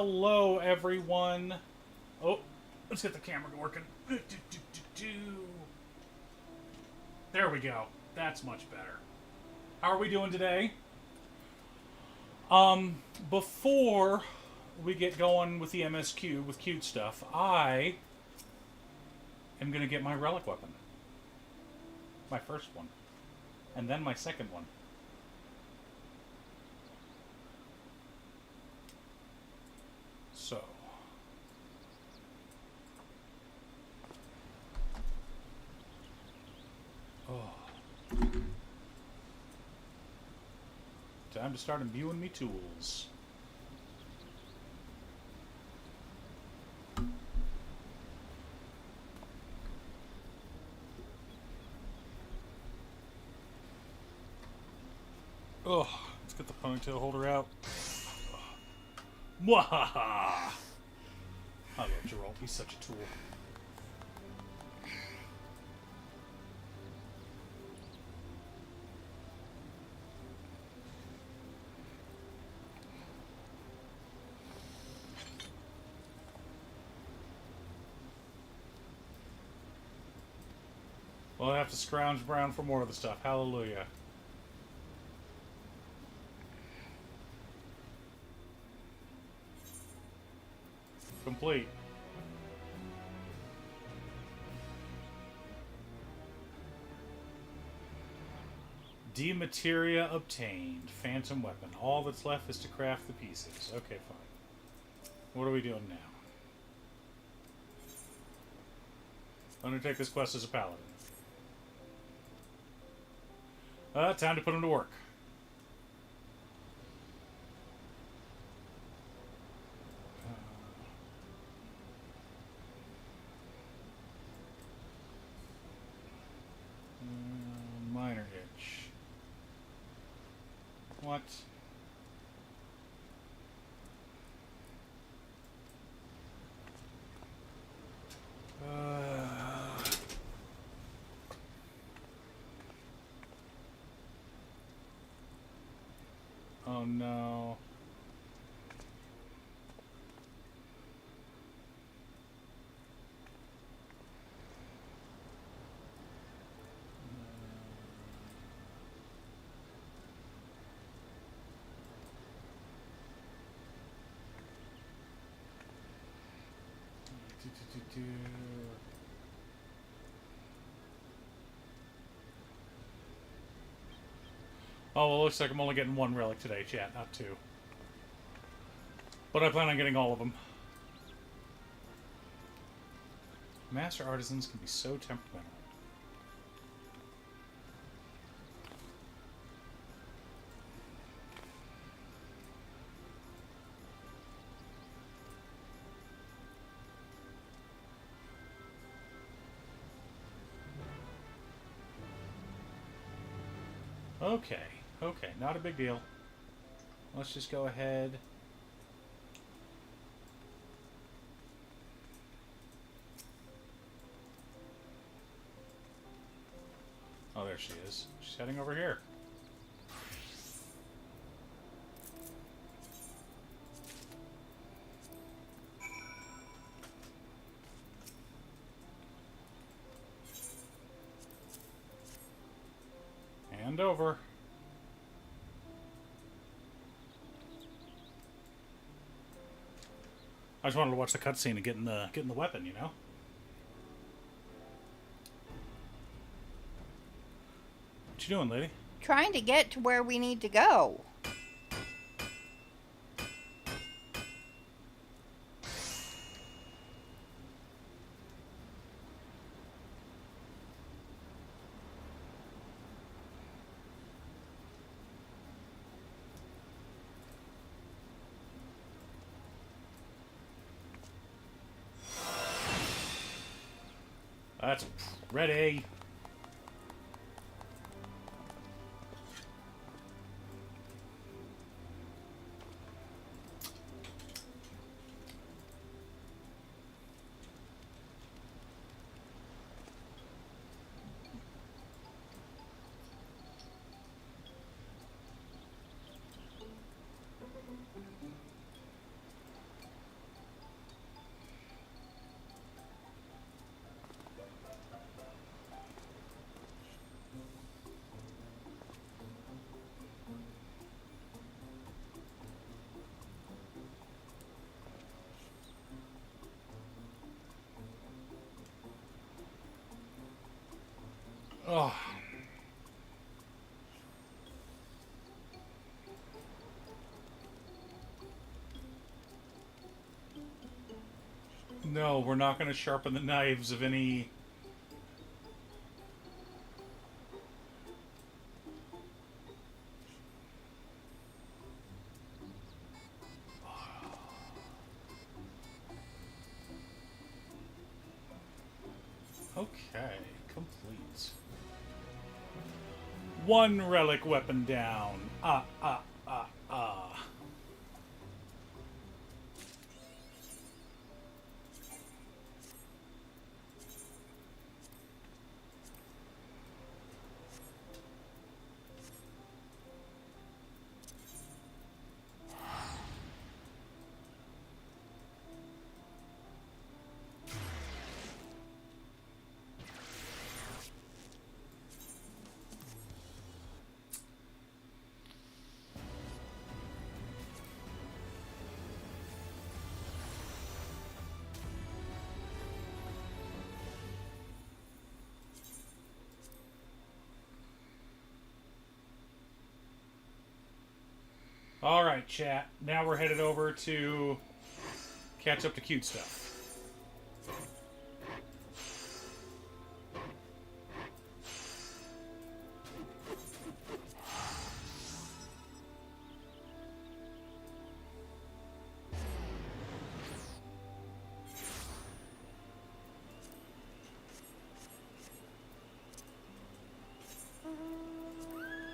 Hello, everyone. Oh, let's get the camera working. There we go. That's much better. How are we doing today? Before we get going with the MSQ with Cutestuff, I am going to get my relic weapon. My first one. And then my second one. So. Oh. Time to start imbuing me tools. Oh, let's get the ponytail holder out. Mwahaha! I love Jerome. He's such a tool. Well, I have to scrounge around for more of the stuff. Hallelujah. Complete. Demateria obtained. Phantom weapon. All that's left is to craft the pieces. Okay, fine. What are we doing now? Undertake this quest as a paladin. Time to put him to work. Minor itch. What? Oh no. Oh, well, looks like I'm only getting one relic today, chat, not two. But I plan on getting all of them. Master artisans can be so temperamental. Okay, not a big deal. Let's just go ahead. Oh, there she is. She's heading over here. Hand over. I just wanted to watch the cutscene and getting the weapon, you know? What you doing, lady? Trying to get to where we need to go. That's ready. Oh. No, we're not going to sharpen the knives of any... Okay, complete. One relic weapon down. Alright, chat. Now we're headed over to catch up to Cutestuff.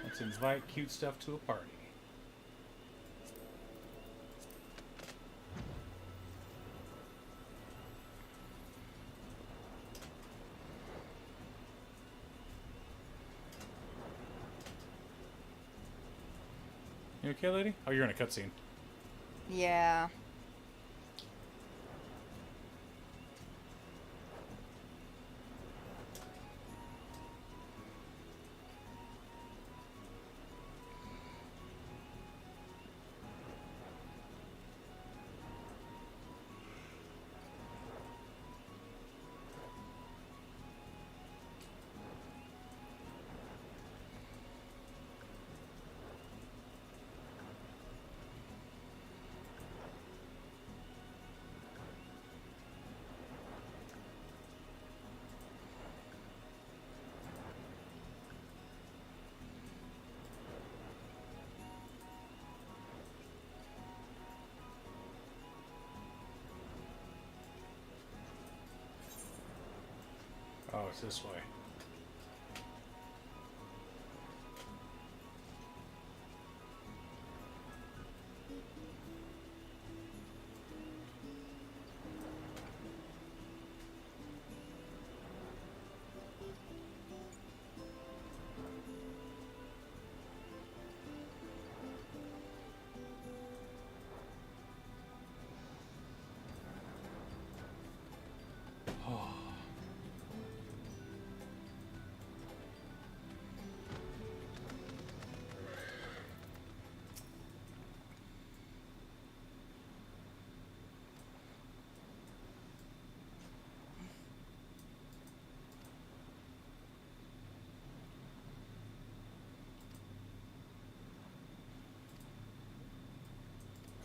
Let's invite Cutestuff to a party. You okay, lady? Oh, you're in a cutscene. Yeah. Oh, it's this way.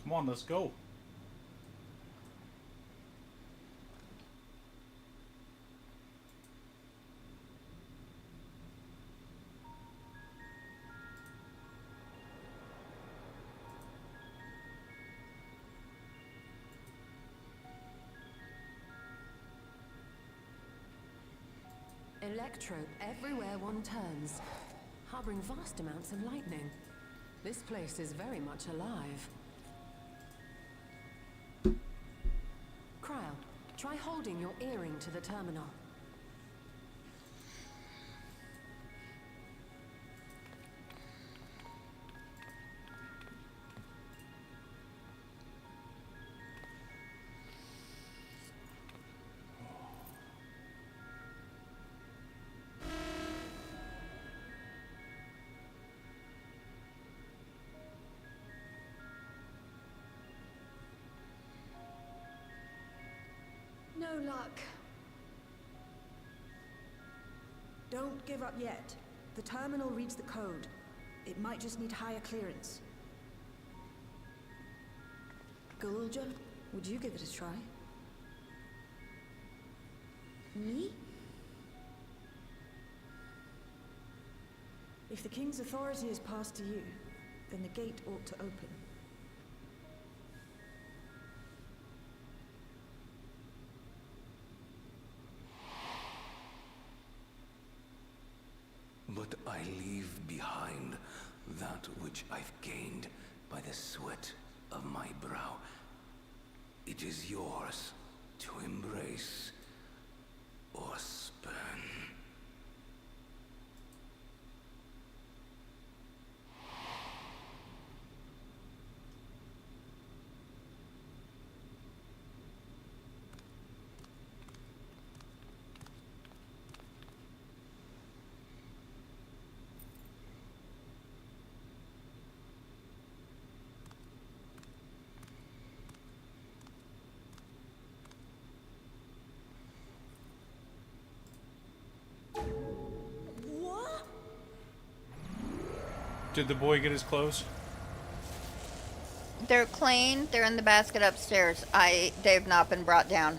Come on, let's go. Electro everywhere one turns, harboring vast amounts of lightning. This place is very much alive. Cryo, try holding your earring to the terminal. No luck. Don't give up yet. The terminal reads the code. It might just need higher clearance. Galulja, would you give it a try? Me? If the King's authority is passed to you, then the gate ought to open. But I leave behind that which I've gained by the sweat of my brow. It is yours to embrace or spurn. What? Did the boy get his clothes? They're clean. They're in the basket upstairs. They've not been brought down.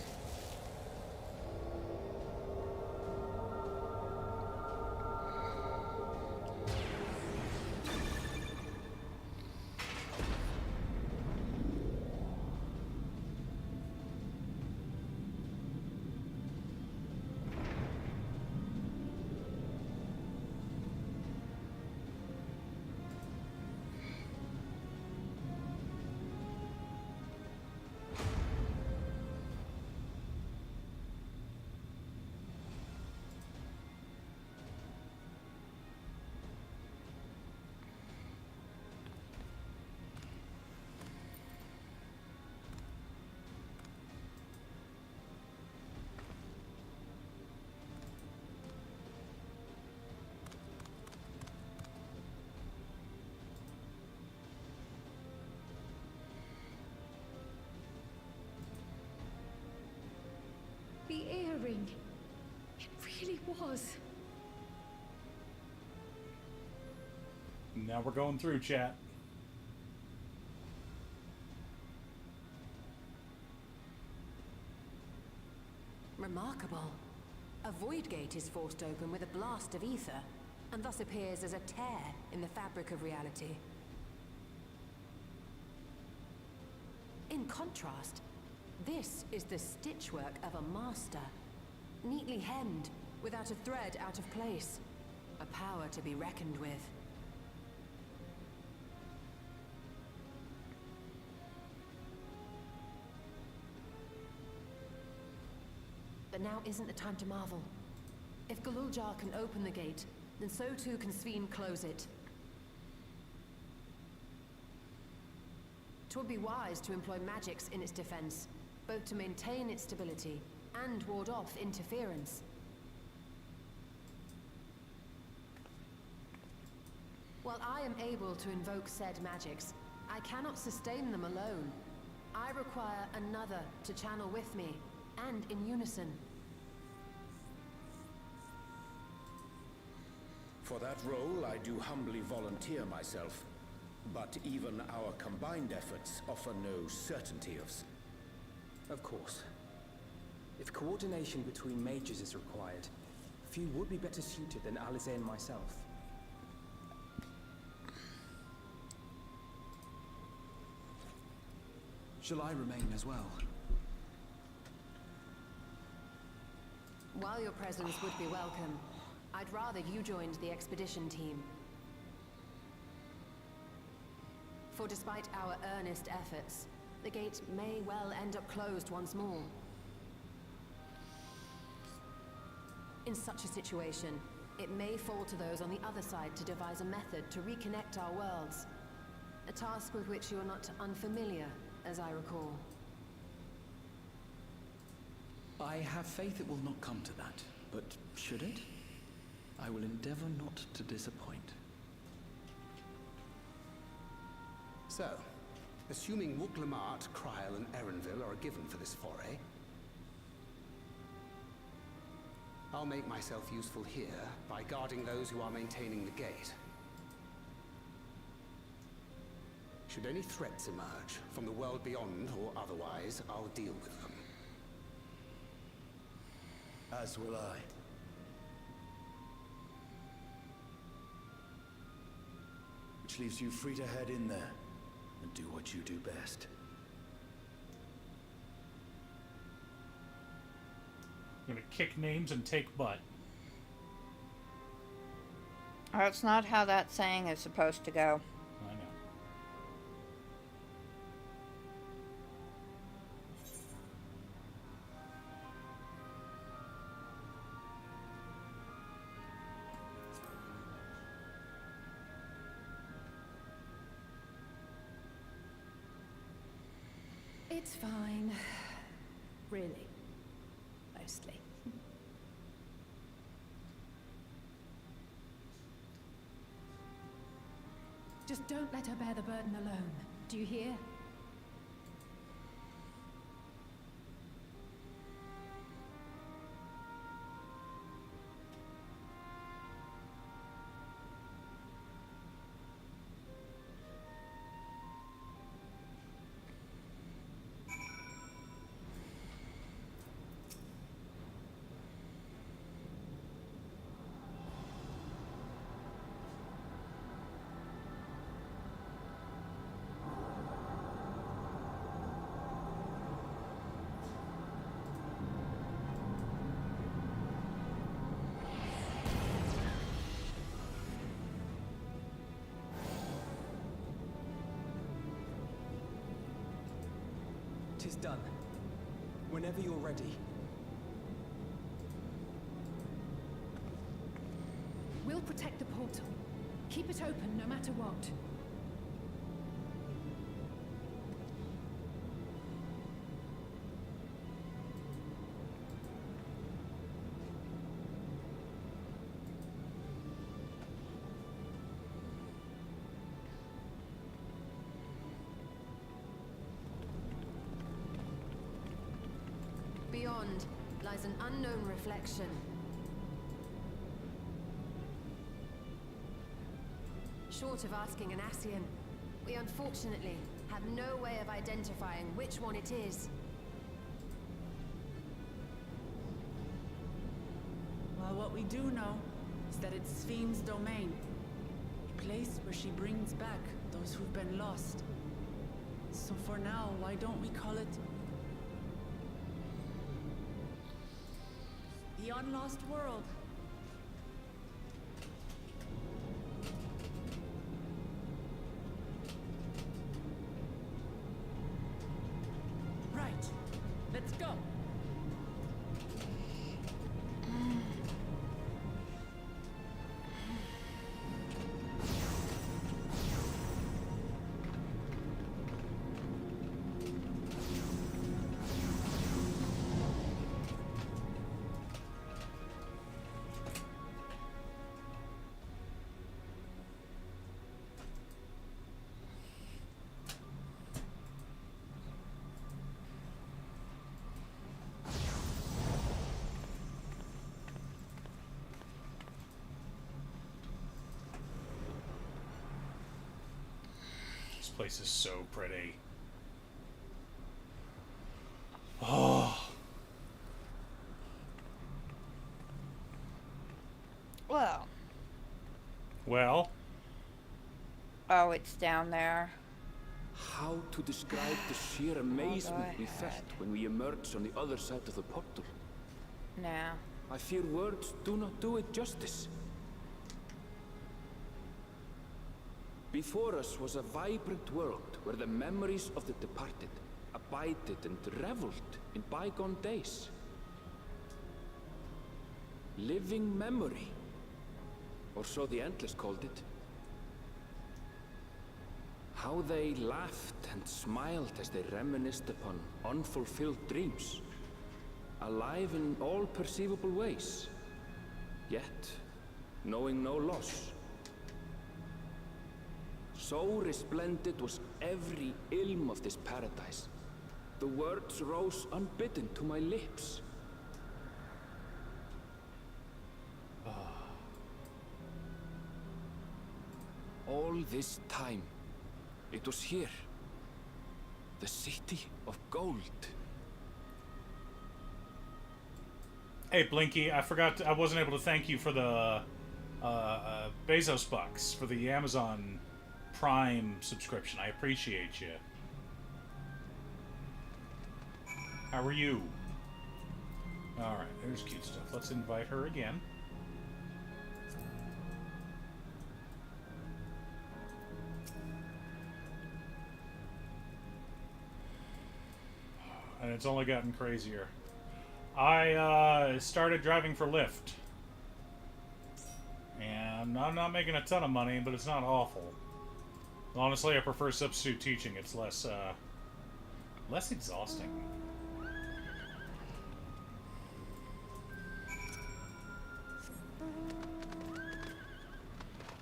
The earring. It really was. Now we're going through, chat. Remarkable. A void gate is forced open with a blast of ether, and thus appears as a tear in the fabric of reality. In contrast, this is the stitchwork of a master, neatly hemmed, without a thread out of place. A power to be reckoned with. But now isn't the time to marvel. If Galuljar can open the gate, then so too can Sveen close it. 'Twould be wise to employ magics in its defense, both to maintain its stability and ward off interference. While I am able to invoke said magics, I cannot sustain them alone. I require another to channel with me, and in unison. For that role, I do humbly volunteer myself. But even our combined efforts offer no certainty of... Of course. If coordination between mages is required, few would be better suited than Alize and myself. Shall I remain as well? While your presence would be welcome, I'd rather you joined the expedition team. For despite our earnest efforts, the gate may well end up closed once more. In such a situation, it may fall to those on the other side to devise a method to reconnect our worlds. A task with which you are not unfamiliar, as I recall. I have faith it will not come to that, but should it? I will endeavor not to disappoint. So, assuming Wuk-Lamart, Kryl, and Erenville are a given for this foray, I'll make myself useful here by guarding those who are maintaining the gate. Should any threats emerge, from the world beyond or otherwise, I'll deal with them. As will I. Which leaves you free to head in there and do what you do best. I'm gonna kick names and take butt. That's not how that saying is supposed to go. I know. It's fine. Really. Mostly. Just don't let her bear the burden alone. Do you hear? Tis done. Whenever you're ready. We'll protect the portal. Keep it open no matter what. Beyond lies an unknown reflection. Short of asking an Ascian, we unfortunately have no way of identifying which one it is. Well, what we do know is that it's Sphne's domain. A place where she brings back those who've been lost. So for now, why don't we call it the Unlost World? Right. Let's go. This place is so pretty. Oh. Well. Oh, it's down there. How to describe the sheer amazement we felt when we emerged on the other side of the portal? Nah. I fear words do not do it justice. Before us was a vibrant world where the memories of the departed abided and reveled in bygone days. Living memory, or so the Endless called it. How they laughed and smiled as they reminisced upon unfulfilled dreams, alive in all perceivable ways, yet knowing no loss. So resplendent was every ilm of this paradise. The words rose unbidden to my lips. All this time, it was here. The city of gold. Hey, Blinky, I forgot. I wasn't able to thank you for the Bezos bucks for the Amazon Prime subscription. I appreciate you. How are you? Alright, there's Cutestuff. Let's invite her again. And it's only gotten crazier. I started driving for Lyft. And I'm not making a ton of money, but it's not awful. Honestly, I prefer substitute teaching. It's less exhausting.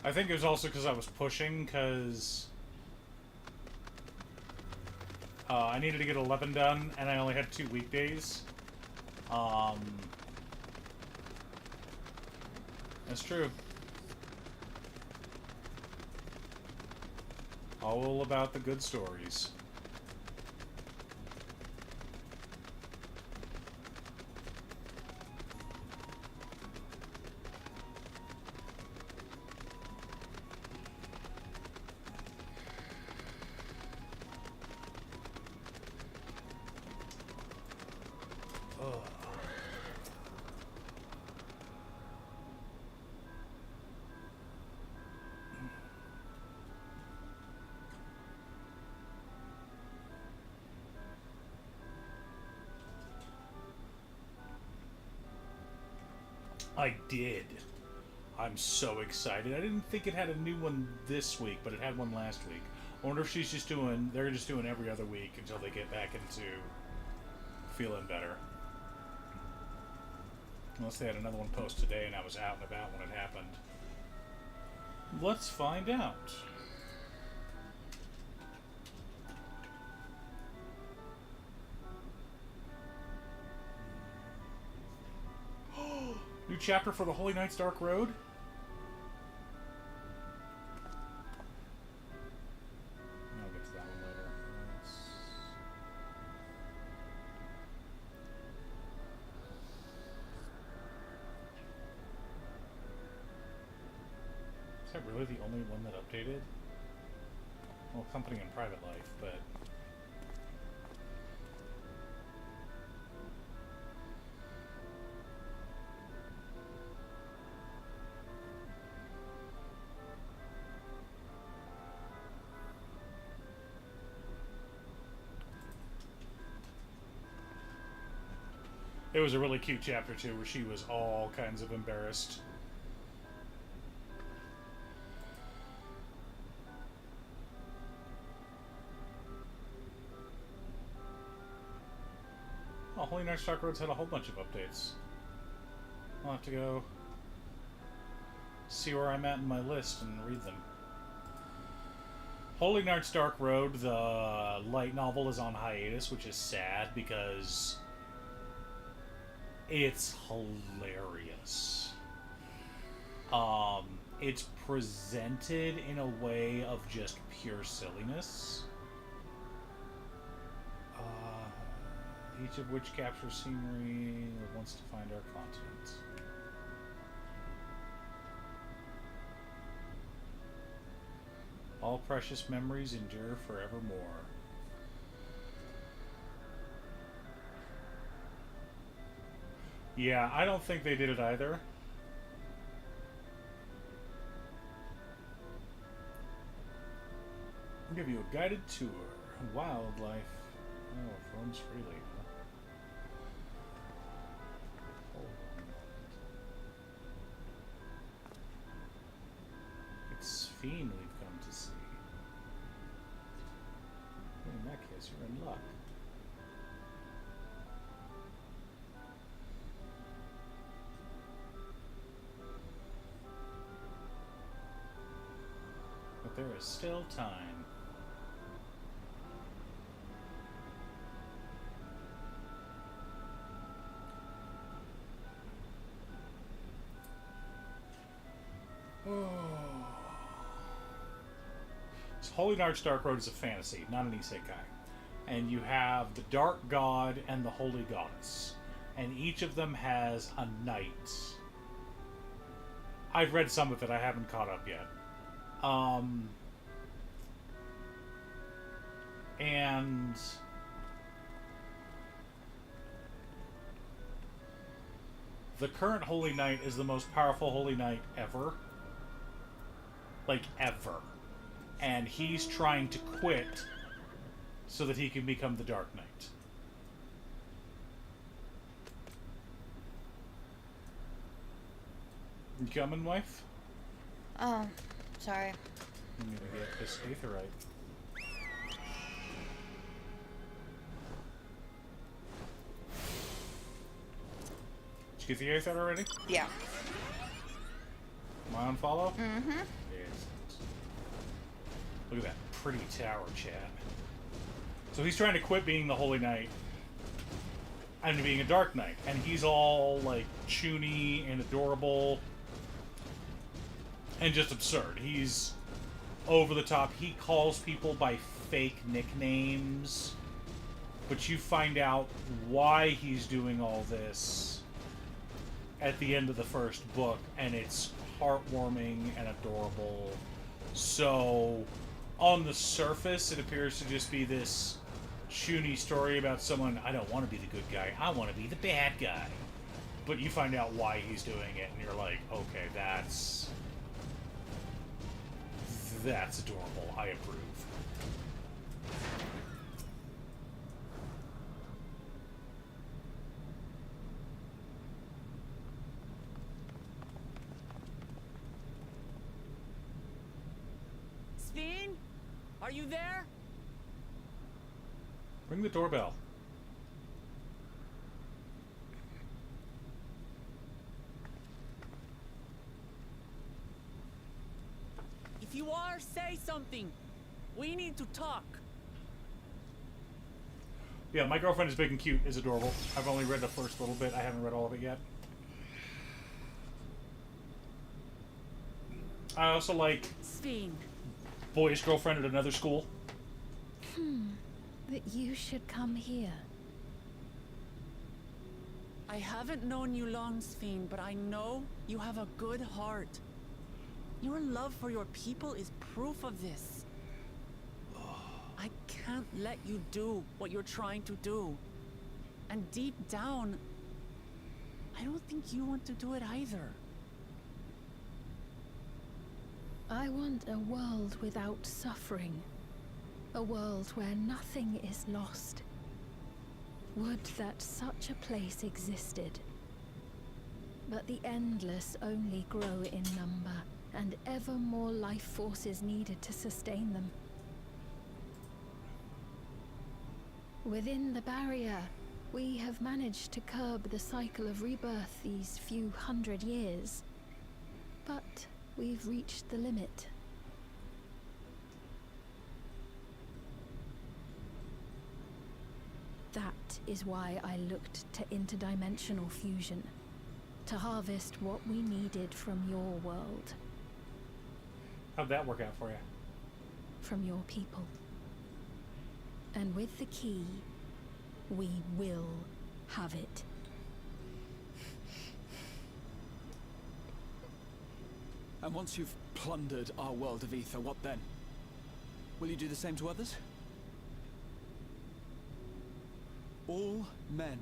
I think it was also because I was pushing, because I needed to get 11 done, and I only had 2 weekdays. That's true. All about the good stories. I did. I'm so excited. I didn't think it had a new one this week, but it had one last week. I wonder if they're just doing every other week until they get back into feeling better. Unless they had another one post today and I was out and about when it happened. Let's find out. New chapter for the Holy Knight's Dark Road? I'll get to that one later. Is that really the only one that updated? Well, company and private life, but... It was a really cute chapter, too, where she was all kinds of embarrassed. Oh, Holy Knight's Dark Road's had a whole bunch of updates. I'll have to go see where I'm at in my list and read them. Holy Knight's Dark Road, the light novel, is on hiatus, which is sad because... it's hilarious. It's presented in a way of just pure silliness. Each of which captures scenery that wants to find our continent. All precious memories endure forevermore. Yeah, I don't think they did it either. I'll give you a guided tour. Wildlife. Oh, it roams freely. Hold on a moment. It's Fiend we've come to see. In that case, you're in luck. But there is still time. Holy Knight's Dark Road is a fantasy, not an isekai. And you have the Dark God and the Holy Goddess. And each of them has a knight. I've read some of it, I haven't caught up yet. And the current Holy Knight is the most powerful Holy Knight ever. Like, ever. And he's trying to quit so that he can become the Dark Knight. You coming, wife? Oh, sorry. I'm gonna get this aetherite. Did you get the aetherite already? Yeah. Am I on follow? Mm-hmm. Yes. Look at that pretty tower, chat. So he's trying to quit being the Holy Knight and being a Dark Knight. And he's all, like, choony and adorable and just absurd. He's over the top. He calls people by fake nicknames. But you find out why he's doing all this at the end of the first book, and it's heartwarming and adorable. So, on the surface, it appears to just be this choony story about someone, I don't want to be the good guy, I want to be the bad guy. But you find out why he's doing it, and you're like, okay, that's adorable. I approve. Steen? Are you there? Ring the doorbell. If you are, say something. We need to talk. Yeah, My Girlfriend is Big and Cute is adorable. I've only read the first little bit. I haven't read all of it yet. I also like Steen. Boyish Girlfriend at Another School. That you should come here. I haven't known you long, Steen, but I know you have a good heart. Your love for your people is proof of this. I can't let you do what you're trying to do. And deep down, I don't think you want to do it either. I want a world without suffering. A world where nothing is lost. Would that such a place existed. But the endless only grow in number, and ever more life forces needed to sustain them. Within the barrier, we have managed to curb the cycle of rebirth these few hundred years. But we've reached the limit. That is why I looked to interdimensional fusion, to harvest what we needed from your world. How'd that work out for you? From your people. And with the key, we will have it. And once you've plundered our world of ether, what then? Will you do the same to others? All men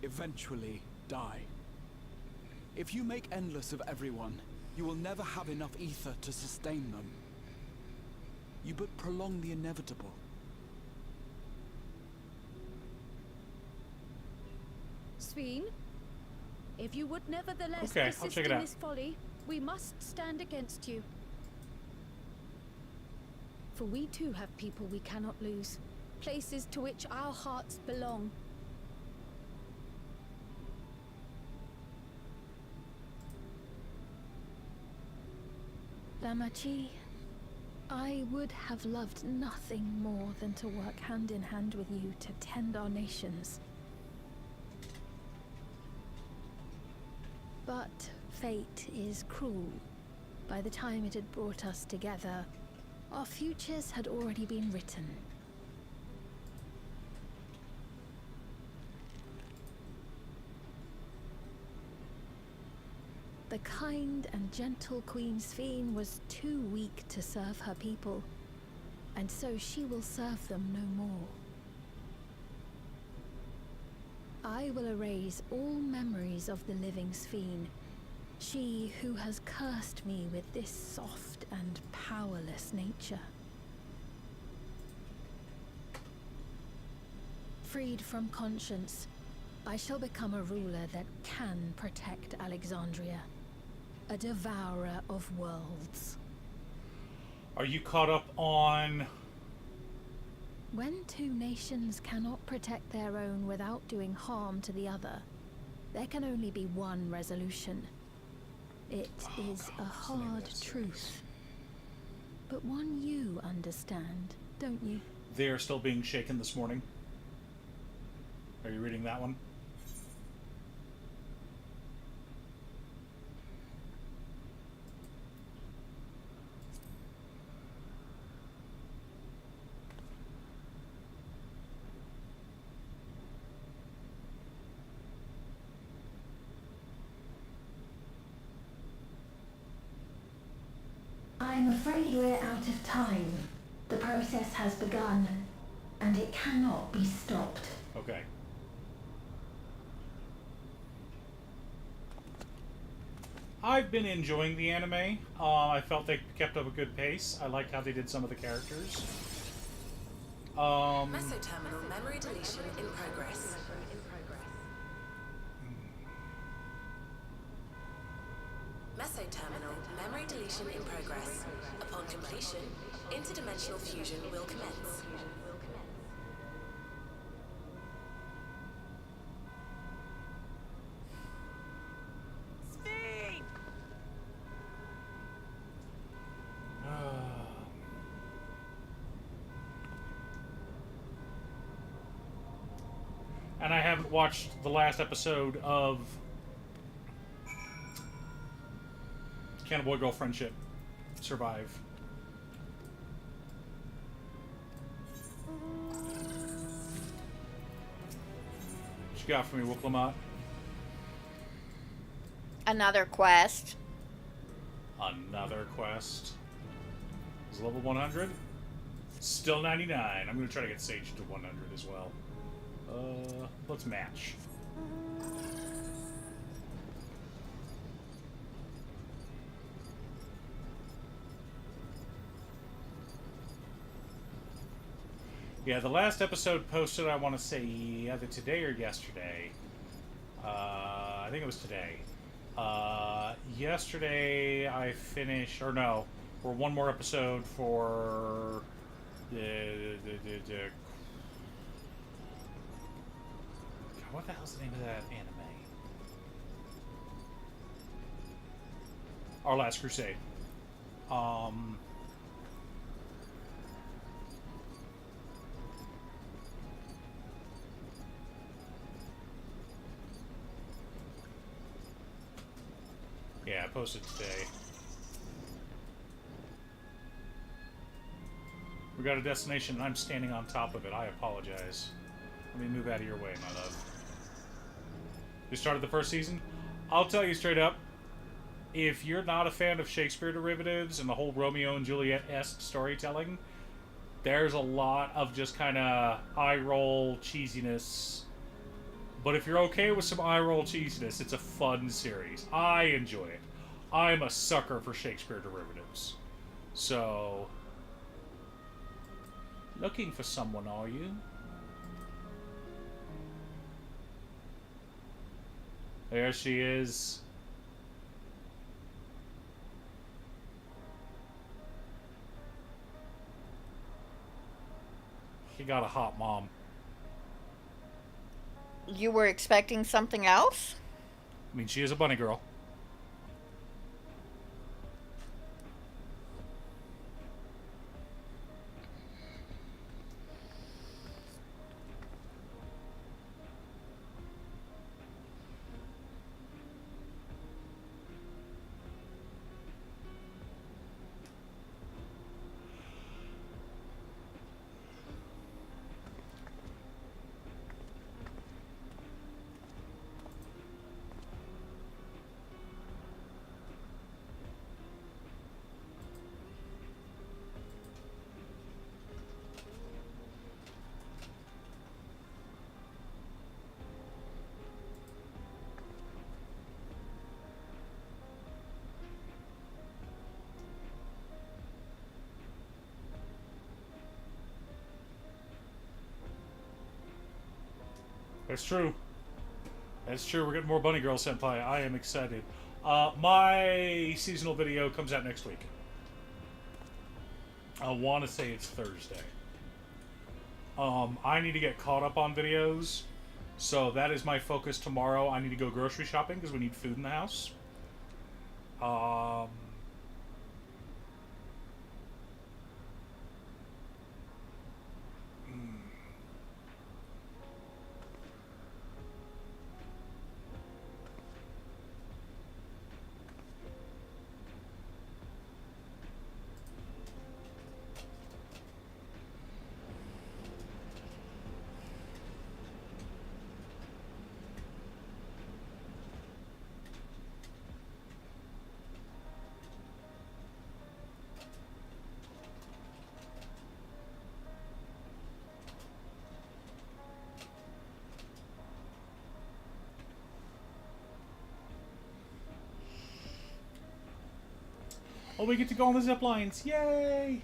eventually die. If you make endless of everyone, you will never have enough ether to sustain them. You but prolong the inevitable. Sveen, if you would nevertheless Okay, I'll persist check it in out. this folly, we must stand against you. For we too have people we cannot lose. Places to which our hearts belong. Lamachi, I would have loved nothing more than to work hand in hand with you to tend our nations. But fate is cruel. By the time it had brought us together, Our futures had already been written. The kind and gentle Queen Sphene was too weak to serve her people, and so she will serve them no more. I will erase all memories of the living Sphene, she who has cursed me with this soft and powerless nature. Freed from conscience, I shall become a ruler that can protect Alexandria. A devourer of worlds. Are you caught up on... When two nations cannot protect their own without doing harm to the other, there can only be one resolution. It is a hard truth. But one you understand, don't you? They are still being shaken this morning. Are you reading that one? I'm afraid we're out of time. The process has begun, and it cannot be stopped. Okay. I've been enjoying the anime. I felt they kept up a good pace. I liked how they did some of the characters. Mesoterminal memory deletion in progress. Mesoterminal memory deletion in progress. Upon completion, interdimensional fusion will commence. And I haven't watched the last episode of Can a Boy Girl Friendship Survive? What you got for me, Wooklamat? Another quest. Another quest. Is level 100? Still 99. I'm going to try to get Sage to 100 as well. Let's match. Yeah, the last episode posted, I want to say either today or yesterday. I think it was today. Yesterday I finished, or no, we're one more episode for what the hell's the name of that anime? Our Last Crusade. Yeah, I posted today. We got a destination and I'm standing on top of it. I apologize. Let me move out of your way, my love. You started the first season? I'll tell you straight up, if you're not a fan of Shakespeare derivatives and the whole Romeo and Juliet-esque storytelling, there's a lot of just kind of eye-roll cheesiness. But if you're okay with some eye-roll cheesiness, it's a fun series. I enjoy it. I'm a sucker for Shakespeare derivatives. So, looking for someone, are you? There she is. She got a hot mom. You were expecting something else? I mean, she is a bunny girl. That's true. That's true. We're getting more Bunny Girl Senpai. I am excited. My seasonal video comes out next week. I want to say it's Thursday. I need to get caught up on videos, so that is my focus tomorrow. I need to go grocery shopping because we need food in the house. Oh, we get to go on the zip lines. Yay!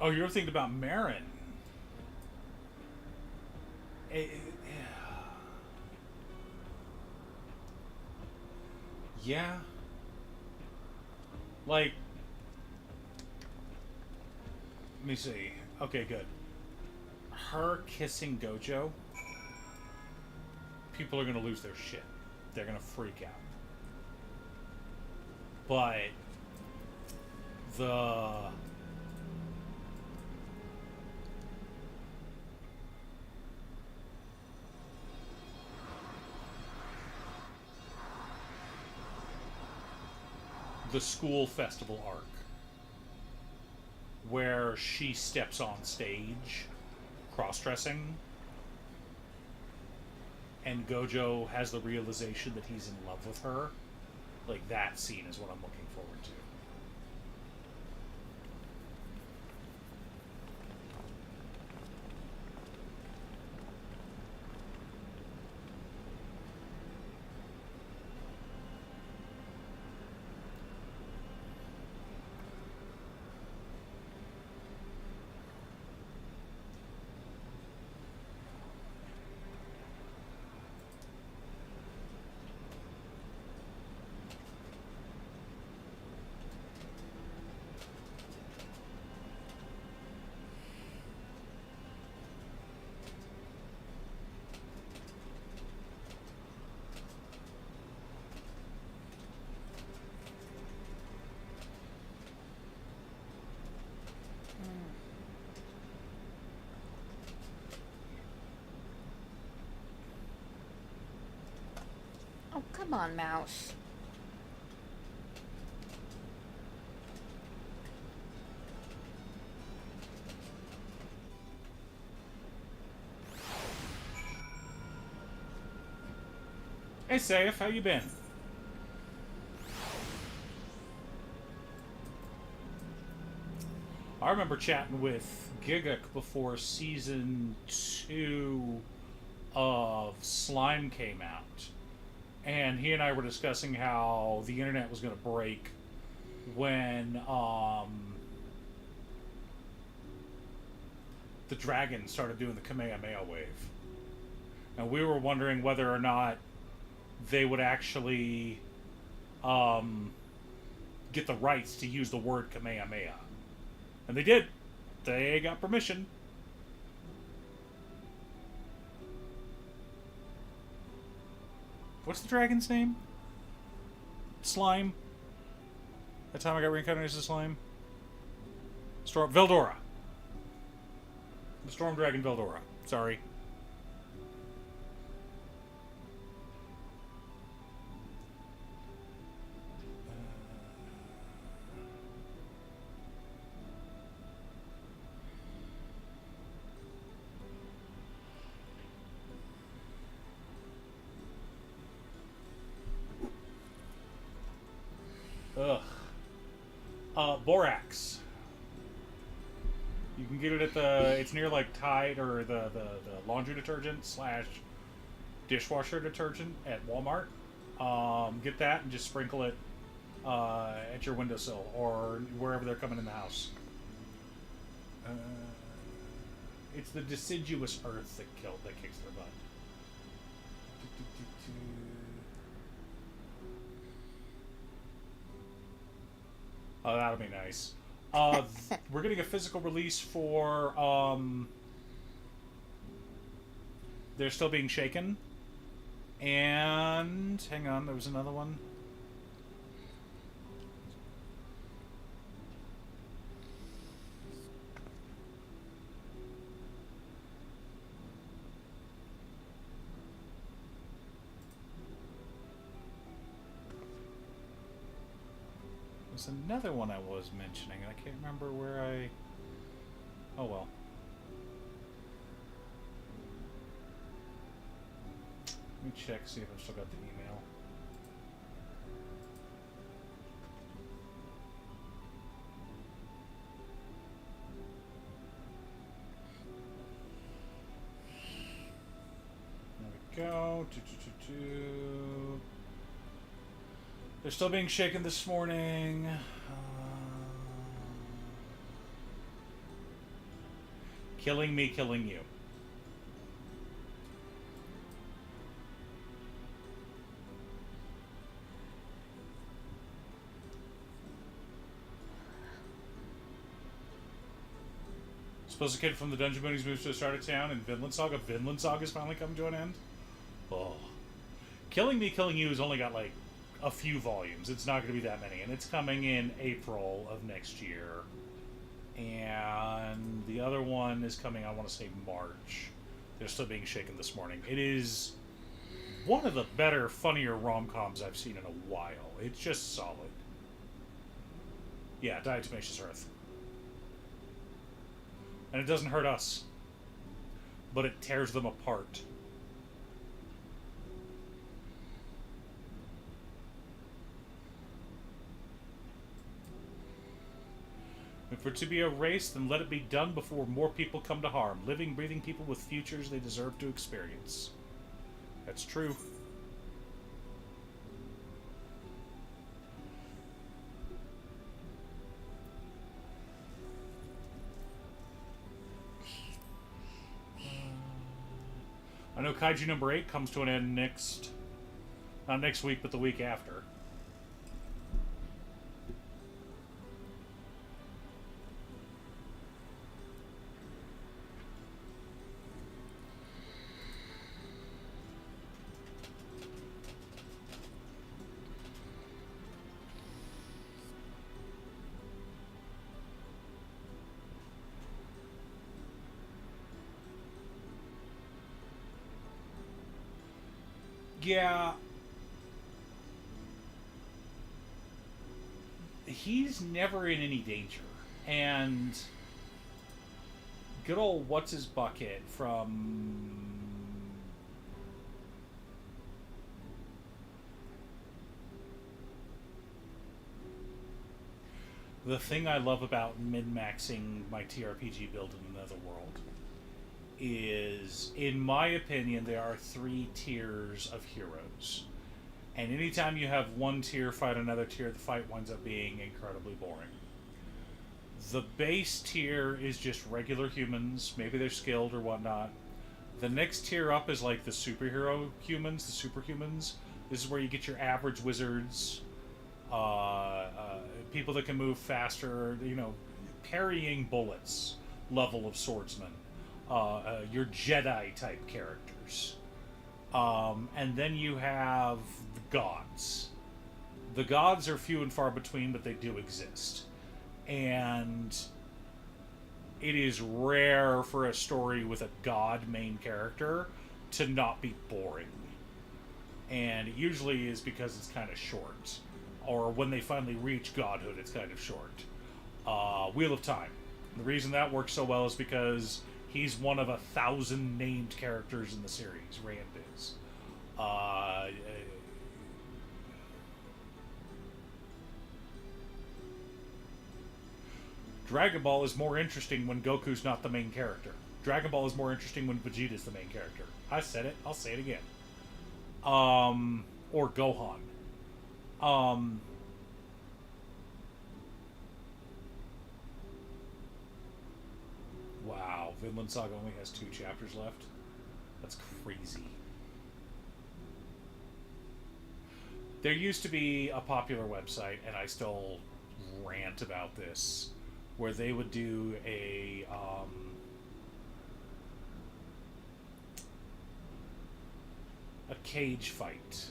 Oh, you're thinking about Marin. Yeah. Like, let me see. Okay, good. Her kissing Gojo, people are gonna lose their shit. They're gonna freak out. But the school festival arc, where she steps on stage cross-dressing and Gojo has the realization that he's in love with her, like, that scene is what I'm looking forward to. Oh, come on, mouse. Hey, Saif, how you been? I remember chatting with Giguk before season 2 of Slime came out. And he and I were discussing how the internet was going to break when the dragon started doing the Kamehameha wave. And we were wondering whether or not they would actually get the rights to use the word Kamehameha. And they did. They got permission. What's the dragon's name? Slime. That time I got reincarnated as a slime. Storm Veldora. The Storm Dragon Veldora. Sorry. Borax. You can get it at it's near like Tide or the laundry detergent / dishwasher detergent at Walmart. Get that and just sprinkle it at your windowsill or wherever they're coming in the house. It's the deciduous earth that kicks their butt. Oh, that'll be nice. We're getting a physical release for They're Still Being Shaken. And hang on, there was another one. There's another one I was mentioning, and I can't remember where I... Oh well. Let me check, see if I've still got the email. There we go. They're Still Being Shaken this morning. Killing Me, Killing You. Suppose a kid from the Dungeon Boonies moves to the start of town, and Vinland Saga. Vinland Saga's finally come to an end. Oh. Killing Me, Killing You has only got like a few volumes. It's not going to be that many, and it's coming in April of next year. And the other one is coming, I want to say March. They're Still Being Shaken this morning. It is one of the better, funnier rom-coms I've seen in a while. It's just solid. Yeah, Diatomaceous Earth. And it doesn't hurt us, but it tears them apart. If we're to be erased, then let it be done before more people come to harm. Living, breathing people with futures they deserve to experience. That's true. I know Kaiju number 8 comes to an end not next week, but the week after. Yeah. He's never in any danger. And good old What's-His-Bucket from... The thing I love about min-maxing my TRPG build in Netherworld is, in my opinion, there are 3 tiers of heroes. And anytime you have one tier fight another tier, the fight winds up being incredibly boring. The base tier is just regular humans. Maybe they're skilled or whatnot. The next tier up is like the superhero humans, the superhumans. This is where you get your average wizards, people that can move faster, you know, parrying bullets level of swordsman. Your Jedi type characters. And then you have the gods. The gods are few and far between, but they do exist. And it is rare for a story with a god main character to not be boring. And it usually is because it's kind of short. Or when they finally reach godhood, it's kind of short. Wheel of Time. The reason that works so well is because he's one of 1,000 named characters in the series. Rand is. Dragon Ball is more interesting when Goku's not the main character. Dragon Ball is more interesting when Vegeta's the main character. I said it. I'll say it again. Or Gohan. Wow. Wow, Vinland Saga only has 2 chapters left. That's crazy. There used to be a popular website, and I still rant about this, where they would do a cage fight.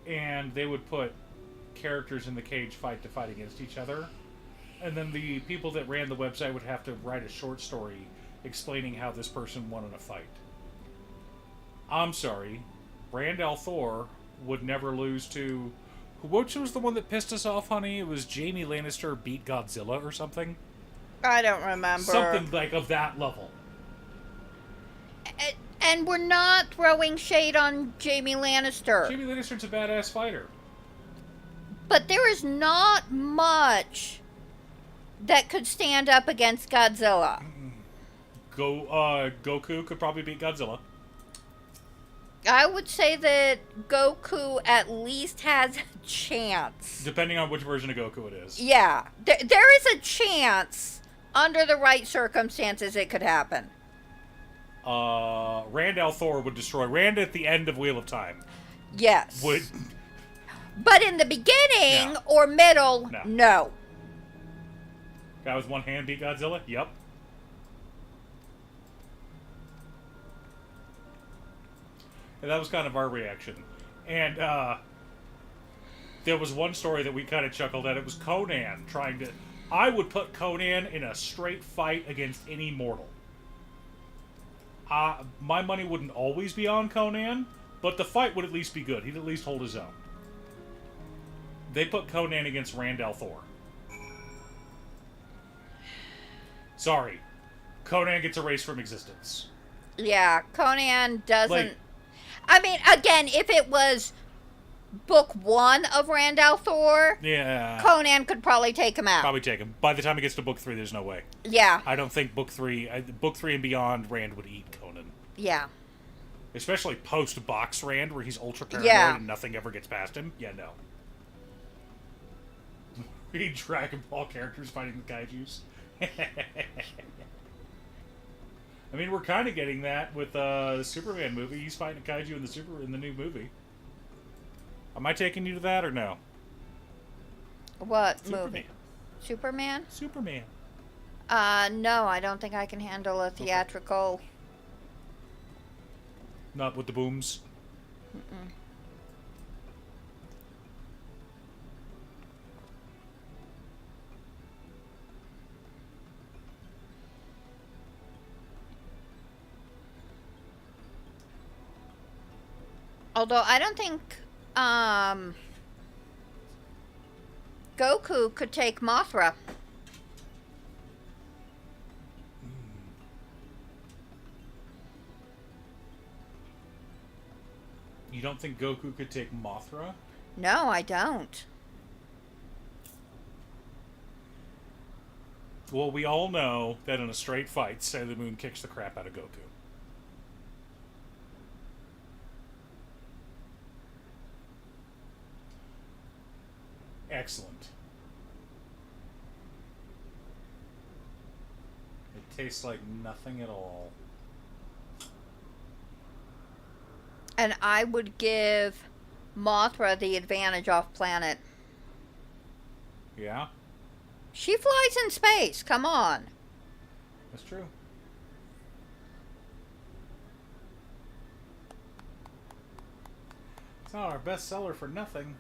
And they would put characters in the cage fight to fight against each other. And then the people that ran the website would have to write a short story explaining how this person won in a fight. I'm sorry. Rand al'Thor would never lose to... Which was the one that pissed us off, honey? It was Jaime Lannister beat Godzilla or something? I don't remember. Something like of that level. And we're not throwing shade on Jaime Lannister. Jaime Lannister's a badass fighter. But there is not much that could stand up against Godzilla. Goku could probably beat Godzilla. I would say that Goku at least has a chance. Depending on which version of Goku it is. Yeah. There is a chance, under the right circumstances, it could happen. Rand al'Thor would destroy Rand at the end of Wheel of Time. Yes. Would. But in the beginning or middle, no. Guy with one hand beat Godzilla? Yep. And that was kind of our reaction. And there was one story that we kind of chuckled at. It was Conan trying to... I would put Conan in a straight fight against any mortal. My money wouldn't always be on Conan, but the fight would at least be good. He'd at least hold his own. They put Conan against Rand al'Thor. Sorry. Conan gets erased from existence. Yeah, Conan doesn't... I mean, again, if it was book 1 of Rand al'Thor, yeah, Conan could probably take him out. Probably take him. By the time it gets to book 3, there's no way. Yeah. I don't think book 3 and beyond, Rand would eat Conan. Yeah. Especially post-box Rand, where he's ultra paranoid and nothing ever gets past him. Yeah, no. We need Dragon Ball characters fighting the kaijus. I mean, we're kind of getting that with the Superman movie. He's fighting a kaiju in the new movie. Am I taking you to that or no? What Superman. movie? Superman? Superman. No, I don't think I can handle a theatrical. Not with the booms. Mm-mm. Although I don't think Goku could take Mothra. You don't think Goku could take Mothra? No, I don't. Well, we all know that in a straight fight, Sailor Moon kicks the crap out of Goku. Excellent. It tastes like nothing at all. And I would give Mothra the advantage off planet. Yeah? She flies in space. Come on. That's true. It's not our bestseller for nothing.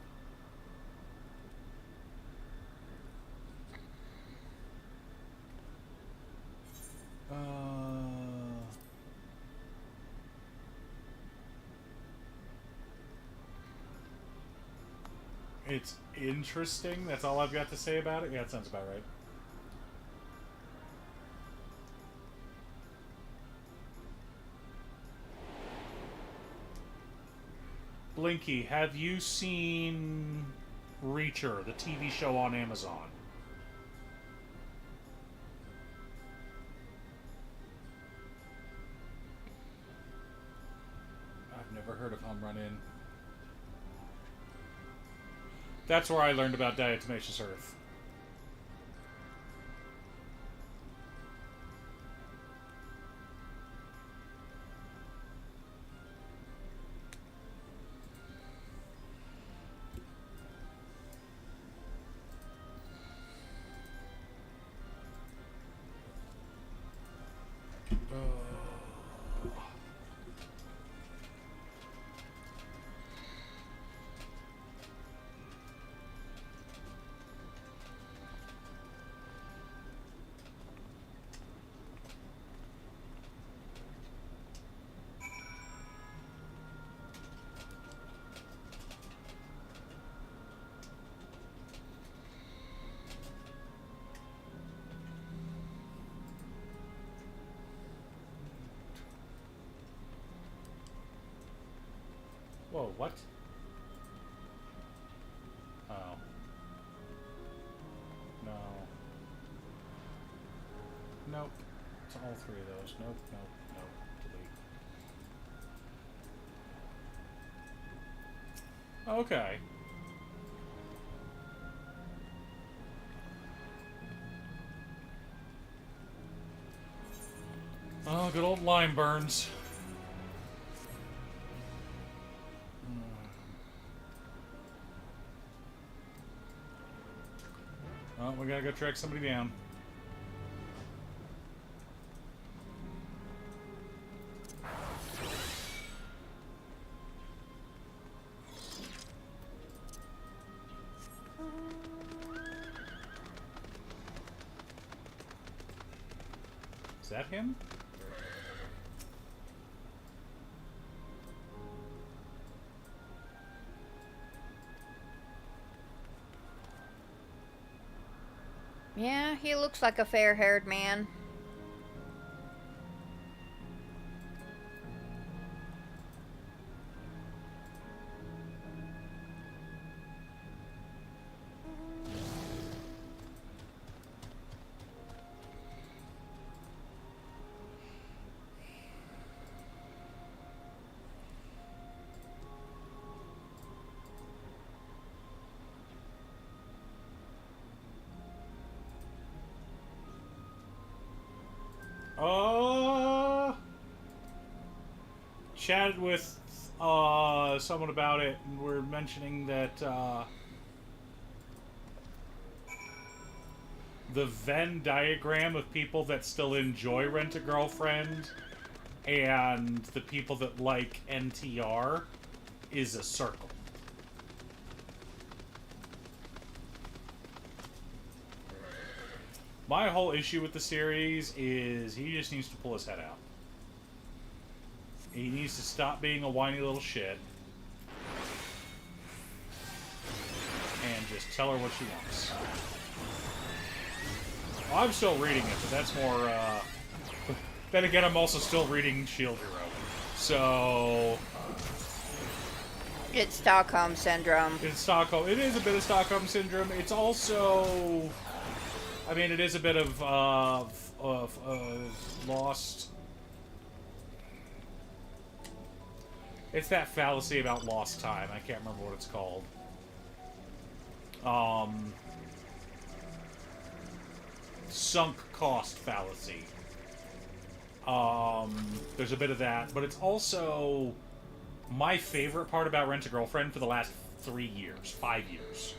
It's interesting. That's all I've got to say about it. Yeah, that sounds about right. Blinky, have you seen Reacher, the TV show on Amazon? I've never heard of Home Run In. That's where I learned about diatomaceous earth. Whoa, what? Oh. No. Nope. It's all three of those. Nope, nope, nope. Delete. Okay. Oh, good old lime burns. Oh, we gotta go track somebody down. Is that him? Yeah, he looks like a fair-haired man. Chatted with someone about it, and we're mentioning that the Venn diagram of people that still enjoy Rent-A-Girlfriend and the people that like NTR is a circle. My whole issue with the series is he just needs to pull his head out. He needs to stop being a whiny little shit and just tell her what she wants. Well, I'm still reading it, but that's more, then again, I'm also still reading Shield Hero. So... It's Stockholm Syndrome. It's Stockholm. It is a bit of Stockholm Syndrome. It's also... I mean, it is a bit of Lost... It's that fallacy about lost time. I can't remember what it's called. Sunk cost fallacy. There's a bit of that, but it's also my favorite part about Rent-A-Girlfriend for the last 3 years, 5 years.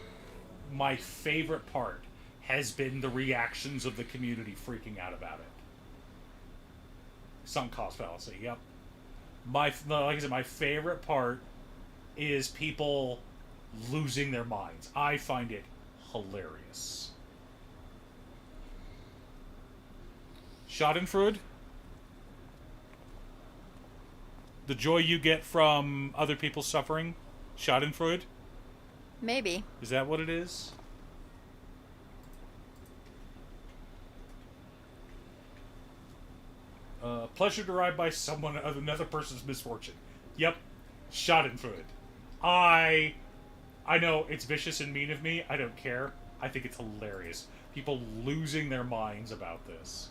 My favorite part has been the reactions of the community freaking out about it. Sunk cost fallacy, yep. Like I said, my favorite part is people losing their minds. I find it hilarious. Schadenfreude? The joy you get from other people's suffering? Schadenfreude? Maybe. Is that what it is? Pleasure derived by another person's misfortune. Yep. Schadenfreude. I know it's vicious and mean of me. I don't care. I think it's hilarious. People losing their minds about this.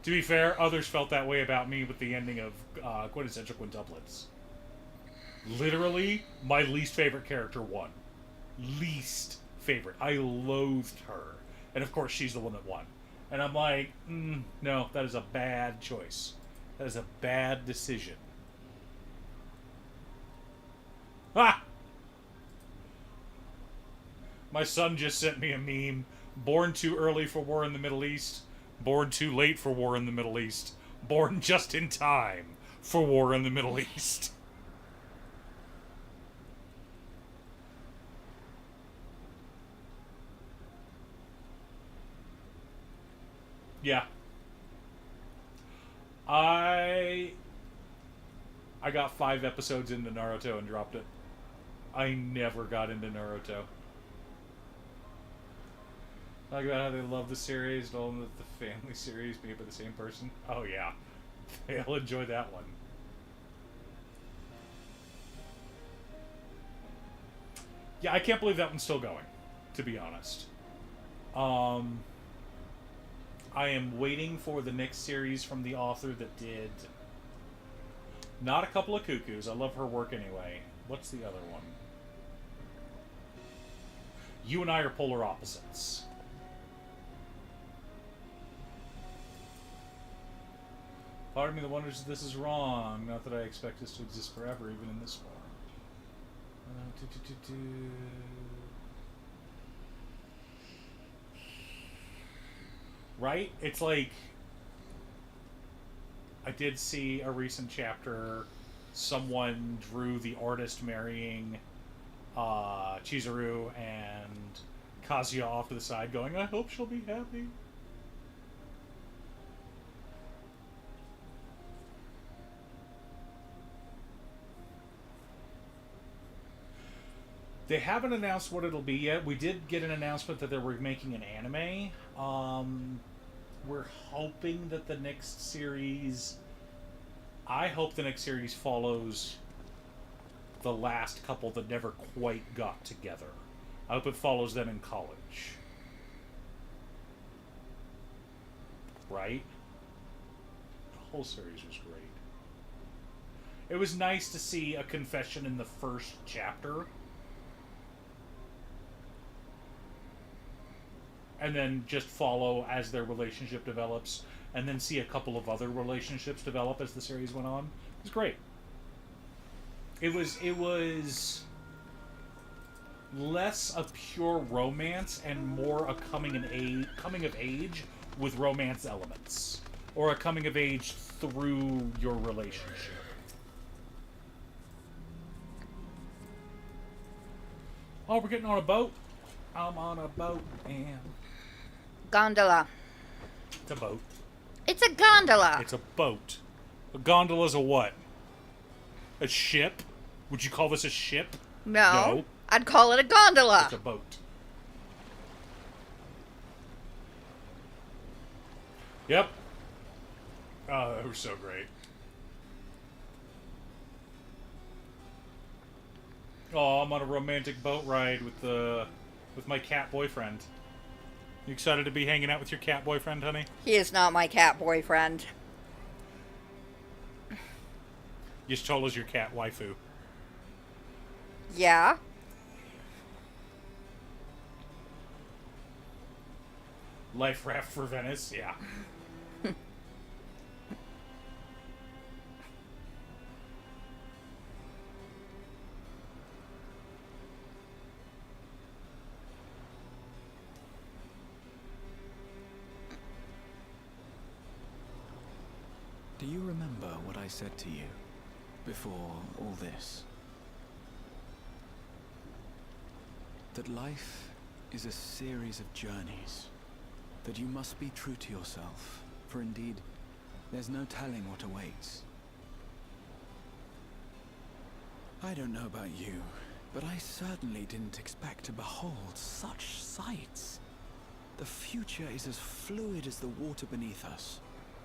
To be fair, others felt that way about me with the ending of Quintessential Quintuplets. Literally, my least favorite character won. least favorite. I loathed her. And of course, she's the one that won. And I'm like, no, that is a bad choice. That is a bad decision. Ah! My son just sent me a meme. Born too early for war in the Middle East. Born too late for war in the Middle East. Born just in time for war in the Middle East. Yeah. I got 5 episodes into Naruto and dropped it. I never got into Naruto. Talk about how they love the series, told them that the family series made by the same person. Oh yeah. They'll enjoy that one. Yeah, I can't believe that one's still going, to be honest. I am waiting for the next series from the author that did not A Couple of Cuckoos. I love her work anyway. What's the other one? You and I Are Polar Opposites. Part of me that wonders if this is wrong. Not that I expect this to exist forever, even in this form. Right? It's like, I did see a recent chapter, someone drew the artist marrying Chizuru and Kazuya off to the side going, I hope she'll be happy. They haven't announced what it'll be yet. We did get an announcement that they were making an anime. We're hoping that the next series... I hope the next series follows the last couple that never quite got together. I hope it follows them in college. Right? The whole series was great. It was nice to see a confession in the first chapter. And then just follow as their relationship develops, and then see a couple of other relationships develop as the series went on. It was great. It was less a pure romance and more a coming of age with romance elements, or a coming of age through your relationship. Oh, we're getting on a boat. I'm on a boat and... Gondola. It's a boat. It's a gondola. It's a boat. A gondola's a what? A ship? Would you call this a ship? No. I'd call it a gondola. It's a boat. Yep. Oh, that was so great. Oh, I'm on a romantic boat ride with my cat boyfriend. You excited to be hanging out with your cat boyfriend, honey? He is not my cat boyfriend. You just told us your cat waifu. Yeah. Life raft for Venice, yeah. Do you remember what I said to you before all this? That life is a series of journeys, that you must be true to yourself, for indeed, there's no telling what awaits. I don't know about you, but I certainly didn't expect to behold such sights. The future is as fluid as the water beneath us,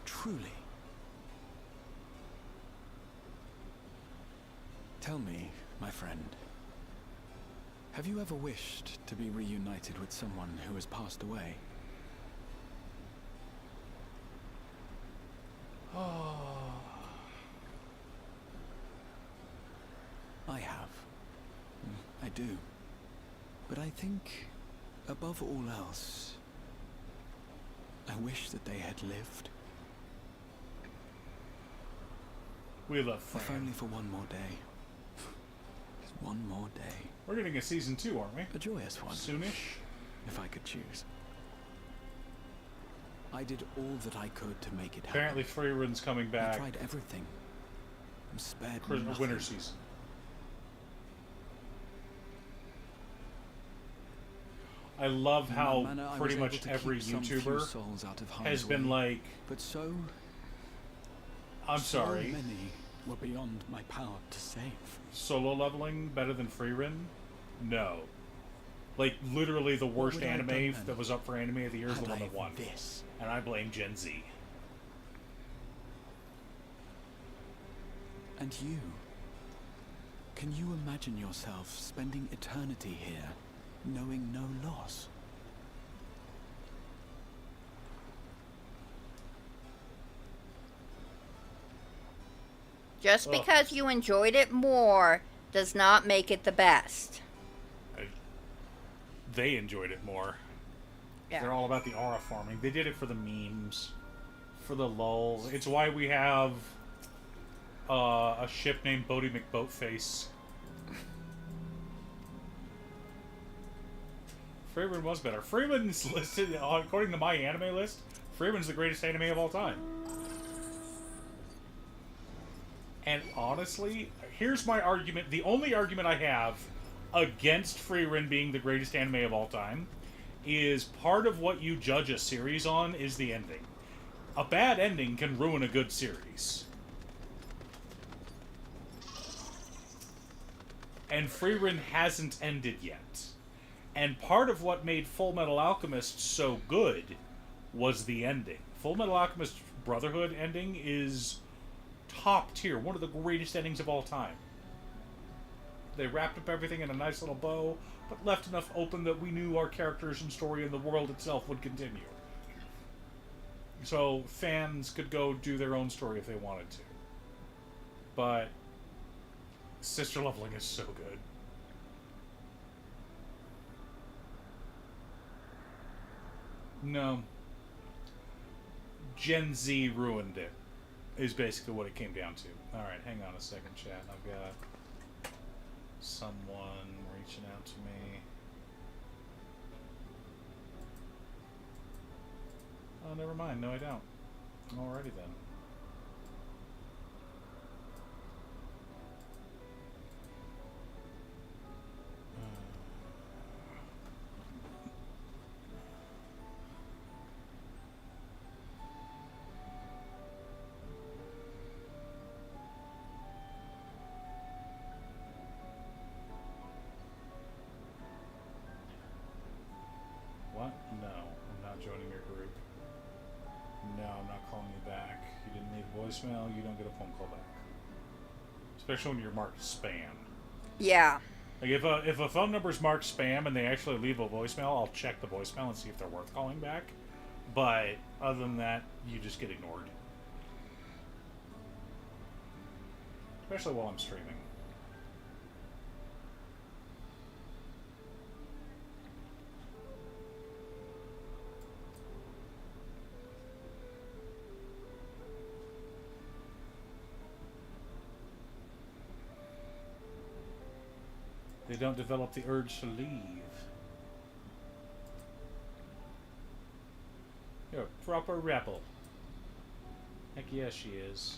truly. Tell me, my friend, have you ever wished to be reunited with someone who has passed away? Oh. I have. I do. But I think, above all else, I wish that they had lived. We love If Fran. only for one more day. Just one more day. We're getting a season 2, aren't we? A joyous one. Soonish. If I could choose. I did all that I could to make it happen. Apparently Freerun's coming back. I tried everything. And spared Winter nothing. season. I love In how that manner, I pretty was much able to every keep some few YouTuber souls out of harm's has been way. like, But so sorry, many were beyond my power to save. solo leveling better than Freerun? No. Like, literally the worst would I have anime done then? that was up for Anime of the Year is the Had one I that won. this? And I blame Gen Z. And you? Can you imagine yourself spending eternity here, knowing no loss? Just because you enjoyed it more does not make it the best. They enjoyed it more. Yeah. They're all about the aura farming. They did it for the memes, for the lulz. It's why we have a ship named Bodie McBoatface. Freeman was better. Freeman's listed, according to my anime list, Freeman's the greatest anime of all time. And honestly, here's my argument. The only argument I have against Freerun being the greatest anime of all time is part of what you judge a series on is the ending. A bad ending can ruin a good series. And Freerun hasn't ended yet. And part of what made Full Metal Alchemist so good was the ending. Full Metal Alchemist Brotherhood ending is top tier, one of the greatest endings of all time. They wrapped up everything in a nice little bow, but left enough open that we knew our characters and story and the world itself would continue. So fans could go do their own story if they wanted to. But Sister Leveling is so good. No. Gen Z ruined it, is basically what it came down to. Alright, hang on a second, chat. I've got someone reaching out to me. Oh, never mind. No, I don't. Alrighty then. What? No, I'm not joining your group. No, I'm not calling you back. You didn't leave a voicemail, you don't get a phone call back. Especially when you're marked spam. Yeah. Like if a phone number's marked spam and they actually leave a voicemail, I'll check the voicemail and see if they're worth calling back. But other than that, you just get ignored. Especially while I'm streaming. They don't develop the urge to leave. You're a proper rebel. Heck yes, she is.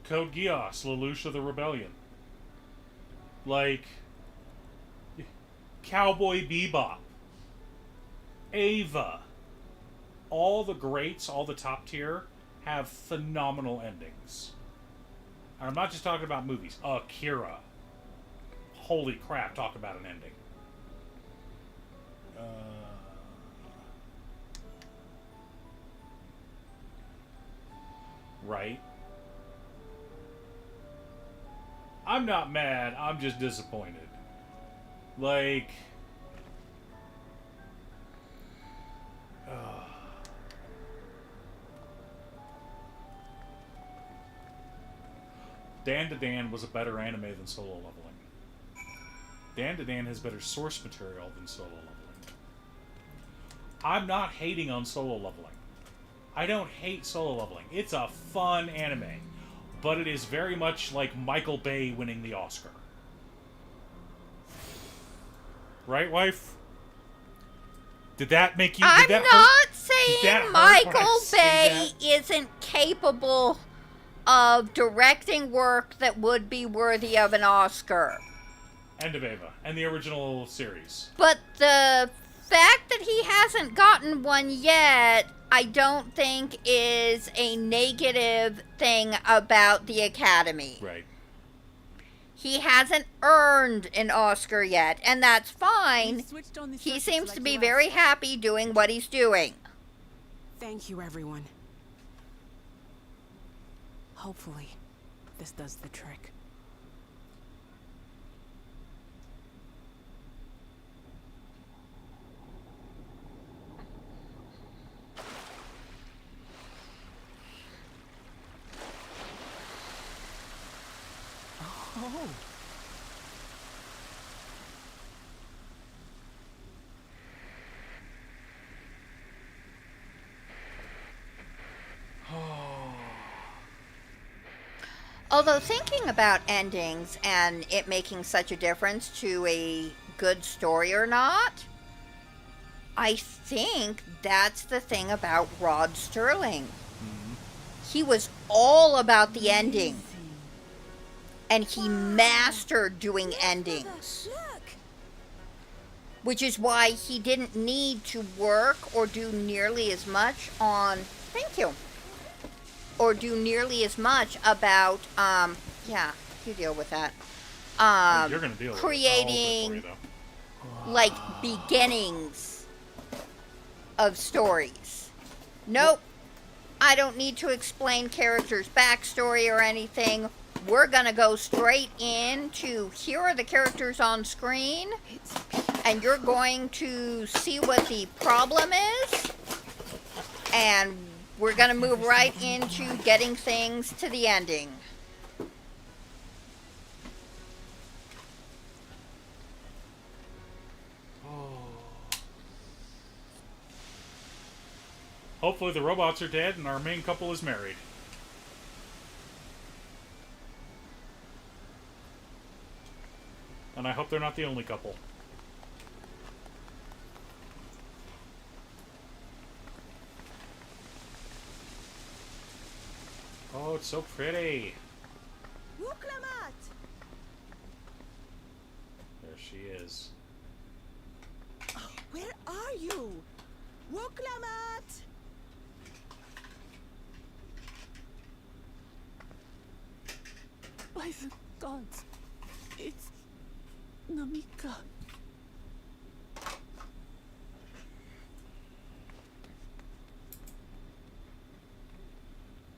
Code Geass, Lelouch the Rebellion. Like, Cowboy Bebop, Ava, all the greats, all the top tier, have phenomenal endings. And I'm not just talking about movies. Akira. Holy crap, talk about an ending. Right? I'm not mad, I'm just disappointed. Like... Dan to Dan was a better anime than Solo Leveling. Dan to Dan has better source material than Solo Leveling. I'm not hating on Solo Leveling. I don't hate Solo Leveling. It's a fun anime. But it is very much like Michael Bay winning the Oscar. Right, wife? Did that make you... I'm that not hurt? saying Michael Bay isn't capable of directing work that would be worthy of an Oscar. And of Ava. And the original series. But the fact that he hasn't gotten one yet, I don't think is a negative thing about the Academy. Right. He hasn't earned an Oscar yet, and that's fine. He seems to be very happy doing what he's doing. Thank you, everyone. Hopefully, this does the trick. Oh. Although thinking about endings and it making such a difference to a good story or not, I think that's the thing about Rod Sterling. He was all about the ending. And he mastered doing endings. Which is why he didn't need to work or do nearly as much on... Thank you. Or do nearly as much about, yeah, you deal with that. You're gonna deal with it. Creating, like, beginnings of stories. Nope. I don't need to explain characters' backstory or anything. We're gonna go straight into, here are the characters on screen, and you're going to see what the problem is, and we're gonna move right into getting things to the ending. Hopefully the robots are dead and our main couple is married. And I hope they're not the only couple. Oh, it's so pretty. There she is. Oh, where are you? Wuklamat! By the gods, it's Namika.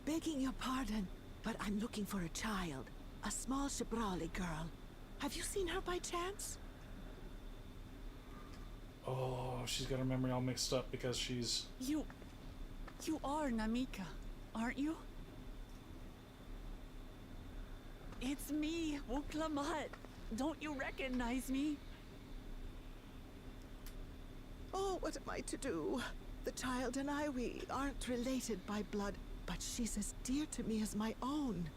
Begging your pardon, but I'm looking for a child. A small Shibrali girl. Have you seen her by chance? Oh, she's got her memory all mixed up because she's... You are Namika, aren't you? It's me, Wuklamat. Don't you recognize me? Oh, what am I to do? The child and I, we aren't related by blood, but she's as dear to me as my own.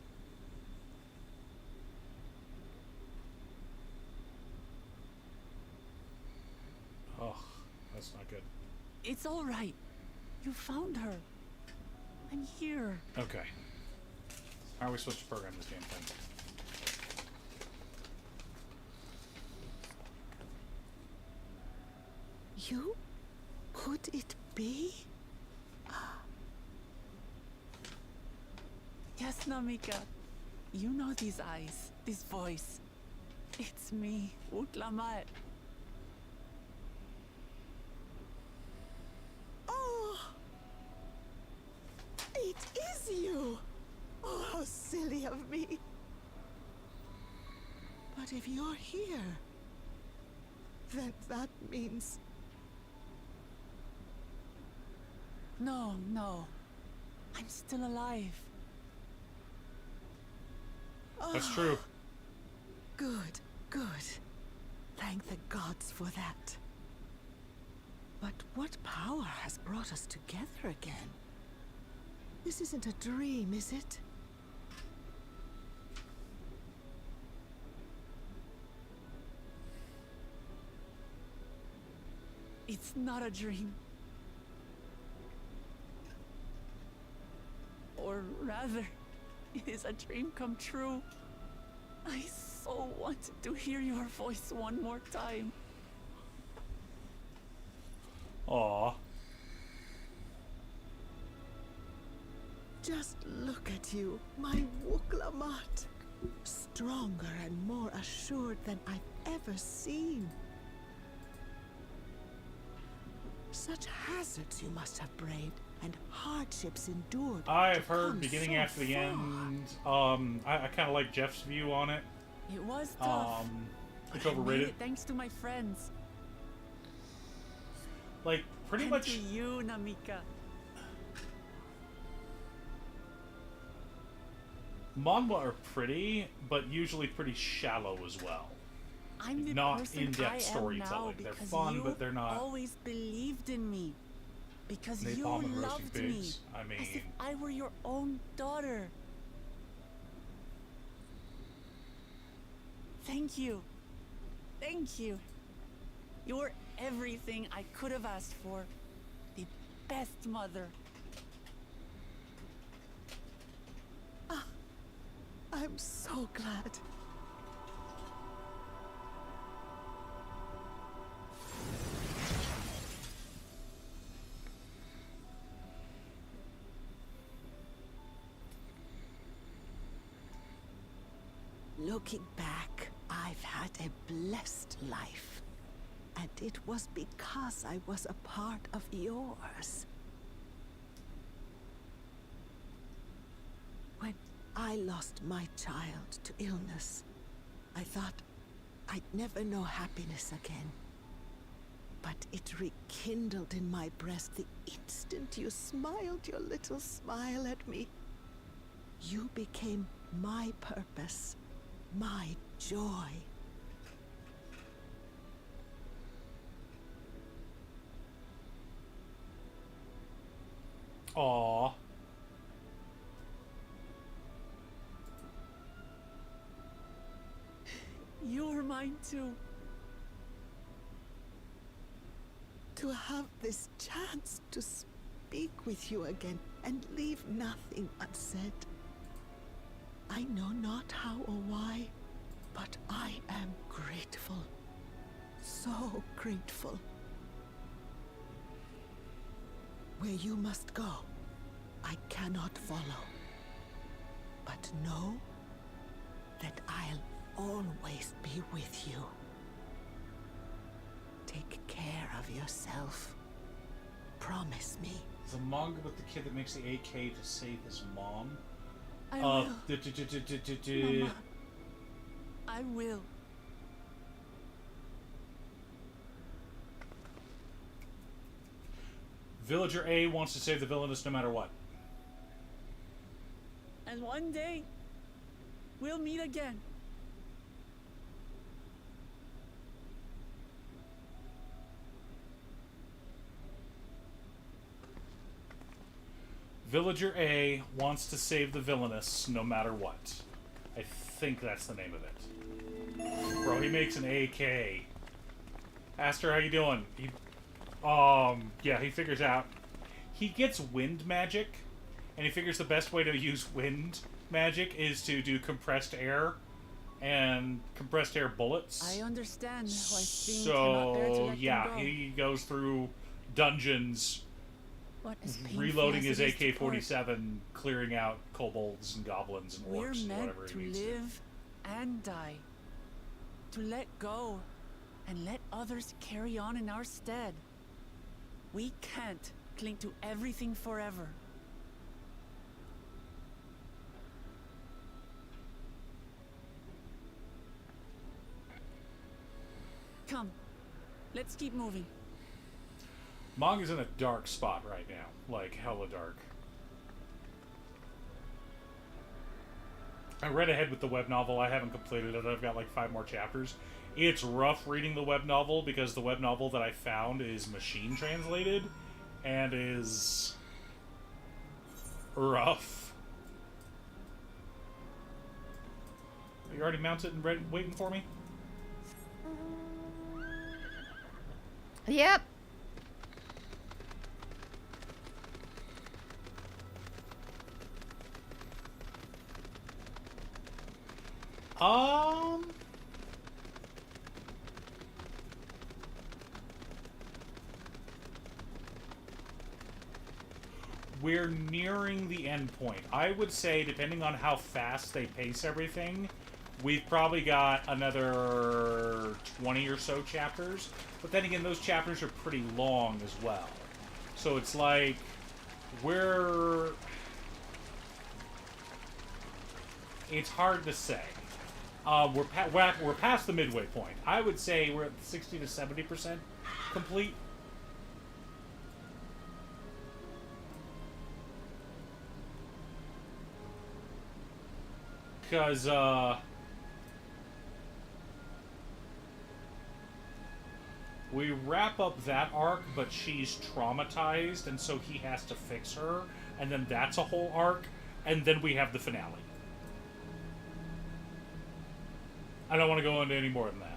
Oh, that's not good. It's all right. You found her. I'm here. Okay. How are we supposed to program this damn thing? You? Could it be? Yes, Namika. You know these eyes, this voice. It's me, Wuklamat. Oh! It is you! Oh, how silly of me. But if you're here, then that means... No, no. I'm still alive. That's true. Good, good. Thank the gods for that. But what power has brought us together again? This isn't a dream, is it? It's not a dream. Or rather, it is a dream come true. I so wanted to hear your voice one more time. Aw. Just look at you, my Wooklamat. Stronger and more assured than I've ever seen. Such hazards you must have braved, and hardships endured. I've to heard come beginning so after the far. end. I kind of like Jeff's view on it. It was tough. It's but I made overrated. it thanks to my friends. Like, pretty And much. to you, Namika. Manhwa are pretty, but usually pretty shallow as well. I'm the Not person in-depth I am now storytelling. They're because fun, you but they're not. always believed in me. Because you Napalm and roasting loved me. pigs. I As if mean, I were your own daughter. Thank you. Thank you. You're everything I could have asked for. The best mother. I'm so glad. Looking back, I've had a blessed life. And it was because I was a part of yours. When I lost my child to illness, I thought I'd never know happiness again. But it rekindled in my breast the instant you smiled your little smile at me. You became my purpose, my joy. aw. You're mine too. To have this chance to speak with you again and leave nothing unsaid. I know not how or why, but I am grateful. So grateful. Where you must go, I cannot follow. But know that I'll always be with you. Take care of yourself. Promise me. The manga with the kid that makes the AK to save his mom. I will. Mama, I will. Villager A wants to save the villainess no matter what. And one day, we'll meet again. Villager A wants to save the villainess no matter what. I think that's the name of it. Bro, he makes an AK. Aster, how you doing? Yeah, he figures out. He gets wind magic, and he figures the best way to use wind magic is to do compressed air and compressed air bullets. I understand why Fiend cannot bear to So, let yeah, them go. he goes through dungeons But as painful reloading as his it is to part, AK-47, clearing out kobolds and goblins and we're orcs and meant whatever to he needs live and die. To let go and let others carry on in our stead. We can't cling to everything forever. Let's keep moving. Manga's in a dark spot right now. Like, hella dark. I read ahead with the web novel. I haven't completed it. I've got like 5 more chapters. It's rough reading the web novel because the web novel that I found is machine translated and is rough. Are you already mounted and ready, waiting for me? Yep. We're nearing the end point. I would say, depending on how fast they pace everything, we've probably got another 20 or so chapters. But then again, those chapters are pretty long as well. So it's like, it's hard to say. We're past the midway point. I would say we're at 60 to 70% complete. Because, we wrap up that arc, but she's traumatized, and so he has to fix her, and then that's a whole arc, and then we have the finale. I don't want to go into any more than that.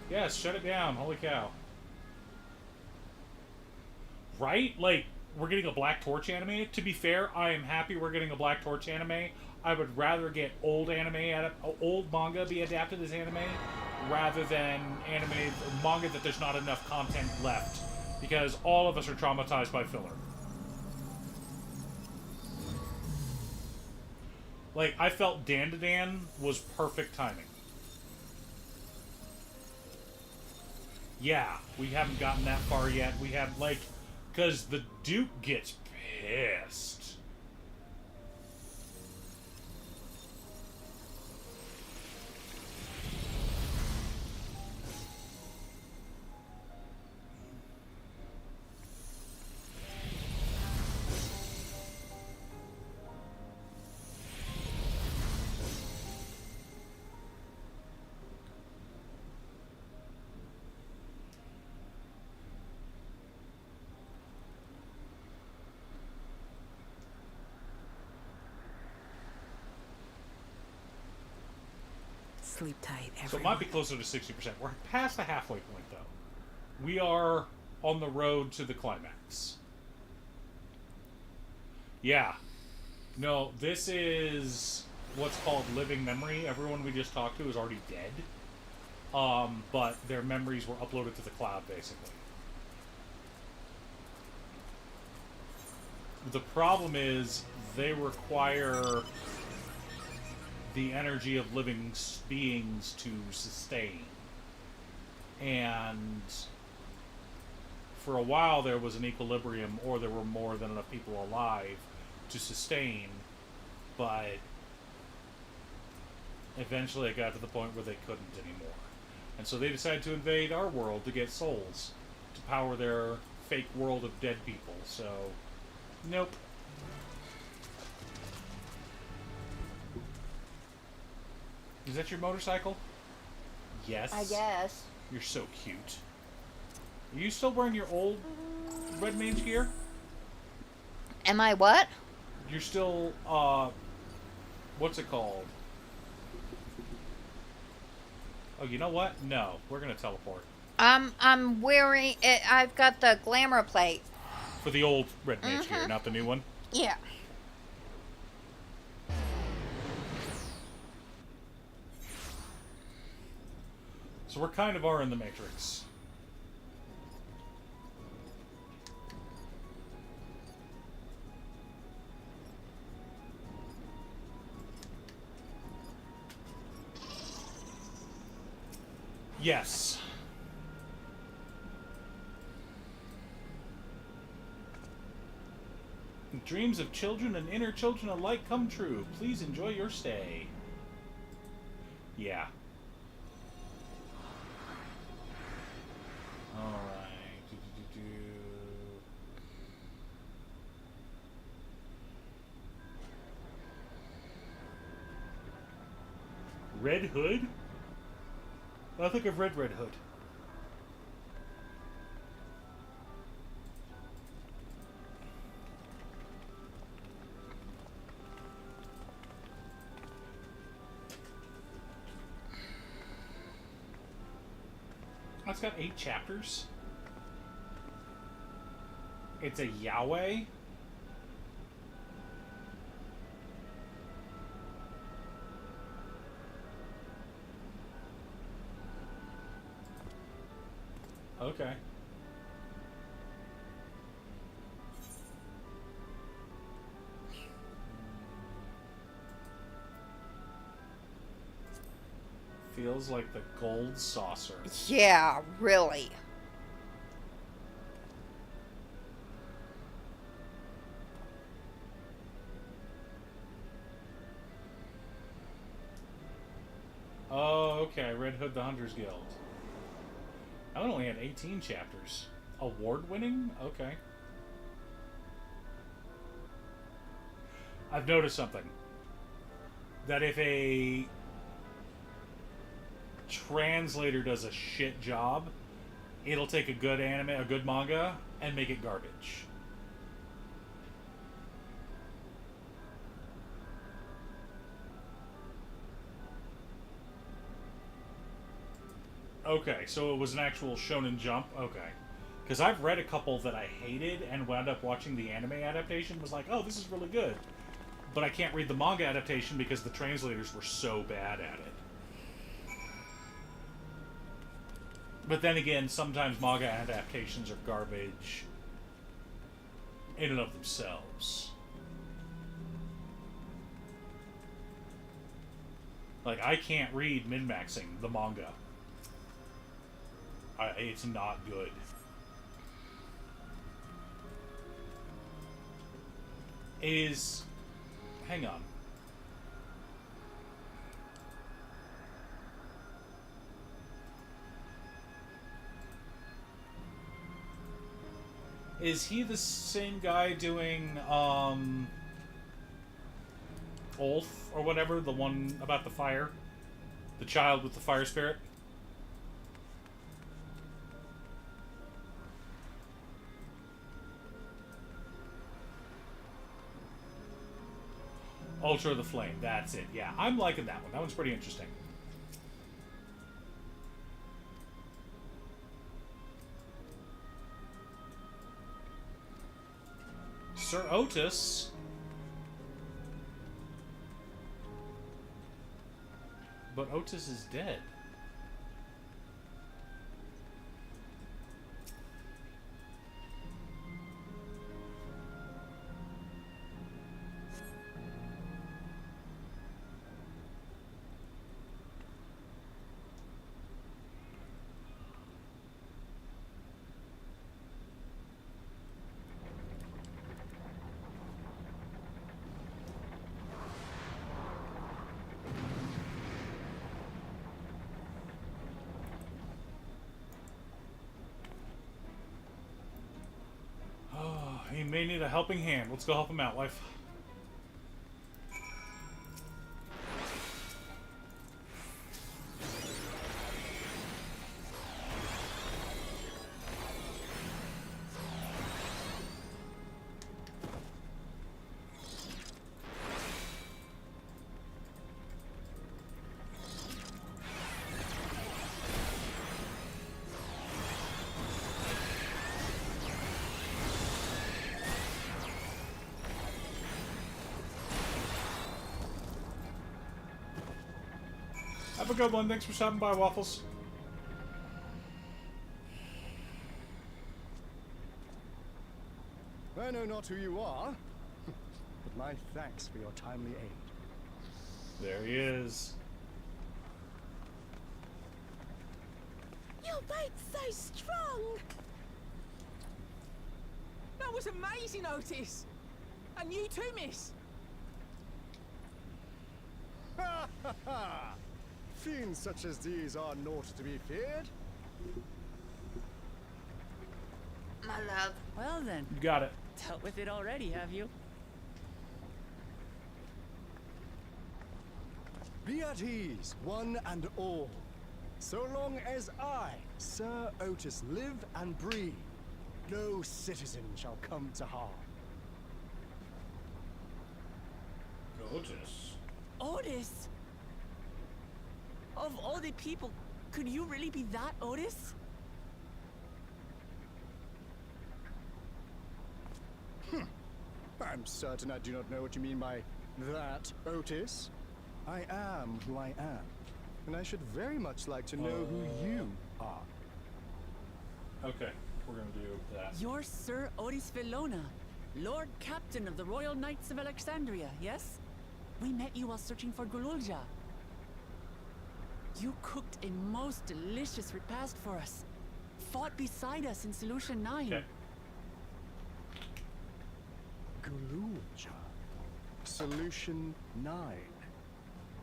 Yes, shut it down. Holy cow. Right? Like, we're getting a Black Torch anime. To be fair, I am happy we're getting a Black Torch anime. I would rather get old manga be adapted as anime rather than manga that there's not enough content left, because all of us are traumatized by filler. Like, I felt Dan to Dan was perfect timing. Yeah, we haven't gotten that far yet. We have, like, because the Duke gets pissed. Sleep tight, everyone. So it might be closer to 60%. We're past the halfway point, though. We are on the road to the climax. Yeah. No, this is what's called living memory. Everyone we just talked to is already dead. But their memories were uploaded to the cloud, basically. The problem is they require the energy of living beings to sustain. And for a while there was an equilibrium, or there were more than enough people alive to sustain, but eventually it got to the point where they couldn't anymore. And so they decided to invade our world to get souls, to power their fake world of dead people. So, nope. Is that your motorcycle? Yes. I guess. You're so cute. Are you still wearing your old red mage gear? Am I what? You're still, what's it called? Oh, you know what? No, we're gonna teleport. I'm wearing it. I've got the glamour plate. For the old red mage gear, not the new one? Yeah. So we're kind of are in the Matrix. Yes. Dreams of children and inner children alike come true. Please enjoy your stay. Yeah. Alright. Red Hood? I think I've read Red Hood. It's got 8 chapters. It's a Yahweh. Okay. Feels like the gold saucer. Yeah, really. Oh, okay. Red Hood, the Hunters Guild. That one only had 18 chapters. Award-winning? Okay. I've noticed something. That if a translator does a shit job, it'll take a good anime, a good manga, and make it garbage. Okay, so it was an actual Shonen Jump? Okay. Because I've read a couple that I hated and wound up watching the anime adaptation, was like, oh, this is really good. But I can't read the manga adaptation because the translators were so bad at it. But then again, sometimes manga adaptations are garbage in and of themselves. Like, I can't read min-maxing the manga. It's not good. It is... Hang on. Is he the same guy doing, Ulf, or whatever? The one about the fire? The child with the fire spirit? Ultra the Flame, that's it. Yeah, I'm liking that one. That one's pretty interesting. Sir Otis. But Otis is dead. He may need a helping hand. Let's go help him out, wife. Have a good one. Thanks for stopping by, Waffles. I know not who you are, but my thanks for your timely aid. There he is. Your bait's so strong! That was amazing, Otis! And you too, miss. Ha ha ha! Fiends such as these are naught to be feared. My love. Well then. You got it. Dealt with it already, have you? Be at ease, one and all. So long as I, Sir Otis, live and breathe, no citizen shall come to harm. Otis. Otis? Of all the people, could you really be that Otis? I'm certain I do not know what you mean by that, Otis. I am who I am, and I should very much like to know who you are. Okay, we're gonna do that. You're Sir Otis Villona, Lord Captain of the Royal Knights of Alexandria, yes? We met you while searching for Gululja. You cooked a most delicious repast for us. Fought beside us in Solution 9. Okay. Gululja. Solution 9.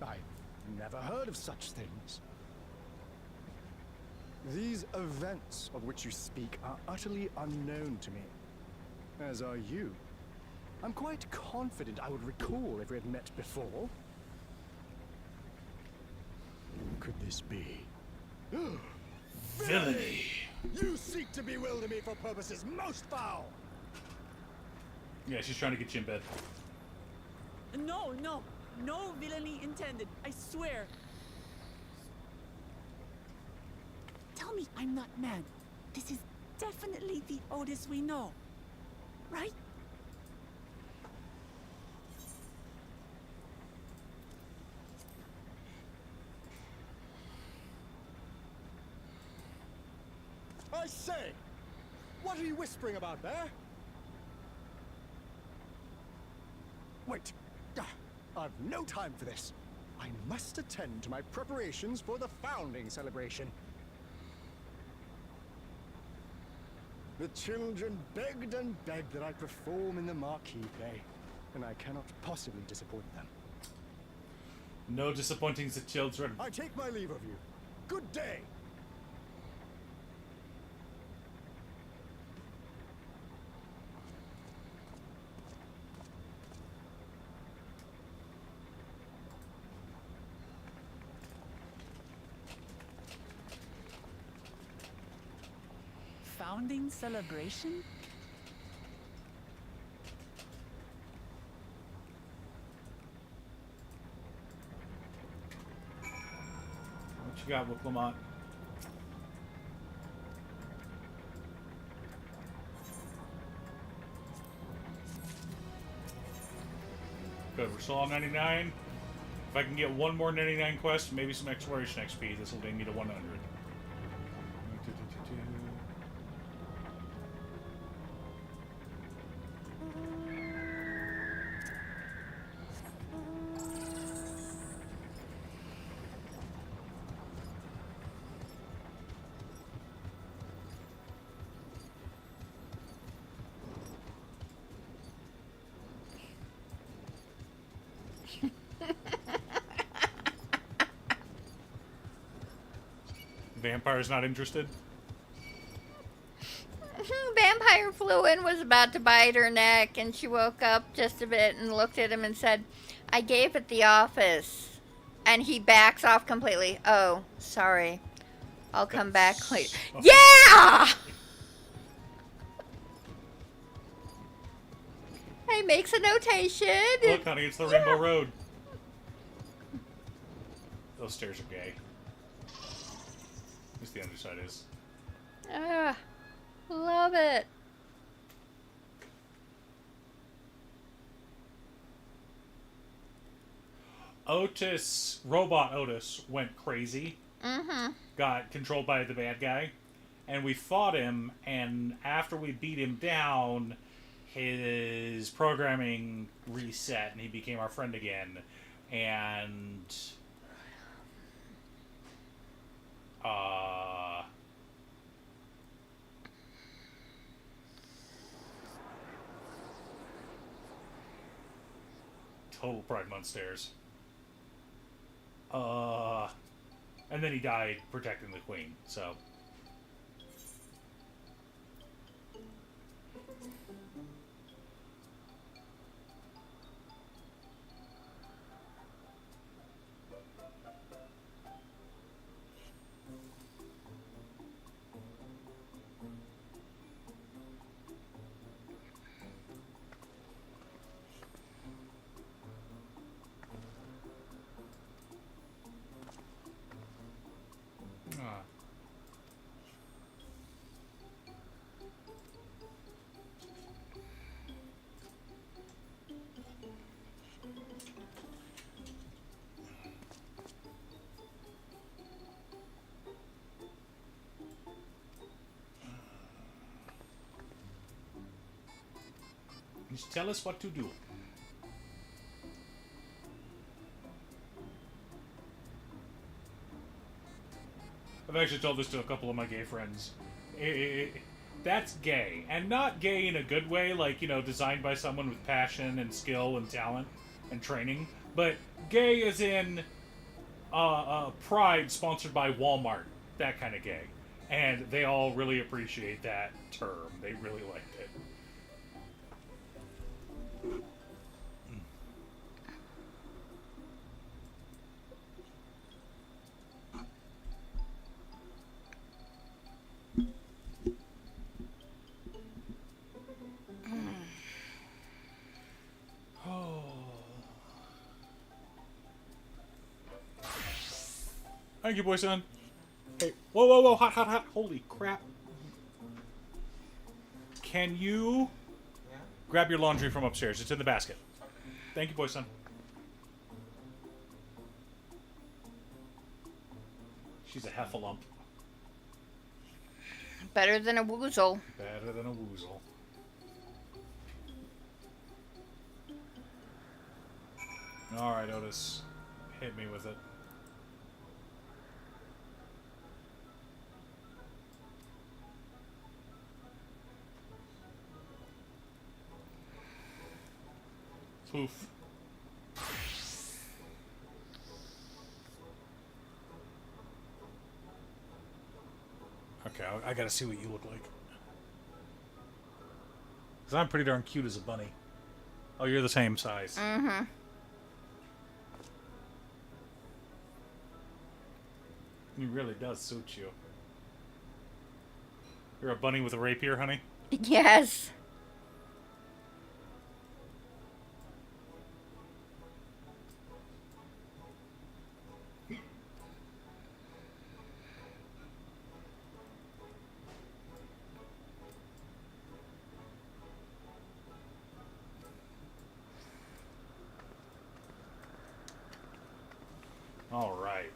I've never heard of such things. These events of which you speak are utterly unknown to me, as are you. I'm quite confident I would recall if we had met before. Could this be? Villainy! You seek to bewilder me for purposes most foul! Yeah, she's trying to get you in bed. No, no. No villainy intended, I swear. Tell me I'm not mad. This is definitely the Otis we know, right? I say! What are you whispering about there? Wait. I've no time for this. I must attend to my preparations for the founding celebration. The children begged and begged that I perform in the marquee play, and I cannot possibly disappoint them. No disappointing the children. I take my leave of you. Good day! Founding celebration? What you got with Lamont? Good, we're still on 99. If I can get one more 99 quest, maybe some exploration XP, this will bring me to 100. Vampire's not interested? Vampire flew in, was about to bite her neck, and she woke up just a bit and looked at him and said, I gave at the office. And he backs off completely. Oh, sorry. I'll come back later. Oh. Yeah! He makes a notation. Look, honey, it's the Rainbow Road. Those stairs are gay. At least the underside is. Ah, love it. Otis, Robot Otis, went crazy. Mm-hmm. Got controlled by the bad guy. And we fought him, and after we beat him down, his programming reset, and he became our friend again. And... total Pride Month stares. And then he died protecting the queen, so. Just tell us what to do. I've actually told this to a couple of my gay friends. That's gay. And not gay in a good way, like, you know, designed by someone with passion and skill and talent and training. But gay as in Pride sponsored by Walmart. That kind of gay. And they all really appreciate that term. They really liked it. Thank you, boy son. Hey, whoa, whoa, whoa, hot, hot, hot. Holy crap. Can you grab your laundry from upstairs? It's in the basket. Thank you, boy son. She's a heffalump. Better than a woozle. Better than a woozle. Alright, Otis. Hit me with it. Poof. Okay, I gotta see what you look like. Because I'm pretty darn cute as a bunny. Oh, you're the same size. Mm-hmm. He really does suit you. You're a bunny with a rapier, honey? Yes. All right.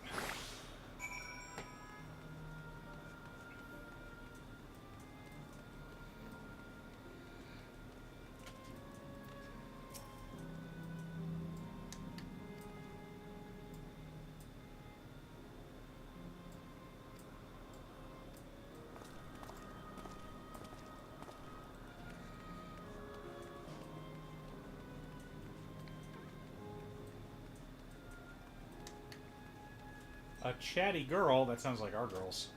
A chatty girl? That sounds like our girls.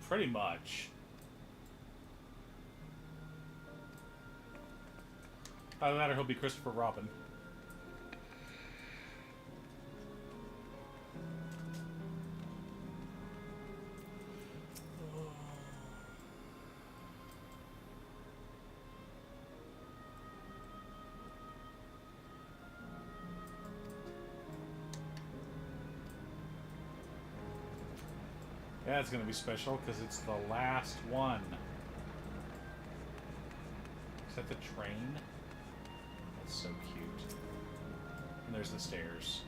Pretty much. Either that or he'll be Christopher Robin. That's going to be special because it's the last one. Is that the train? That's so cute. And there's the stairs.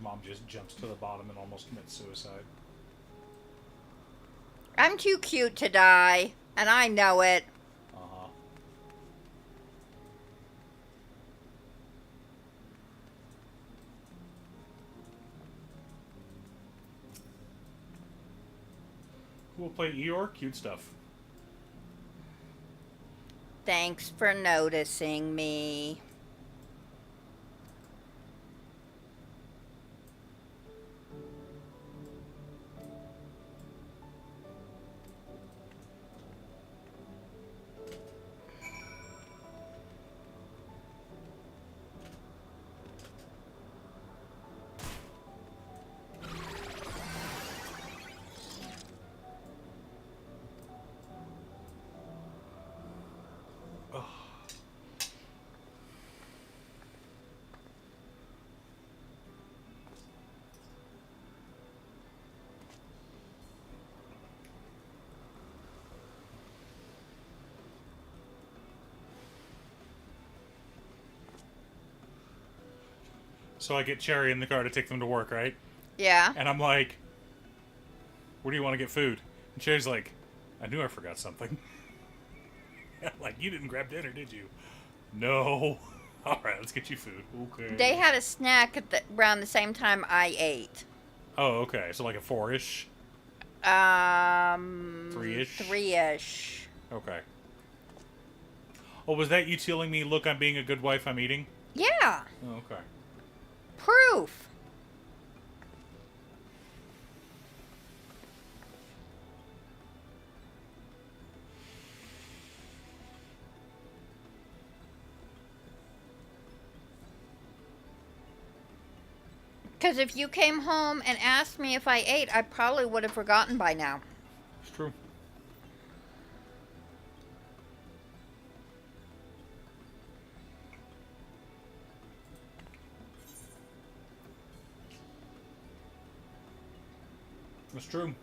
Mom just jumps to the bottom and almost commits suicide. I'm too cute to die, and I know it. Uh-huh. Who will play Eeyore? Cutestuff. Thanks for noticing me. So I get Cherry in the car to take them to work, right? Yeah. And I'm like, where do you want to get food? And Cherry's like, I knew I forgot something. I'm like, you didn't grab dinner, did you? No. All right, let's get you food. Okay. They had a snack at around the same time I ate. Oh, okay. So like a 4-ish? 3-ish? 3-ish. Okay. Oh, was that you telling me, look, I'm being a good wife, I'm eating? Yeah. Oh, okay. Proof. Because if you came home and asked me if I ate, I probably would have forgotten by now. It's true. It's true.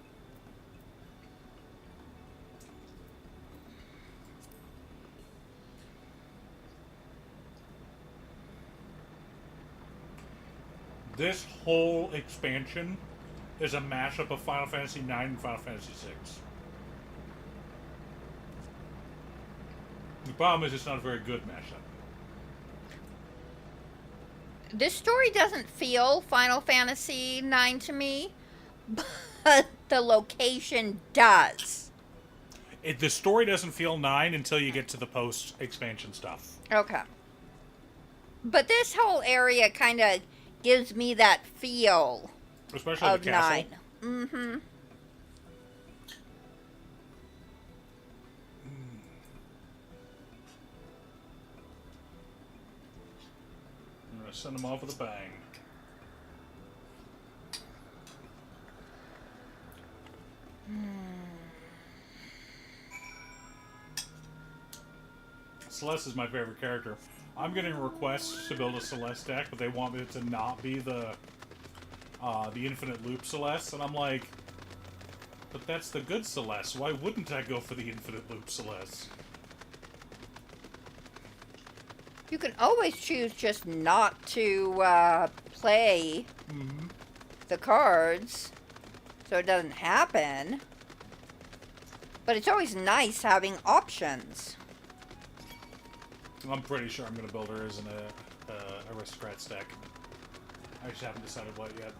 This whole expansion is a mashup of Final Fantasy IX and Final Fantasy VI. The problem is it's not a very good mashup. This story doesn't feel Final Fantasy IX to me, but the location does. The story doesn't feel 9 until you get to the post-expansion stuff. Okay. But this whole area kind of gives me that feel. Especially of the castle. 9. Mm-hmm. I'm going to send them off with a bang. Celeste is my favorite character. I'm getting requests to build a Celeste deck, but they want it to not be the infinite loop Celeste, and I'm like, but that's the good Celeste. Why wouldn't I go for the infinite loop Celeste? You can always choose just not to play the cards, so it doesn't happen. But it's always nice having options. I'm pretty sure I'm going to build her as an aristocrat deck. I just haven't decided what yet.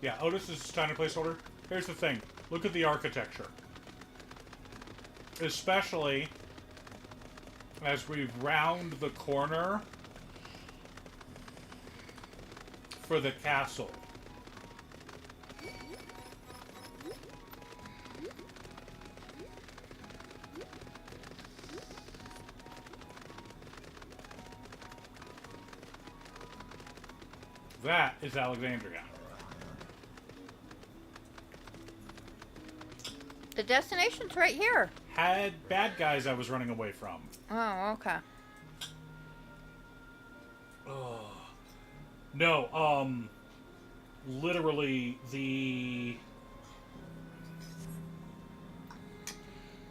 Yeah, Otis is tiny placeholder. Here's the thing. Look at the architecture. Especially as we round the corner for the castle. That is Alexandria. The destination's right here. Had bad guys I was running away from. Oh, okay. Oh. No, literally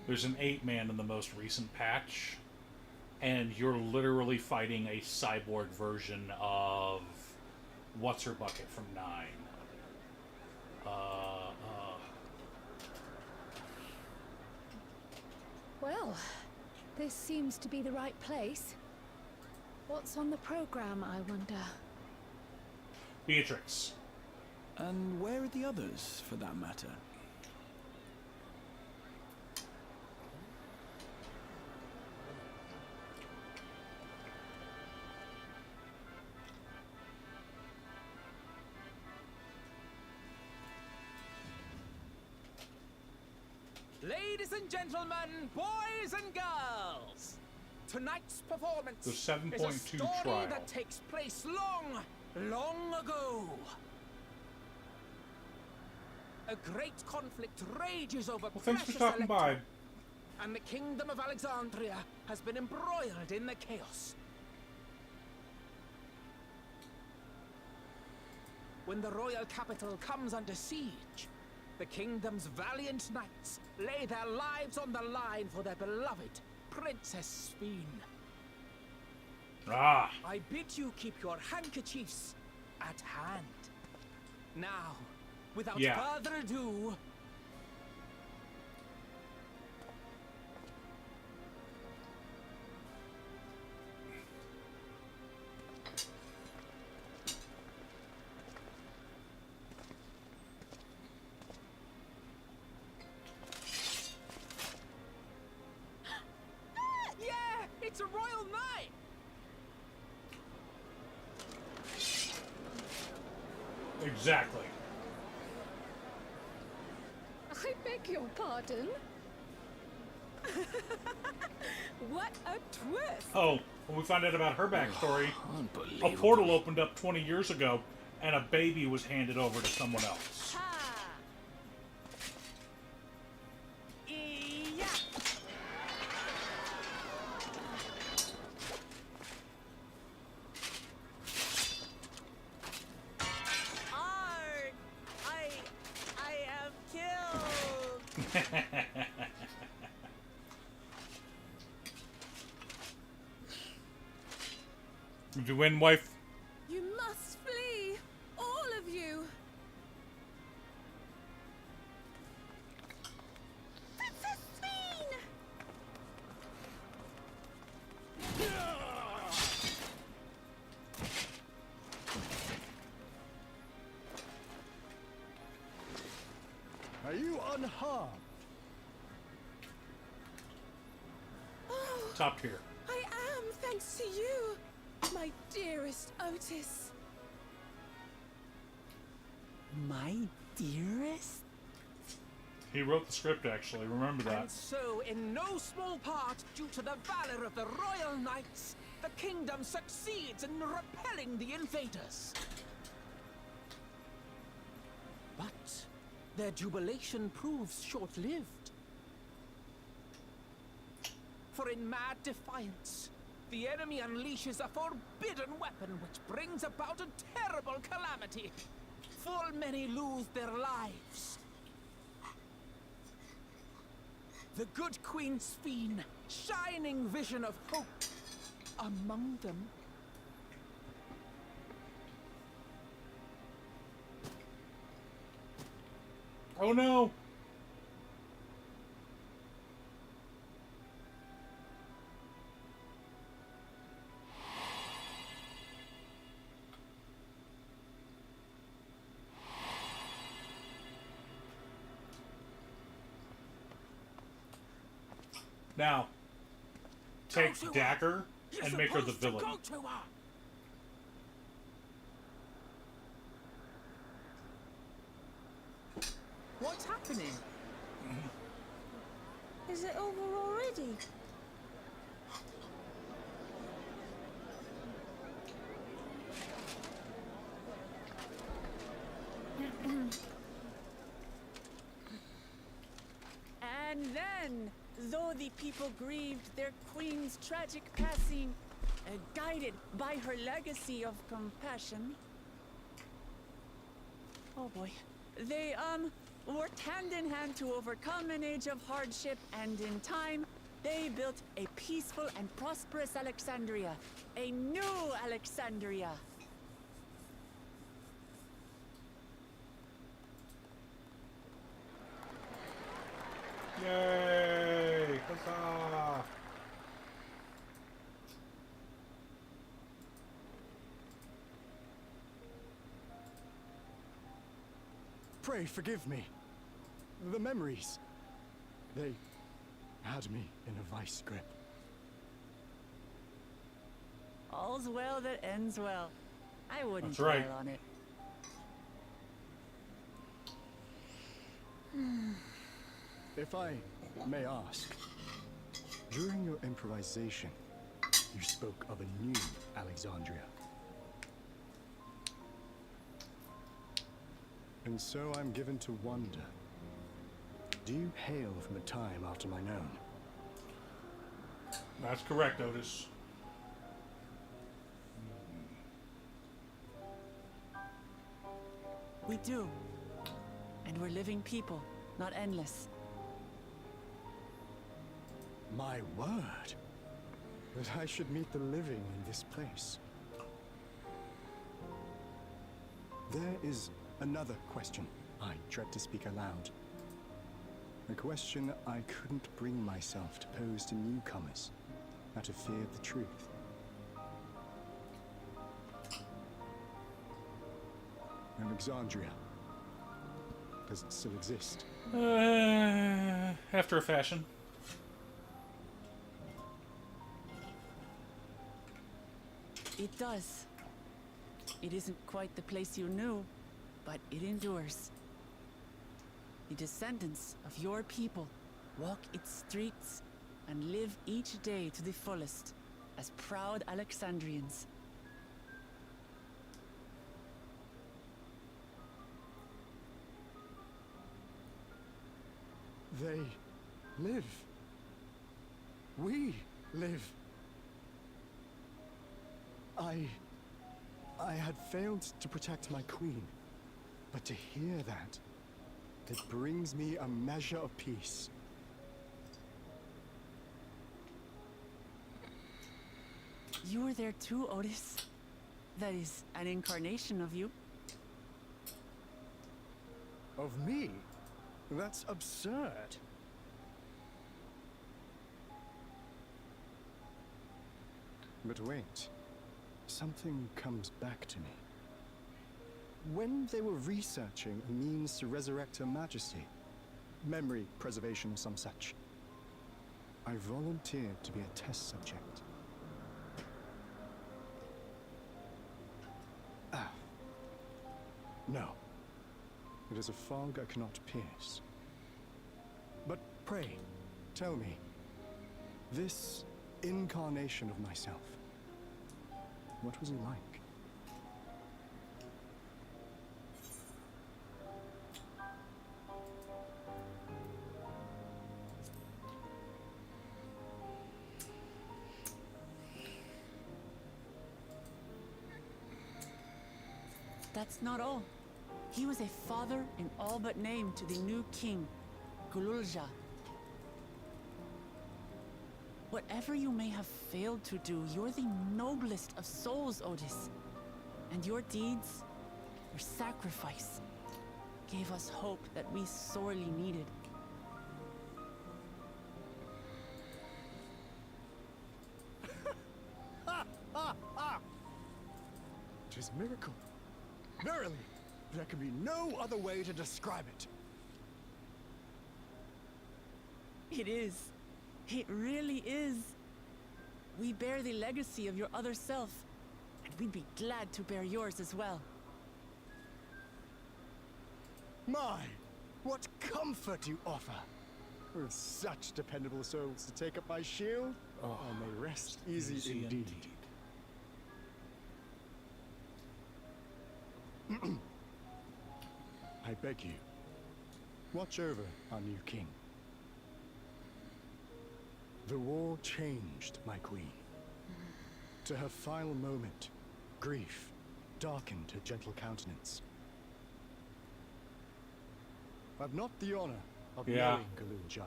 there's an 8-man in the most recent patch, and you're literally fighting a cyborg version of what's her bucket from 9. Well, this seems to be the right place. What's on the program, I wonder? Beatrix. And where are the others, for that matter? Ladies and gentlemen, boys and girls, tonight's performance The 7.2 is a story trial. that takes place long, long ago. A great conflict rages over Well, thanks for precious stopping by. electrum, and the kingdom of Alexandria has been embroiled in the chaos. When the royal capital comes under siege, the kingdom's valiant knights lay their lives on the line for their beloved Princess Sphene. Ah. I bid you keep your handkerchiefs at hand. Now, without further ado, it's a royal knight! Exactly. I beg your pardon? What a twist! Oh, when we found out about her backstory, a portal opened up 20 years ago, and a baby was handed over to someone else. I am killed. Did you win, wife? You must flee, all of you. Princess Sphene! Are you unharmed? Top tier. I am, thanks to you, my dearest Otis. My dearest? He wrote the script, actually. Remember that. And so, in no small part, due to the valor of the royal knights, the kingdom succeeds in repelling the invaders. But their jubilation proves short-lived. For in mad defiance, the enemy unleashes a forbidden weapon which brings about a terrible calamity. Full many lose their lives. The good Queen Sphene, shining vision of hope, among them. Oh no! Now, take Dagger and make her the villain. What's happening? Is it over already? And then, though the people grieved their queen's tragic passing, guided by her legacy of compassion, Oh boy. They, worked hand in hand to overcome an age of hardship, and in time, they built a peaceful and prosperous Alexandria. A new Alexandria. Yay! Huzzah! Pray forgive me. The memories. They had me in a vice grip. All's well that ends well. I wouldn't That's right. dwell on it. If I may ask, during your improvisation, you spoke of a new Alexandria. And so I'm given to wonder, do you hail from a time after mine own? That's correct, Otis. We do. And we're living people, not endless. My word! That I should meet the living in this place. There is another question I dread to speak aloud. A question I couldn't bring myself to pose to newcomers, out of fear of the truth. Alexandria. Does it still exist? After a fashion. It does. It isn't quite the place you knew, but it endures. The descendants of your people walk its streets and live each day to the fullest as proud Alexandrians. They live. We live. I had failed to protect my queen, but to hear that, it brings me a measure of peace. You were there too, Otis. That is an incarnation of you. Of me? That's absurd. But wait, something comes back to me. When they were researching a means to resurrect Her Majesty, memory preservation or some such, I volunteered to be a test subject. No. It is a fog I cannot pierce. But pray, tell me, this incarnation of myself, what was he like? That's not all. He was a father in all but name to the new king, Gululja. Whatever you may have failed to do, you're the noblest of souls, Otis. And your deeds, your sacrifice, gave us hope that we sorely needed. It is a miracle. Verily, there can be no other way to describe it. It is. It really is. We bear the legacy of your other self, and we'd be glad to bear yours as well. My, what comfort you offer! With such dependable souls to take up my shield, I may rest easy indeed. I beg you, watch over our new king. The war changed my queen. To her final moment, grief darkened her gentle countenance. I've not the honor of Yeah. knowing Galunja,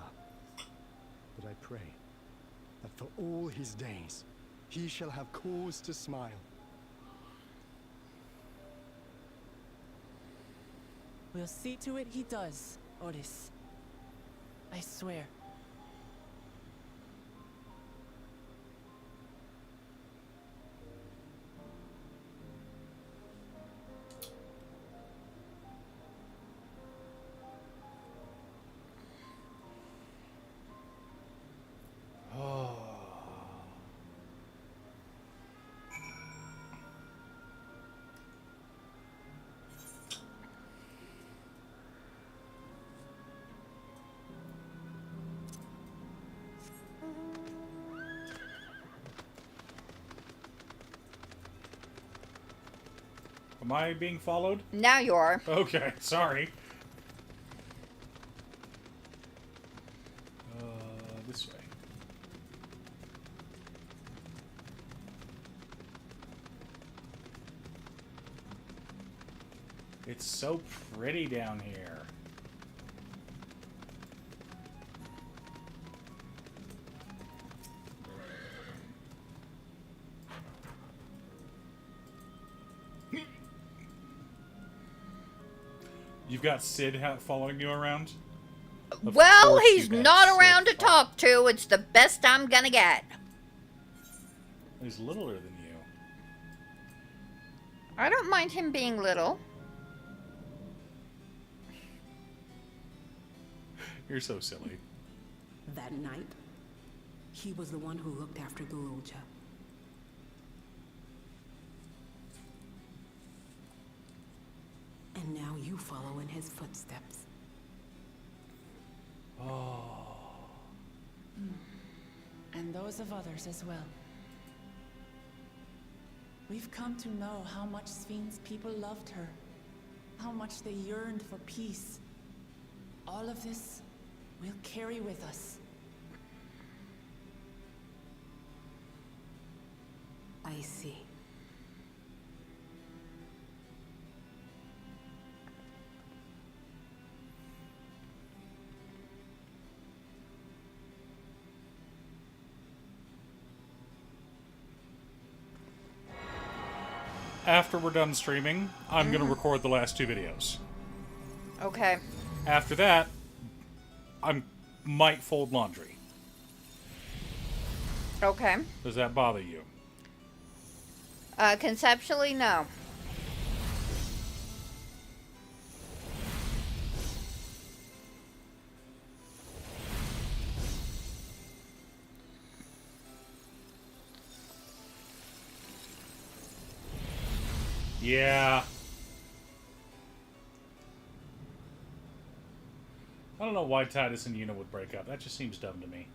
but I pray that for all his days, he shall have cause to smile. We'll see to it he does, Otis. I swear. Am I being followed? Now you are. Okay, sorry. This way. It's so pretty down here. You've got Sid following you around? Of Well, course he's you got not Sid around to talk to. It's the best I'm gonna get. He's littler than you. I don't mind him being little. You're so silly. That night, he was the one who looked after Galulja. And now you follow in his footsteps. Oh. And those of others as well. We've come to know how much Sphyn's people loved her, how much they yearned for peace. All of this we'll carry with us. I see. After we're done streaming, I'm going to record the last 2 videos. Okay. After that, I might fold laundry. Okay. Does that bother you? Conceptually, no. Yeah. I don't know why Titus and Yuna would break up. That just seems dumb to me.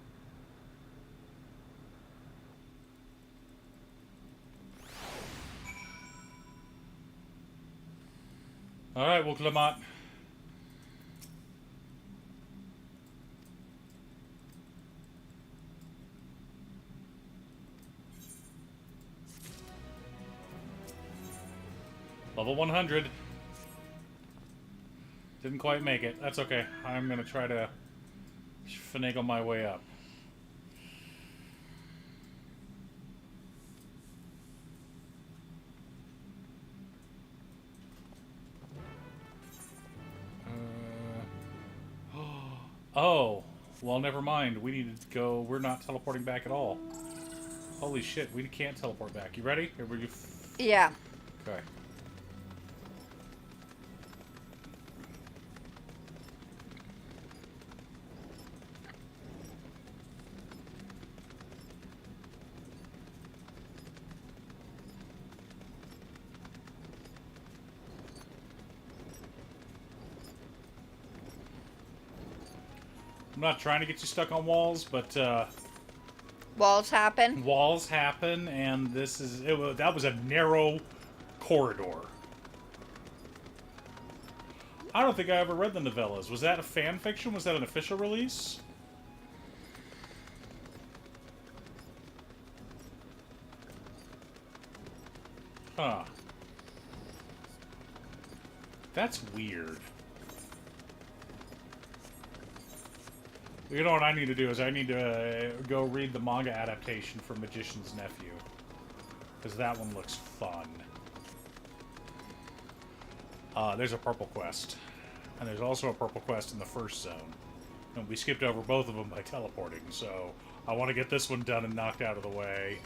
Alright, well, Clement. Level 100. Didn't quite make it. That's okay. I'm gonna try to finagle my way up. Oh, well, never mind. We needed to go. We're not teleporting back at all. Holy shit, we can't teleport back. You ready? Here we go. Yeah. Okay. I'm not trying to get you stuck on walls, but walls happen. Walls happen, and that was a narrow corridor. I don't think I ever read the novellas. Was that a fan fiction? Was that an official release? Huh. You know what I need to do is I need to go read the manga adaptation for Magician's Nephew. Because that one looks fun. There's a purple quest. And there's also a purple quest in the first zone. And we skipped over both of them by teleporting, so I want to get this one done and knocked out of the way.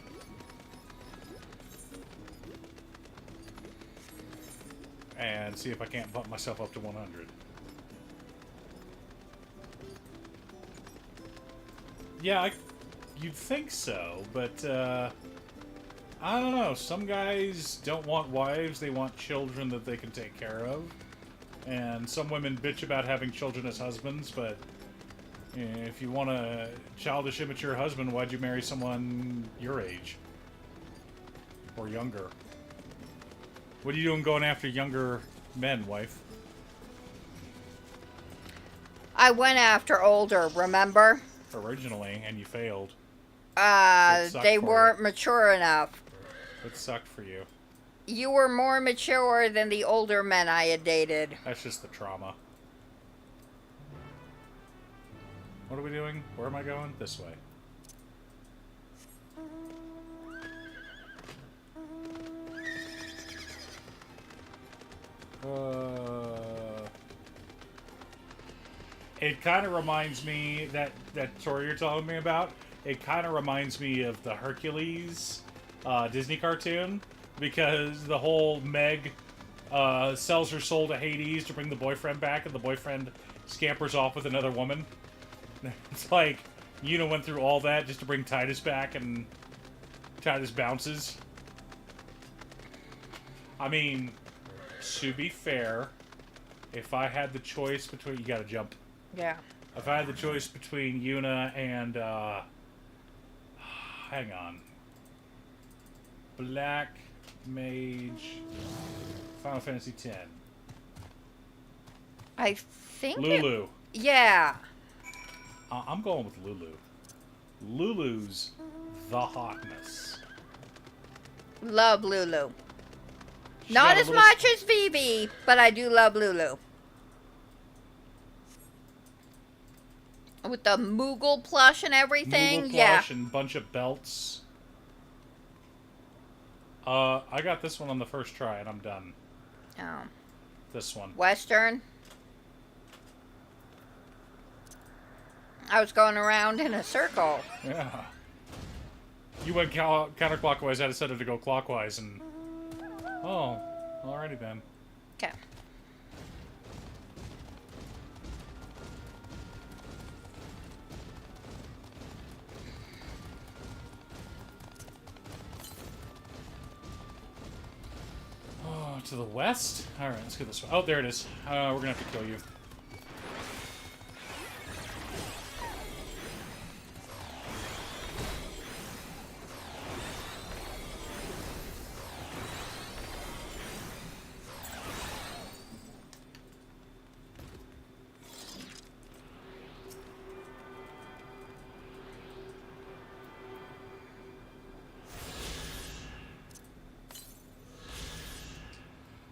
And see if I can't bump myself up to 100. Yeah, you'd think so, but, I don't know. Some guys don't want wives, they want children that they can take care of. And some women bitch about having children as husbands, but if you want a childish, immature husband, why'd you marry someone your age? Or younger? What are you doing going after younger men, wife? I went after older, remember? Originally, and you failed. They weren't mature enough. It sucked for you. You were more mature than the older men I had dated. That's just the trauma. What are we doing? Where am I going? This way. It kind of reminds me, that story you're telling me about, it kind of reminds me of the Hercules Disney cartoon, because the whole Meg sells her soul to Hades to bring the boyfriend back, and the boyfriend scampers off with another woman. It's like, Yuna went through all that just to bring Titus back, and Titus bounces. I mean, to be fair, if I had the choice between... You gotta jump. Yeah. If I had the choice between Yuna and, hang on. Black Mage... Final Fantasy X. I think Lulu. Yeah. I'm going with Lulu. Lulu's the hotness. Love Lulu. Not as much as Vivi, but I do love Lulu. With the Moogle plush and everything, Moogle yeah. plush and bunch of belts. I got this one on the first try and I'm done. Oh. This one. Western. I was going around in a circle. Yeah. You went counterclockwise, I decided to go clockwise and... Oh, alrighty then. Okay. Oh, to the west? Alright, let's go this way. Oh, there it is. We're gonna have to kill you.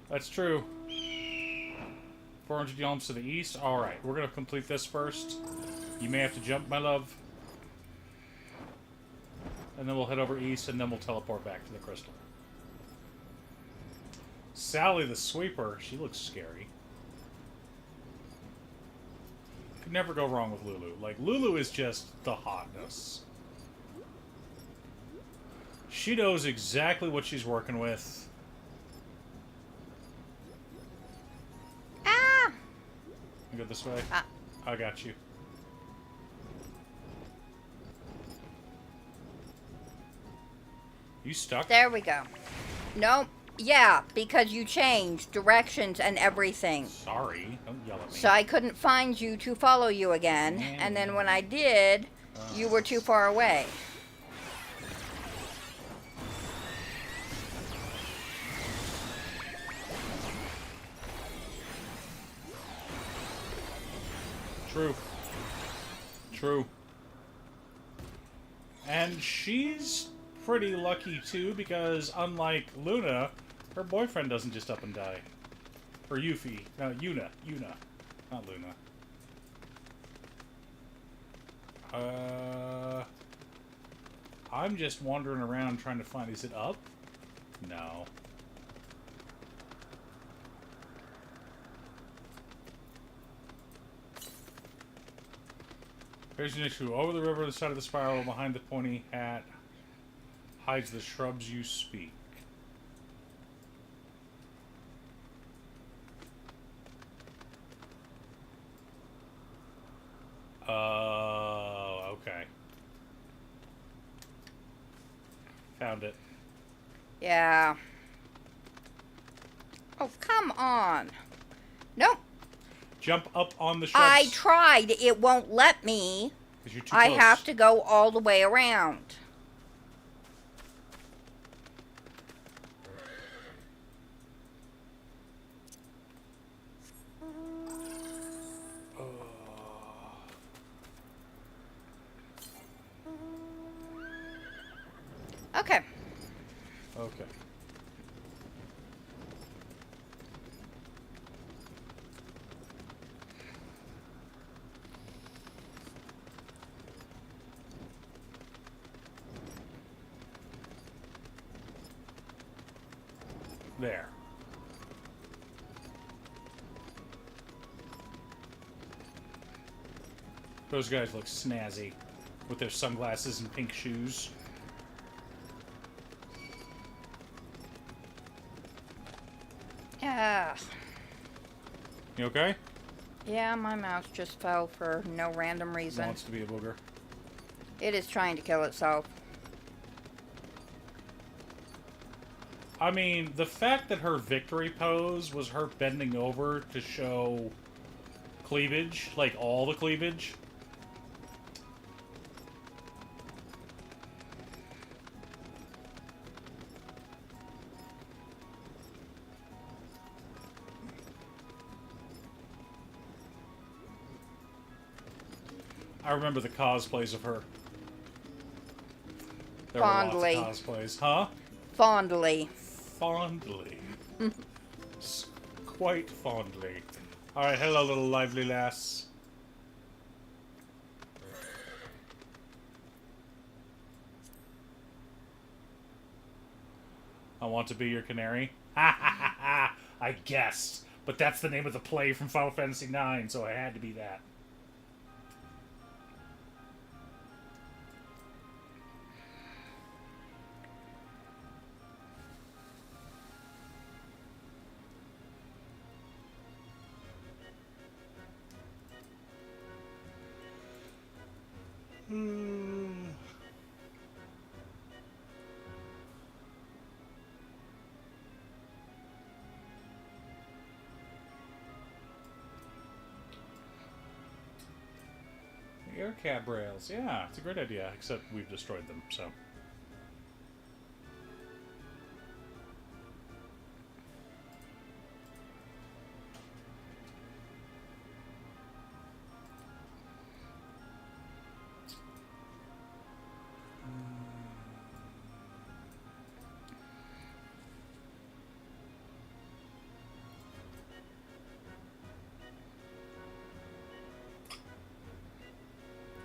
That's true. 400 yalms to the east. Alright, we're going to complete this first. You may have to jump, my love. And then we'll head over east, and then we'll teleport back to the crystal. Sally the Sweeper. She looks scary. Could never go wrong with Lulu. Like, Lulu is just the hotness. She knows exactly what she's working with. Go this way. I got you. You stuck? There we go. Nope. Yeah, because you changed directions and everything. Sorry. Don't yell at me. So I couldn't find you to follow you again. And then when I did, you were too far away. True. True. And she's pretty lucky too, because unlike Luna, her boyfriend doesn't just up and die. Or Yuffie. No, Yuna. Not Luna. I'm just wandering around trying to find... Is it up? No. There's an issue. Over the river, the side of the spiral, behind the pointy hat, hides the shrubs you speak. Oh, okay. Found it. Yeah. Oh, come on. Nope. Jump up on the shrubs. I tried. It won't let me. 'Cause you're too I close. have to go all the way around. Okay. Okay. There. Those guys look snazzy with their sunglasses and pink shoes. Yeah. You okay? Yeah, my mouse just fell for no random reason. Wants to be a booger. It is trying to kill itself. I mean, the fact that her victory pose was her bending over to show cleavage, like all the cleavage. I remember the cosplays of her. There Fondly. were lots of cosplays. Huh? Fondly. Fondly. Quite fondly. Alright, hello little lively lass. I want to be your canary. Ha ha ha ha! I guessed. But that's the name of the play from Final Fantasy IX, so I had to be that. Air cab rails. Yeah, it's a great idea, except we've destroyed them, so.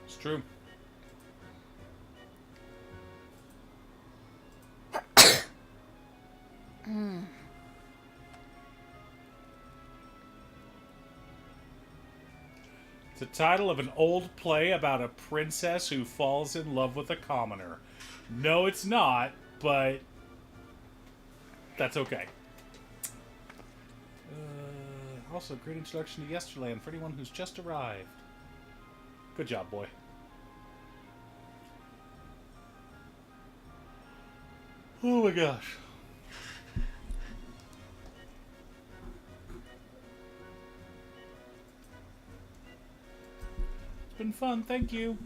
It's true. It's the title of an old play about a princess who falls in love with a commoner. No, it's not, but that's okay. Also, great introduction to Yesterland for anyone who's just arrived. Good job, boy. Oh my gosh. It's been fun, thank you.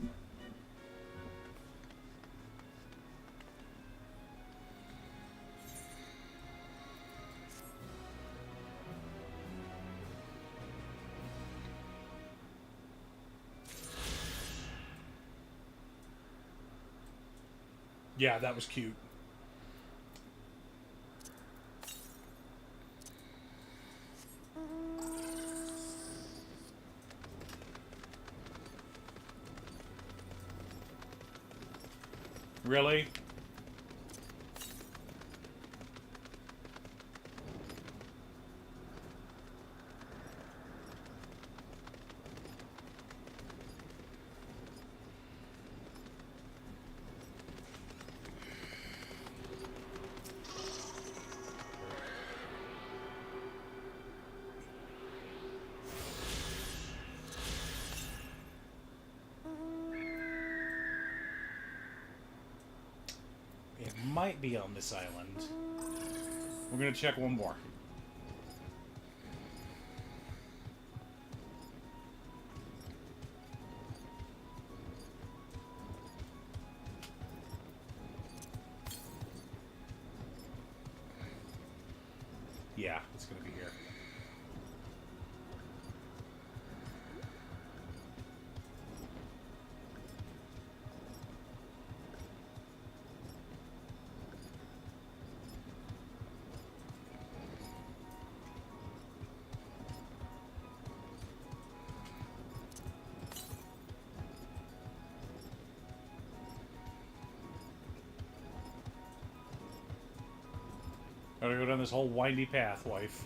Yeah, that was cute. Really? It might be on this island. We're gonna check one more. Yeah, it's gonna be here. Gotta go down this whole windy path, wife.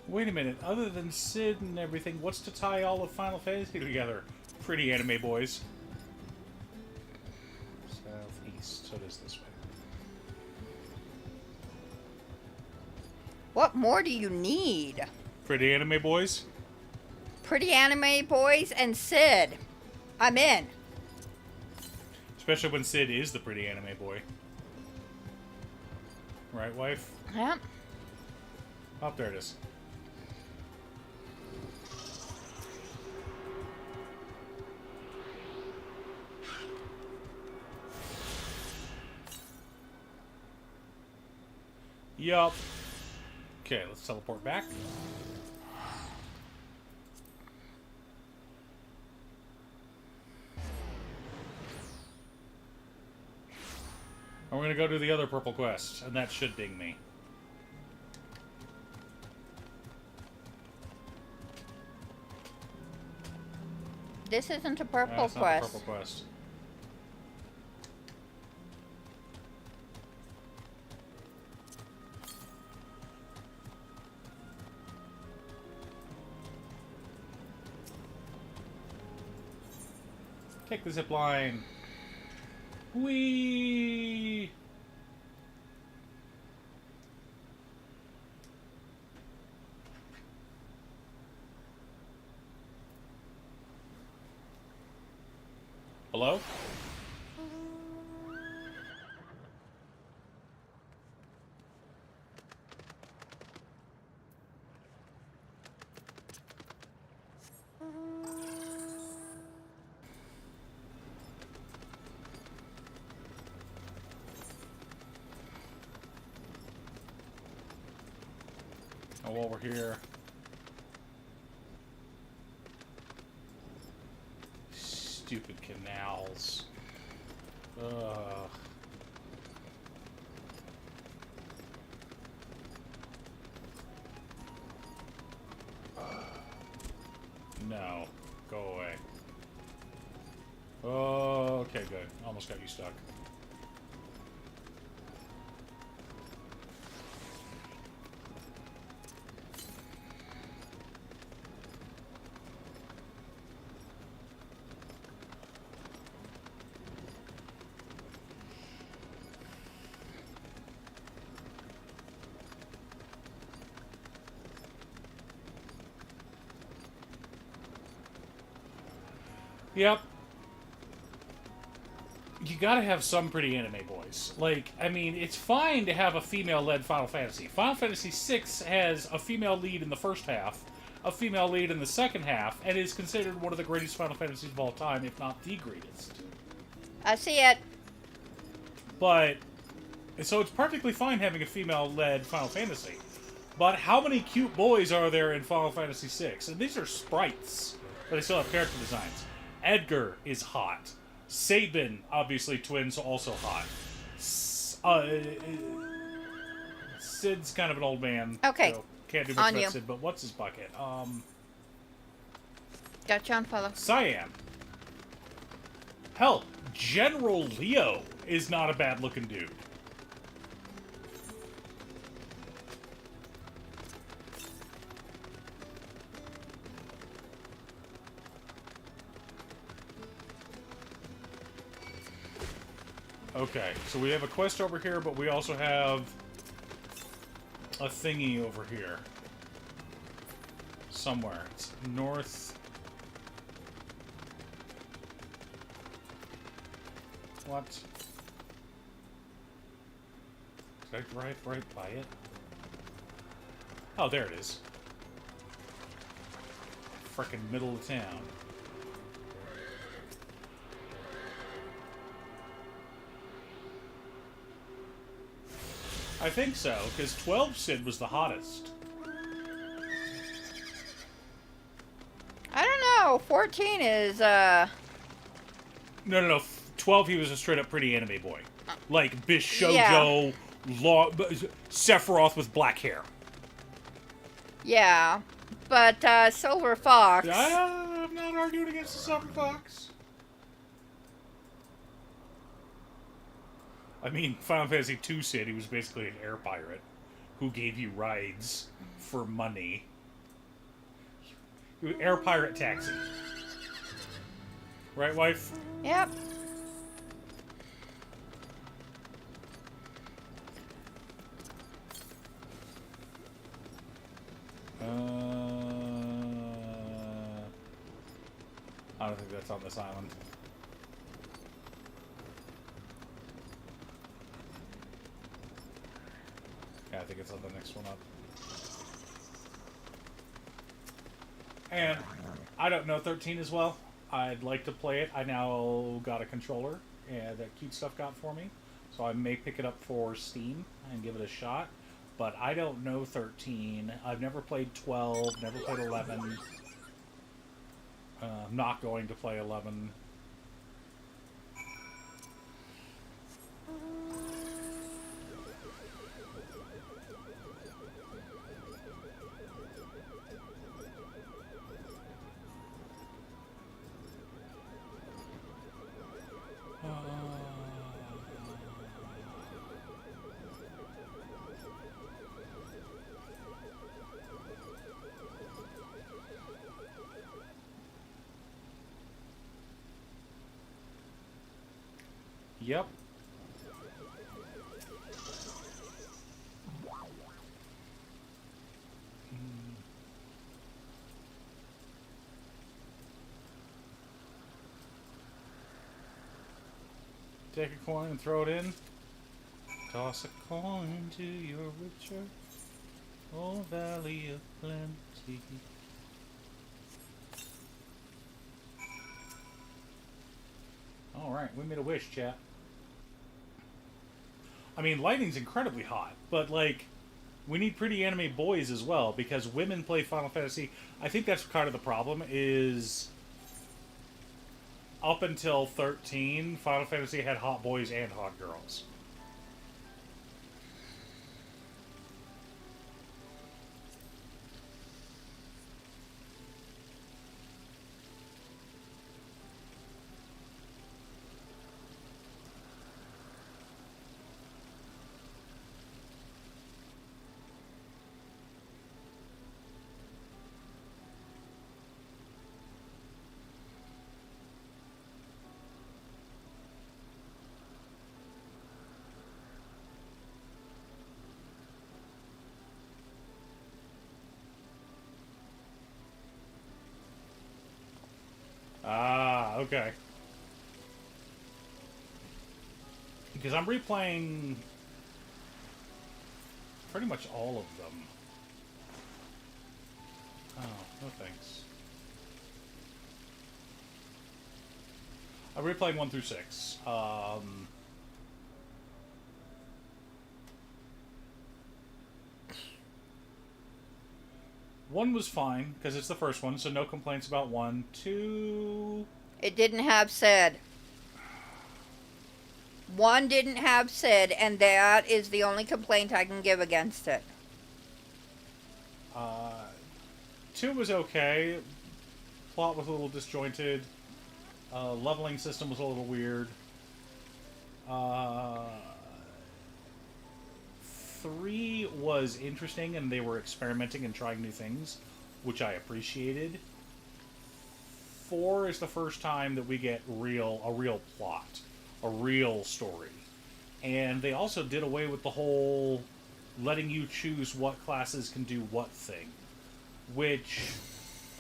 Wait a minute, other than Sid and everything, what's to tie all of Final Fantasy together? Pretty anime boys. Southeast, so it is this way. What more do you need? Pretty anime boys? Pretty anime boys and Sid. I'm in. Especially when Sid is the pretty anime boy. Right, wife? Yep. Oh, there it is. Yup. Okay, let's teleport back. And we're gonna go do the other purple quest, and that should ding me. This isn't a purple That's quest. not the purple quest. Take the zip line. Whee! Hello? Oh, over here. Stupid canals. Ugh. No. Go away. Oh, okay, good. Almost got you stuck. Yep. You gotta have some pretty anime boys. Like, I mean, it's fine to have a female-led Final Fantasy. Final Fantasy VI has a female lead in the first half, a female lead in the second half, and is considered one of the greatest Final Fantasies of all time, if not the greatest. I see it. But, so it's perfectly fine having a female-led Final Fantasy. But how many cute boys are there in Final Fantasy VI? And these are sprites, but they still have character designs. Edgar is hot. Sabin, obviously twins, also hot. Sid's kind of an old man. Okay. So can't do much On about you. Sid, but what's his bucket? Got you on follow. Cyan. Hell, General Leo is not a bad looking dude. Okay, so we have a quest over here, but we also have a thingy over here. Somewhere. It's north. What? Did I drive right by it? Oh, there it is. Frickin' middle of town. I think so, because 12 Sid was the hottest. I don't know. 14 is, No. 12, he was a straight-up pretty anime boy. Like, Bishojo, Yeah. Sephiroth with black hair. Yeah. But, Silver Fox. I'm not arguing against the Silver Fox. I mean, Final Fantasy II Sid, he was basically an air pirate who gave you rides for money. Air pirate taxi. Right, wife? Yep. I don't think that's on this island. Yeah, I think it's on the next one up. And I don't know 13 as well. I'd like to play it. I now got a controller that Cutestuff got for me. So I may pick it up for Steam and give it a shot. But I don't know 13. I've never played 12, never played 11. I'm not going to play 11. Yep. Take a coin and throw it in. Toss a coin to your richer, oh valley of plenty. Alright, we made a wish, chat. I mean, lightning's incredibly hot, but, like, we need pretty anime boys as well, because women play Final Fantasy. I think that's kind of the problem, is up until 13, Final Fantasy had hot boys and hot girls. Ah, okay. Because I'm replaying pretty much all of them. Oh, no thanks. I'm replaying 1 through 6. One was fine, because it's the first one, so no complaints about 1. 2... It didn't have said. 1 didn't have Sid, and that is the only complaint I can give against it. 2 was okay. Plot was a little disjointed. Leveling system was a little weird. 3 was interesting, and they were experimenting and trying new things, which I appreciated. 4 is the first time that we get a real plot, a real story. And they also did away with the whole letting you choose what classes can do what thing, which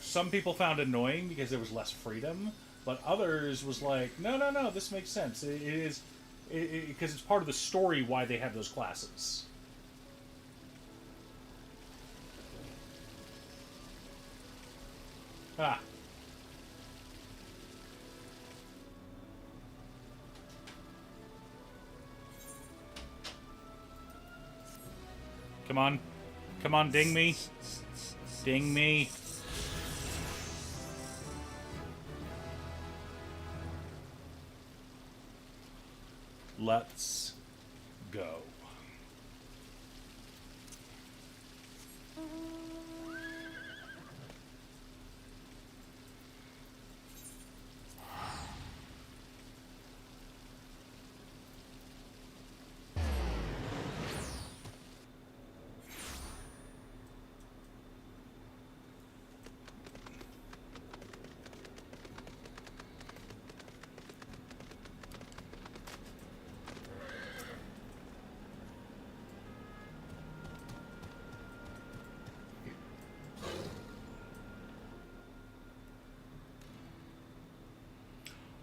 some people found annoying because there was less freedom, but others was like, no, this makes sense. It is because it's part of the story why they have those classes. Ah. Come on. Come on, ding me. Ding me. Let's go.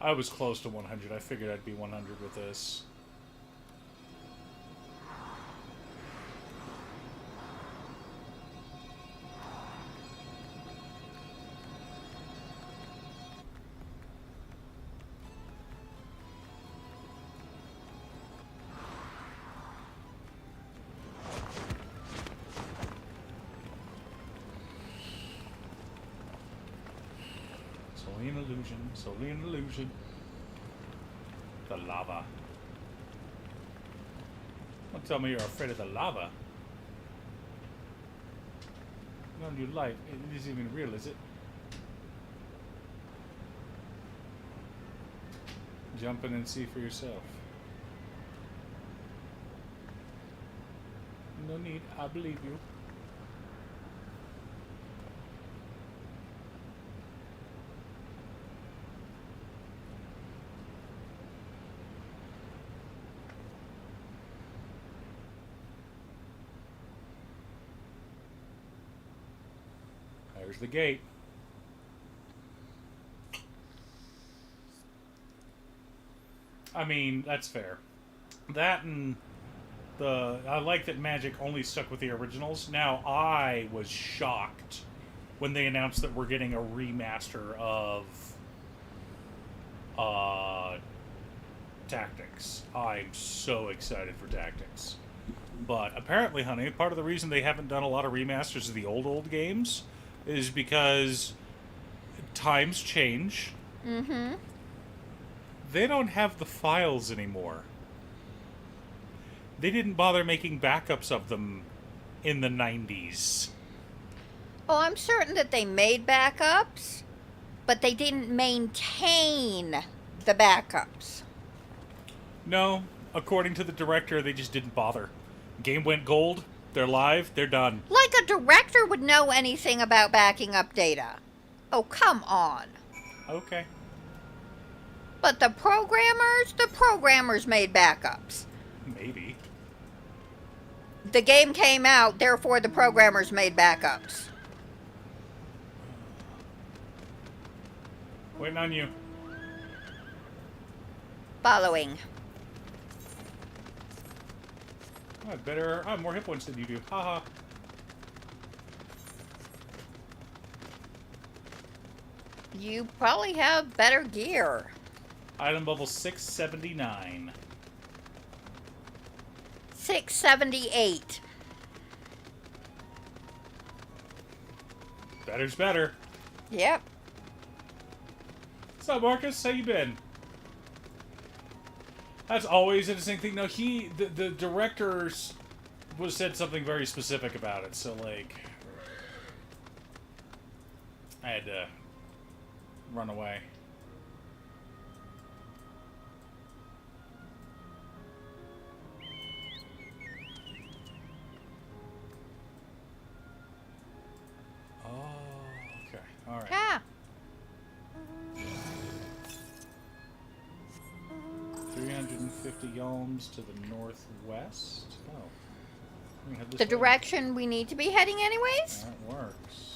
I was close to 100. I figured I'd be 100 with this. It's only an illusion. It's only an illusion. The lava. Don't tell me you're afraid of the lava. No new life. It isn't even real, is it? Jump in and see for yourself. No need. I believe you. There's the gate. I mean, that's fair. That and I like that Magic only stuck with the originals. Now, I was shocked when they announced that we're getting a remaster of Tactics. I'm so excited for Tactics. But apparently, honey, part of the reason they haven't done a lot of remasters of the old games is because times change. Mm-hmm. They don't have the files anymore. They didn't bother making backups of them in the 90s. Oh, I'm certain that they made backups, but they didn't maintain the backups. No, according to the director, they just didn't bother. Game went gold, they're live, they're done. Like a director would know anything about backing up data. Oh, come on. Okay. But the programmers made backups. Maybe. The game came out, therefore the programmers made backups. Waiting on you. Following. I have more hit points than you do. Haha. You probably have better gear. Item level 679. 678. Better's better. Yep. What's up, Marcus? How you been? That's always an interesting thing. No, the directors was said something very specific about it. So like, I had to run away. Okay. All right. Yeah. 350 yalms to the northwest. Oh. We head this The way. direction we need to be heading anyways? That works.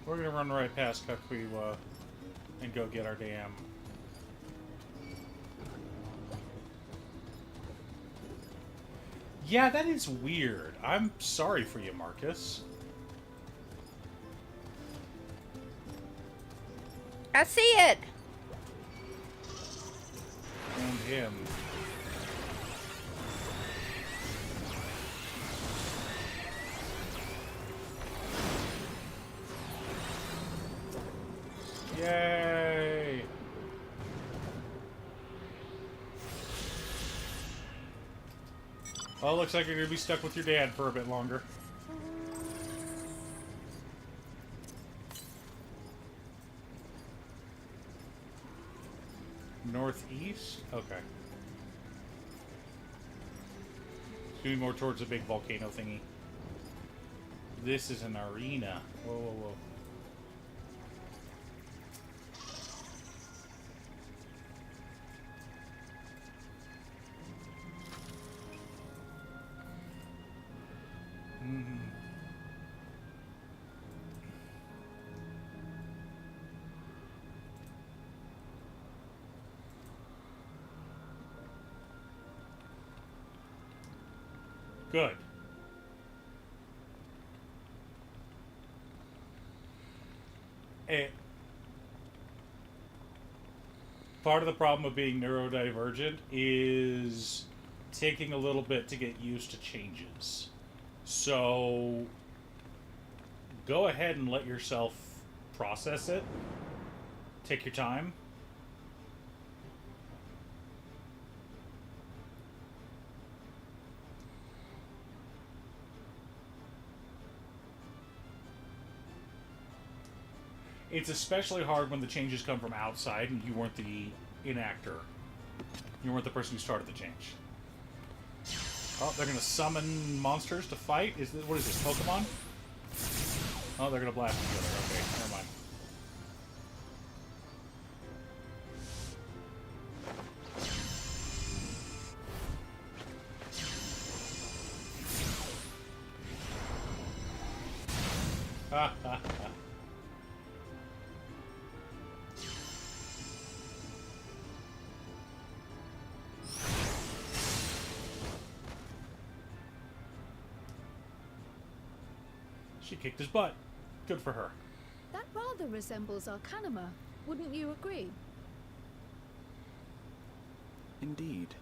We're gonna run right past Kakuiwa and go get our damn. Yeah, that is weird. I'm sorry for you, Marcus. I see it. And him. Yay! Oh, looks like you're gonna be stuck with your dad for a bit longer. Northeast? Okay. It's gonna be more towards the big volcano thingy. This is an arena. Whoa, whoa, whoa. Good. Part of the problem of being neurodivergent is taking a little bit to get used to changes. So go ahead and let yourself process it. Take your time. It's especially hard when the changes come from outside and you weren't the enactor. You weren't the person who started the change. Oh, they're gonna summon monsters to fight? What is this, Pokemon? Oh, they're gonna blast each other. Okay, never mind. Ha ha ha. She kicked his butt. Good for her. That rather resembles Arcanima, wouldn't you agree? Indeed.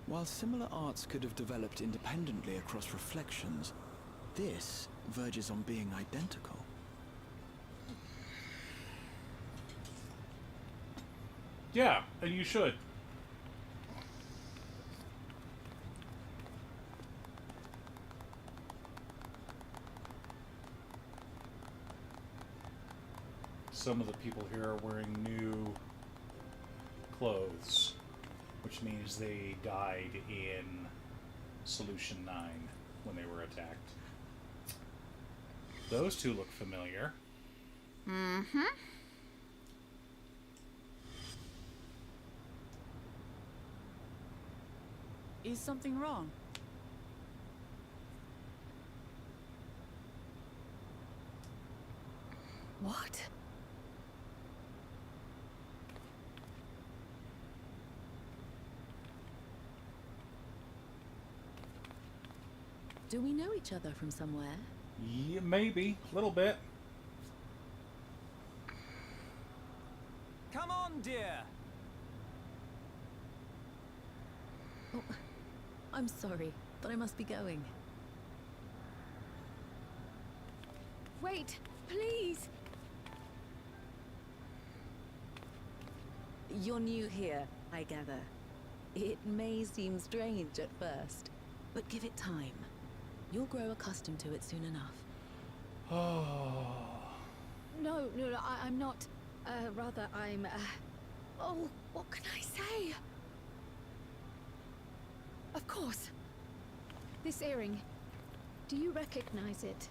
While similar arts could have developed independently across reflections, this verges on being identical. Yeah, and you should. Some of the people here are wearing new clothes, which means they died in Solution 9 when they were attacked. Those two look familiar. Mm-hmm. Is something wrong? What? Do we know each other from somewhere? Yeah, maybe. A little bit. Come on, dear. Oh, I'm sorry, but I must be going. Wait, please! You're new here, I gather. It may seem strange at first, but give it time. You'll grow accustomed to it soon enough. No, I'm not. Rather, I'm, Oh, what can I say? Of course. This earring. Do you recognize it?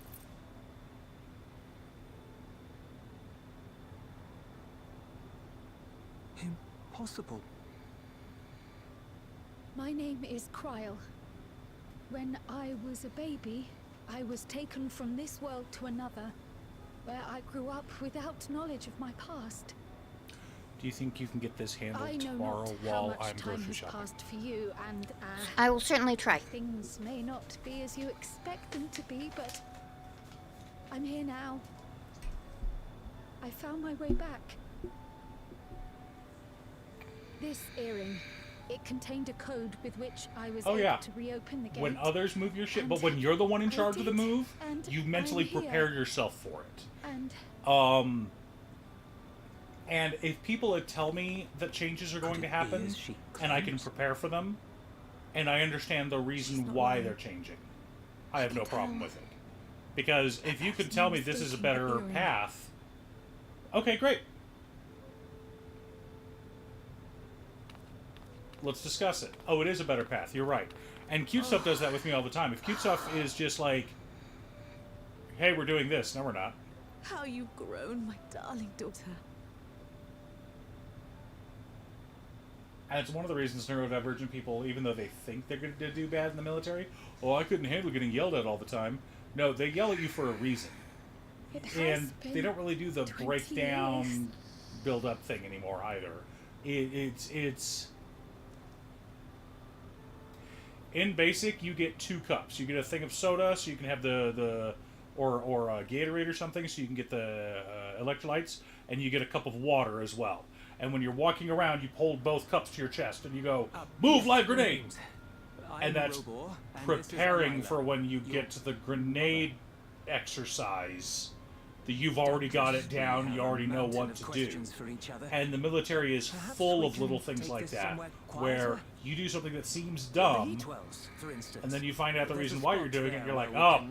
Impossible. My name is Kryl. When I was a baby, I was taken from this world to another, where I grew up without knowledge of my past. Do you think you can get this handled I know tomorrow not how while much I'm time grocery has shopping? passed for you, and I will certainly try. things may not be as you expect them to be, but I'm here now. I found my way back. This earring, it contained a code with which I was able to reopen the gate. When others move your shit, but when you're the one in charge of the move, and you mentally I'm here. prepare yourself for it. And And if people tell me that changes are going to happen, and I can prepare for them, and I understand the reason why they're changing, I have no problem with it. Because if you can tell me this is a better path, okay, great. Let's discuss it. Oh, it is a better path. You're right. And Cutestuff does that with me all the time. If Cutestuff is just like, hey, we're doing this. No, we're not. How you've grown, my darling daughter. And it's one of the reasons neurodivergent people, even though they think they're going to do bad in the military, oh, I couldn't handle getting yelled at all the time. No, they yell at you for a reason. And they don't really do the breakdown, build-up thing anymore either. It's... In basic, you get 2 cups. You get a thing of soda, so you can have or a Gatorade or something, so you can get the electrolytes, and you get a cup of water as well. And when you're walking around, you hold both cups to your chest, and you go, move like grenade! And that's preparing for when you get to the grenade exercise. That you've already got it down, you already know what to do. And the military is full of little things like that, where you do something that seems dumb, and then you find out the reason why you're doing it, and you're like, oh,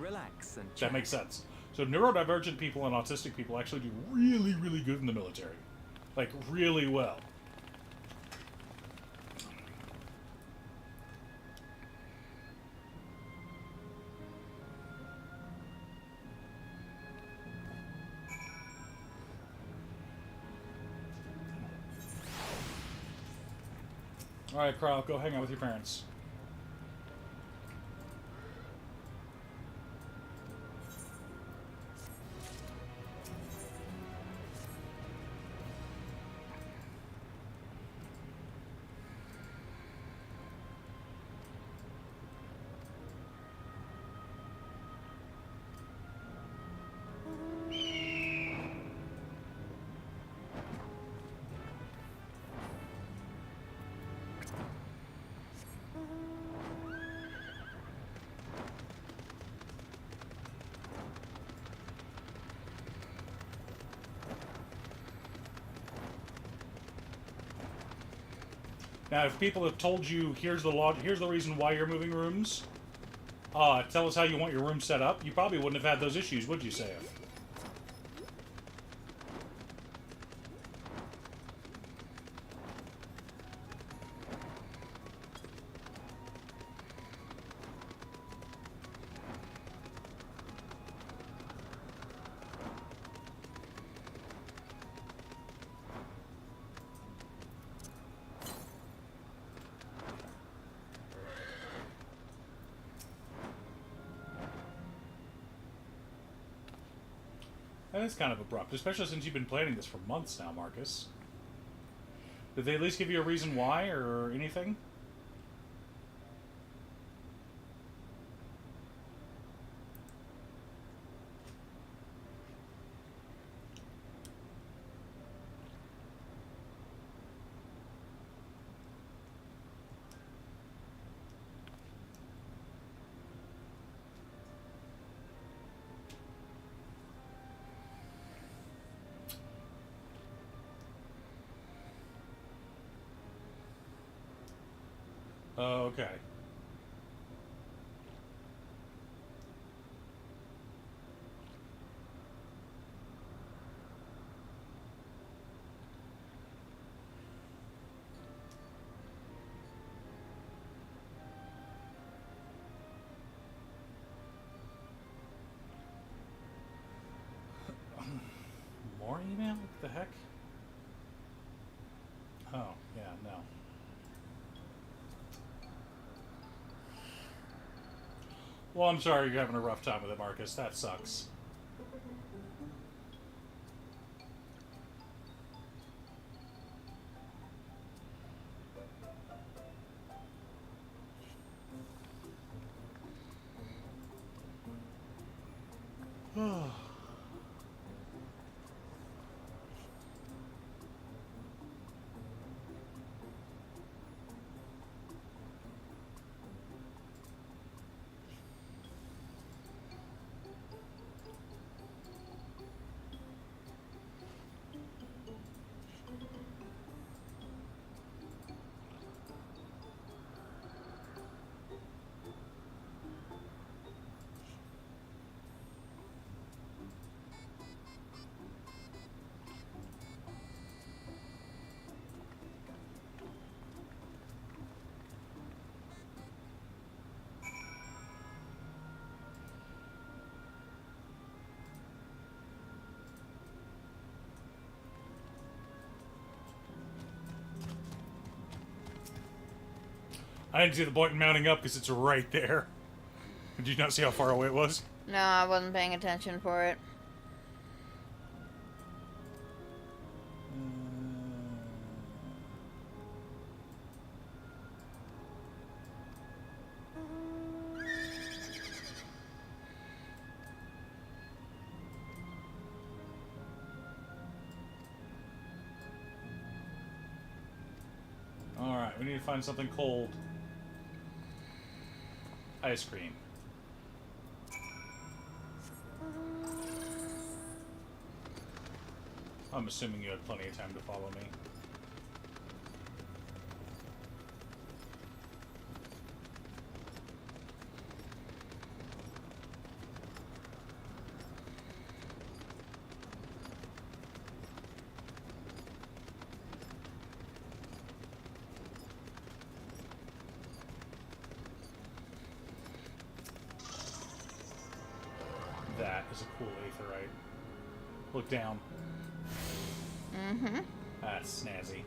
that makes sense. So neurodivergent people and autistic people actually do really, really good in the military. Like, really well. Alright, Kryl, go hang out with your parents. Now, if people have told you, here's the reason why you're moving rooms, tell us how you want your room set up, you probably wouldn't have had those issues, would you, Saif? That is kind of abrupt, especially since you've been planning this for months now, Marcus. Did they at least give you a reason why, or anything? Okay. More email? What the heck? Oh, yeah, no. Well, I'm sorry you're having a rough time with it, Marcus. That sucks. I didn't see the point in mounting up because it's right there. Did you not see how far away it was? No, I wasn't paying attention for it. Alright, we need to find something cold. Ice cream. I'm assuming you had plenty of time to follow me. That is a cool aetherite. Look down. Mm-hmm. That's snazzy.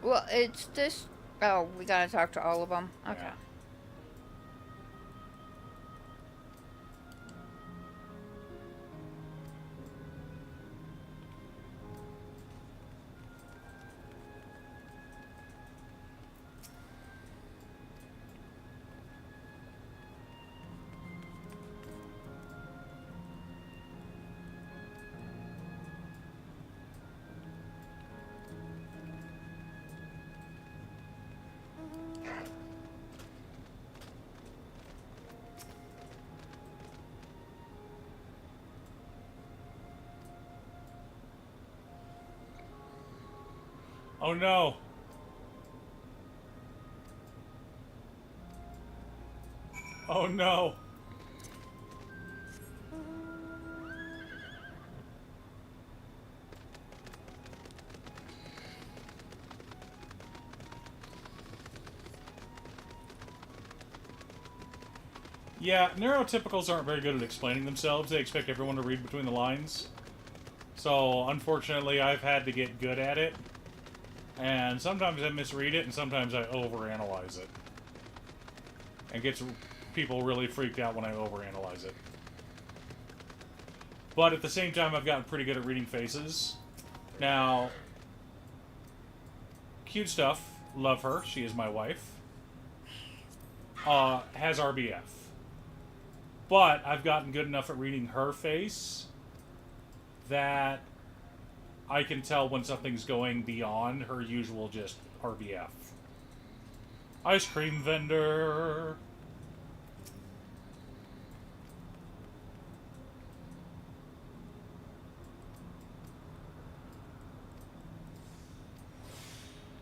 Well, it's this... Oh, we gotta talk to all of them? Okay. Yeah. Oh no! Oh no! Yeah, neurotypicals aren't very good at explaining themselves. They expect everyone to read between the lines. So, unfortunately, I've had to get good at it. And sometimes I misread it, and sometimes I overanalyze it. And gets people really freaked out when I overanalyze it. But at the same time, I've gotten pretty good at reading faces. Now, Cutestuff, love her, she is my wife, has RBF. But I've gotten good enough at reading her face that I can tell when something's going beyond her usual just RBF. Ice cream vendor.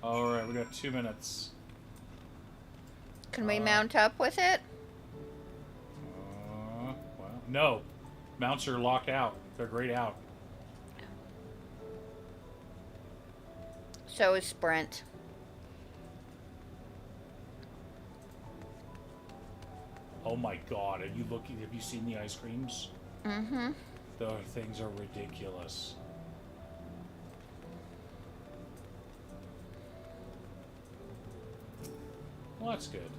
Alright, we got 2 minutes. Can we mount up with it? Well, no. Mounts are locked out. They're grayed out. So is Sprint. Oh my god, are you looking? Have you seen the ice creams? Mm-hmm. Those things are ridiculous. Well, that's good.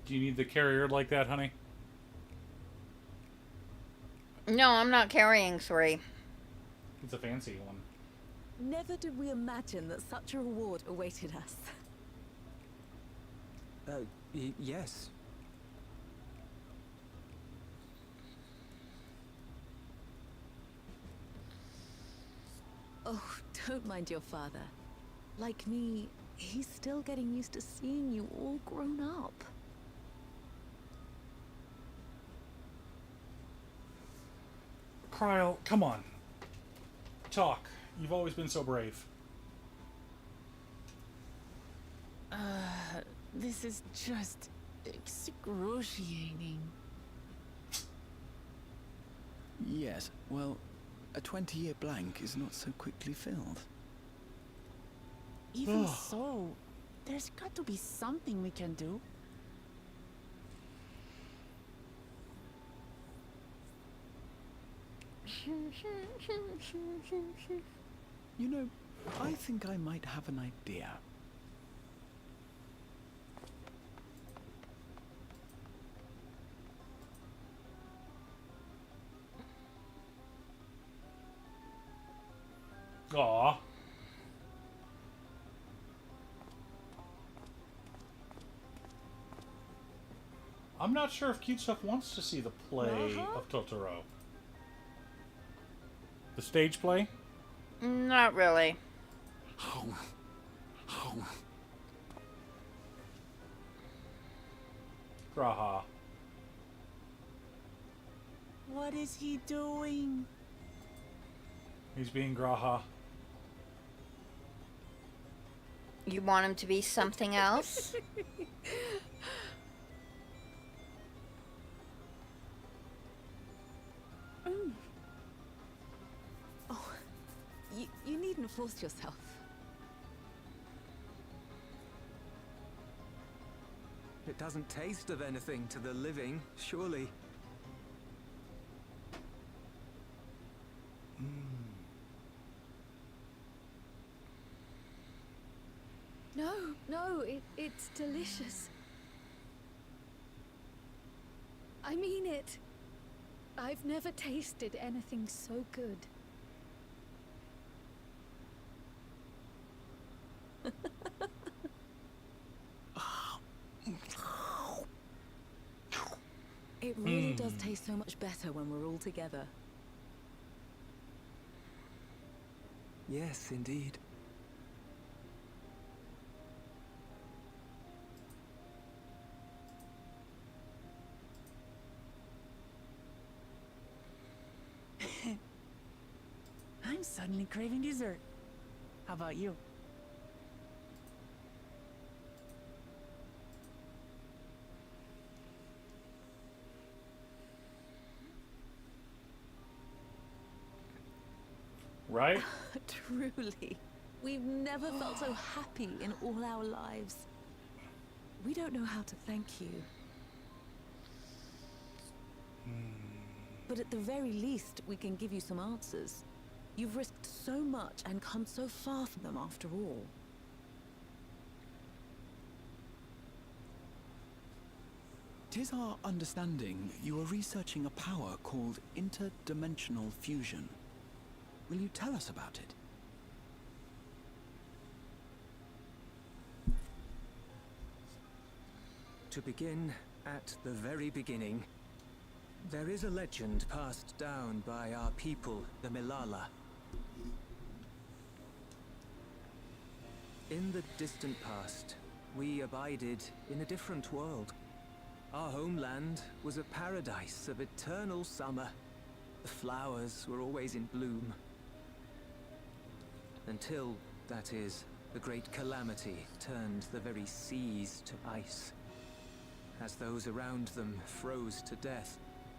Do you need the carrier like that, honey? No, I'm not carrying 3. It's a fancy one. Never did we imagine that such a reward awaited us. Yes. Oh, don't mind your father. Like me, he's still getting used to seeing you all grown up. Cryle, come on. Talk. You've always been so brave. This is just excruciating. Yes, well, a 20-year blank is not so quickly filled. Even so, there's got to be something we can do. You know, I think I might have an idea. Aw. I'm not sure if Cutestuff wants to see the play of Totoro. The stage play? Not really. Graha. What is he doing? He's being Graha. You want him to be something else? Oh, you needn't force yourself. It doesn't taste of anything to the living, surely. No, it's delicious. I mean it. I've never tasted anything so good. It really does taste so much better when we're all together. Yes, indeed. I'm suddenly craving dessert. How about you? Right? Truly. We've never felt so happy in all our lives. We don't know how to thank you. But at the very least, we can give you some answers. You've risked so much and come so far from them after all. Tis our understanding you are researching a power called interdimensional fusion. Will you tell us about it? To begin at the very beginning, there is a legend passed down by our people, the Milala. In the distant past, we abided in a different world. Our homeland was a paradise of eternal summer, The flowers were always in bloom. Until, that is, the great calamity turned the very seas to ice. As those around them froze to death,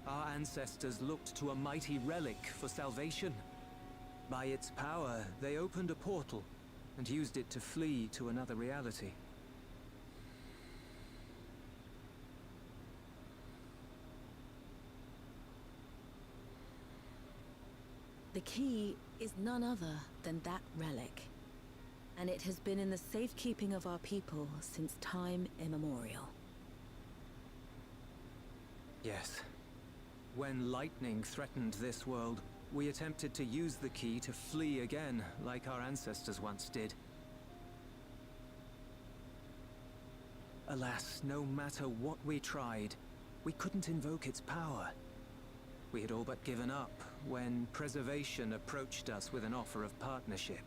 our ancestors looked to a mighty relic for salvation. By its power, they opened a portal and used it to flee to another reality. The key is none other than that relic, and it has been in the safekeeping of our people since time immemorial. Yes. When lightning threatened this world, we attempted to use the key to flee again, like our ancestors once did. Alas, no matter what we tried, we couldn't invoke its power. We had all but given up when Preservation approached us with an offer of partnership.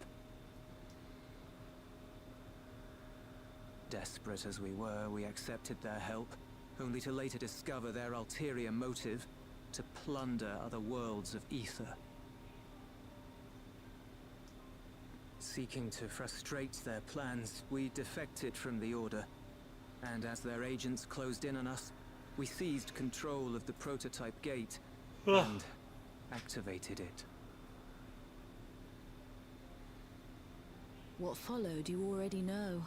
Desperate as we were, we accepted their help, only to later discover their ulterior motive: to plunder other worlds of ether. Seeking to frustrate their plans, we defected from the Order, and as their agents closed in on us, we seized control of the prototype gate and activated it. What followed you already know.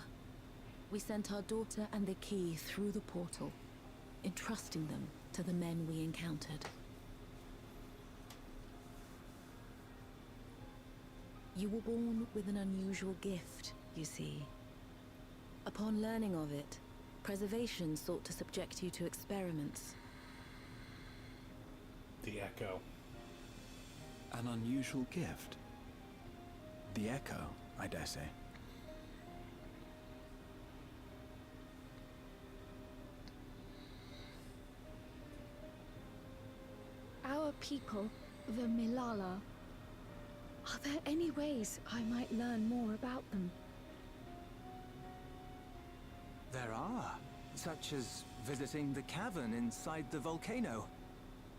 We sent our daughter and the key through the portal, entrusting them to the men we encountered. You were born with an unusual gift, you see. Upon learning of it, Preservation sought to subject you to experiments. The Echo. An unusual gift? The Echo, I dare say. Our people, the Milala. Are there any ways I might learn more about them? There are, such as visiting the cavern inside the volcano.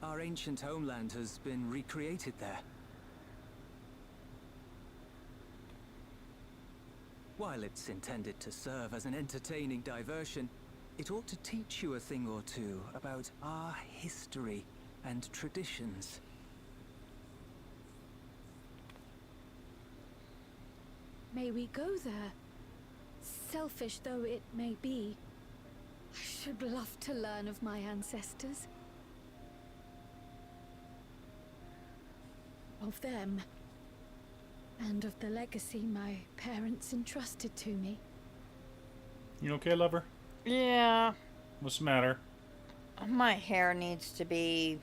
Our ancient homeland has been recreated there. While it's intended to serve as an entertaining diversion, it ought to teach you a thing or two about our history and traditions. May we go there? Selfish though it may be, I should love to learn of my ancestors. Of them. And of the legacy my parents entrusted to me. You okay, lover? Yeah. What's the matter? My hair needs to be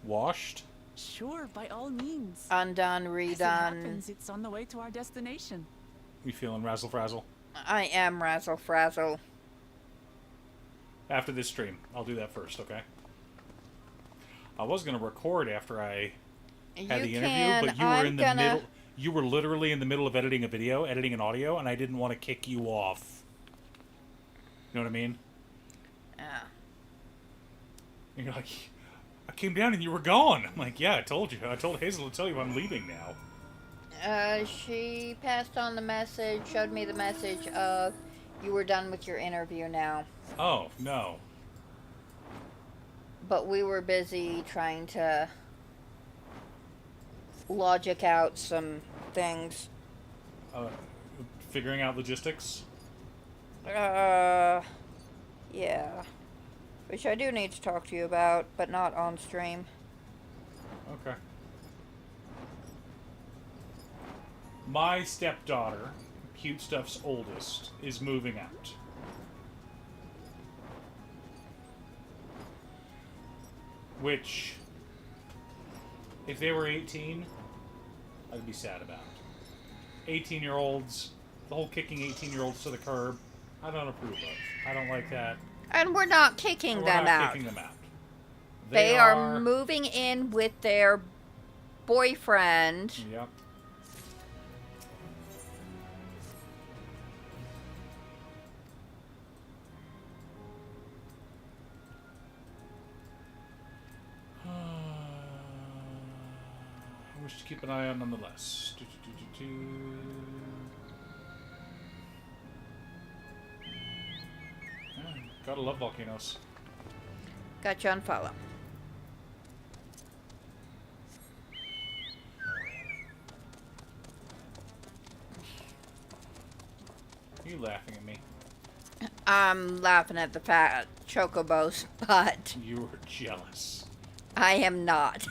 washed. Sure, by all means. Undone, As it redone. happens, it's on the way to our destination. You feeling razzle frazzle? I am razzle frazzle. After this stream, I'll do that first, okay? I was gonna record after I had the interview, but you were in the middle. You were literally in the middle of editing a video, editing an audio, and I didn't want to kick you off. You know what I mean? Yeah. And you're like, I came down and you were gone. I'm like, yeah, I told you. I told Hazel to tell you I'm leaving now. She passed on the message, showed me the message of you were done with your interview now. Oh, no. But we were busy trying to logic out some things. Figuring out logistics? Yeah. Which I do need to talk to you about, but not on stream. Okay. My stepdaughter, Cutestuff's oldest, is moving out. Which, if they were 18, I'd be sad about. 18-year-olds, the whole kicking 18-year-olds to the curb, I don't approve of. I don't like that. And we're not kicking them out. Kicking them out. They are moving in with their boyfriend. Yep. which to keep an eye on nonetheless. Yeah, gotta love volcanoes. Got you on follow. Are you laughing at me? I'm laughing at the fat chocobos, but You were jealous. I am not.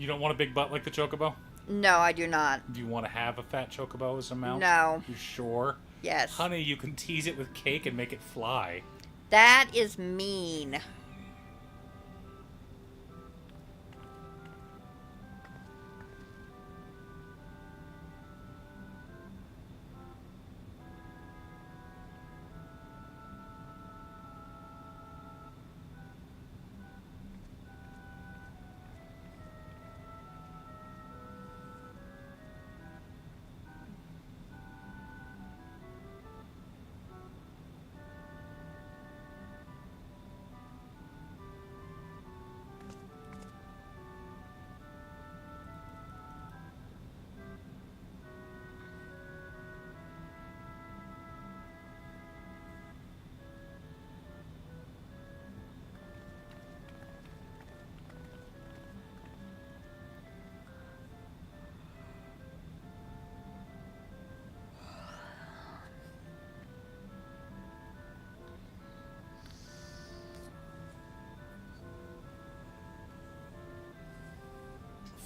You don't want a big butt like the chocobo? No, I do not. Do you want to have a fat chocobo as a mount? No. You sure? Yes. Honey, you can tease it with cake and make it fly. That is mean.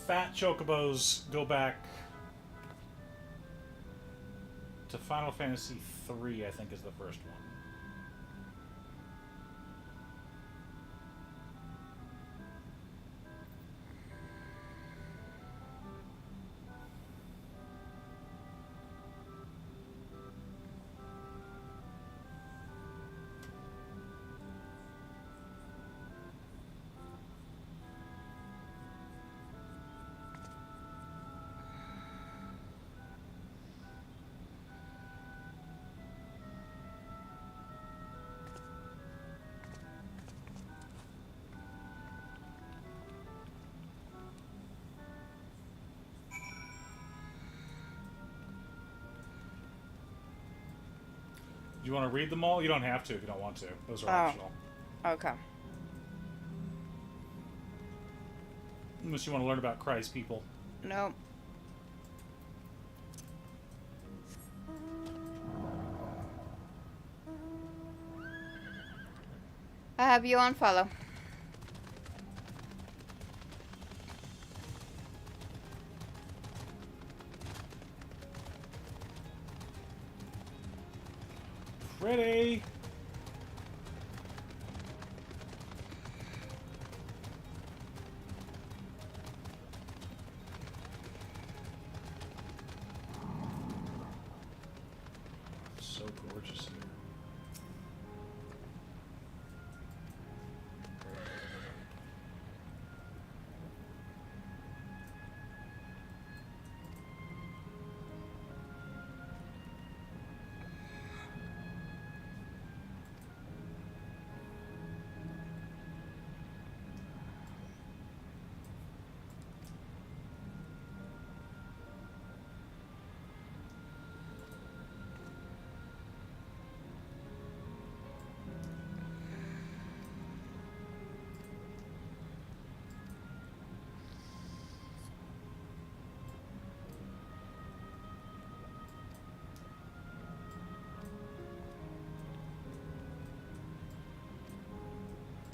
Fat chocobos go back to Final Fantasy III, I think is the first one. Do you want to read them all? You don't have to if you don't want to. Those are optional. Okay. Unless you want to learn about Christ people. Nope. I have you on follow. Pretty. So gorgeous here.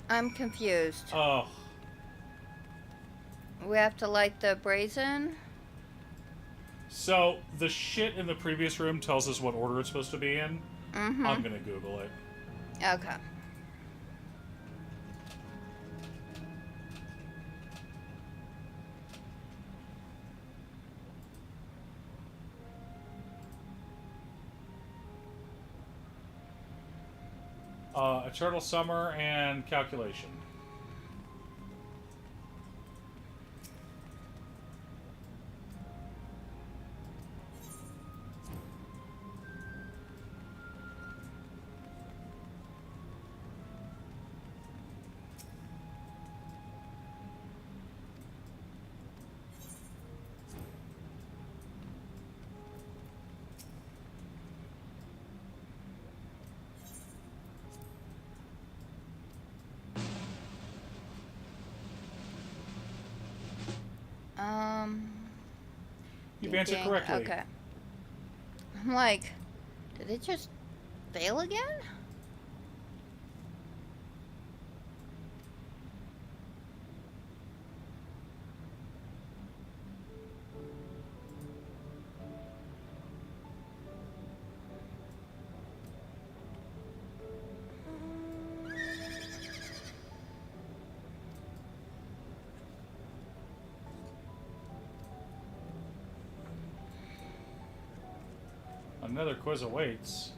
I'm confused. Oh. We have to light the brazen? So, the shit in the previous room tells us what order it's supposed to be in. Mm-hmm. I'm gonna Google it. Okay. Eternal Summer and Calculation. You've answered Ding. correctly. Okay. I'm like, did it just fail again? Another quiz awaits.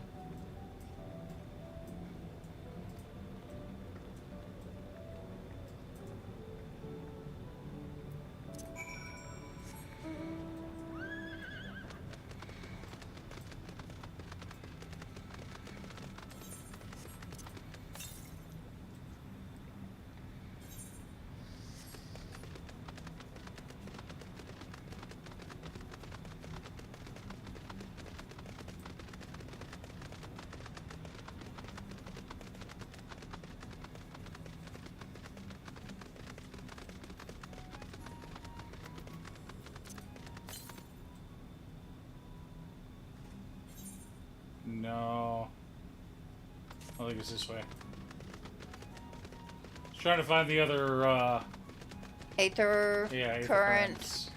No. I think it's this way. Just trying to find the other, Aether Aether current. currents.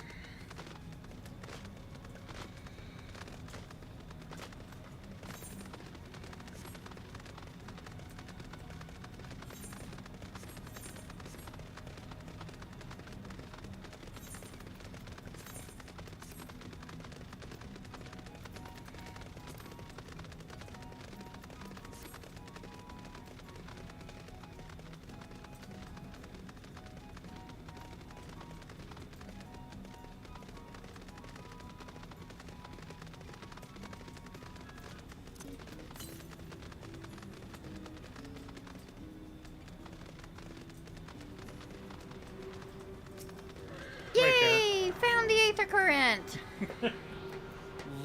Yay! Found the Aether current!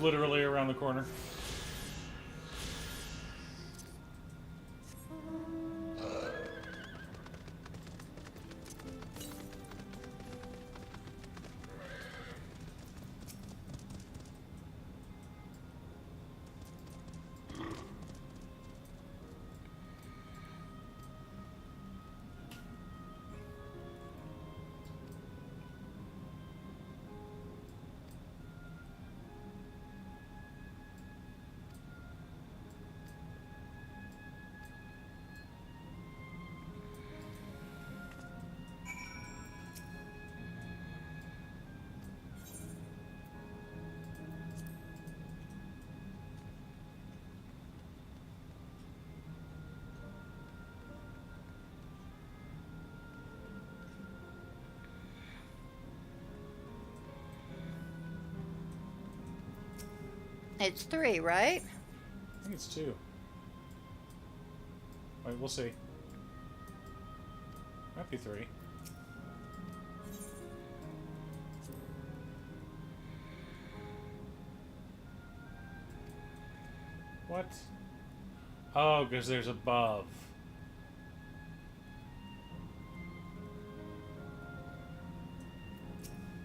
Literally around the corner. It's 3, right? I think it's 2. Wait, we'll see. Might be 3. What? Oh, because there's above.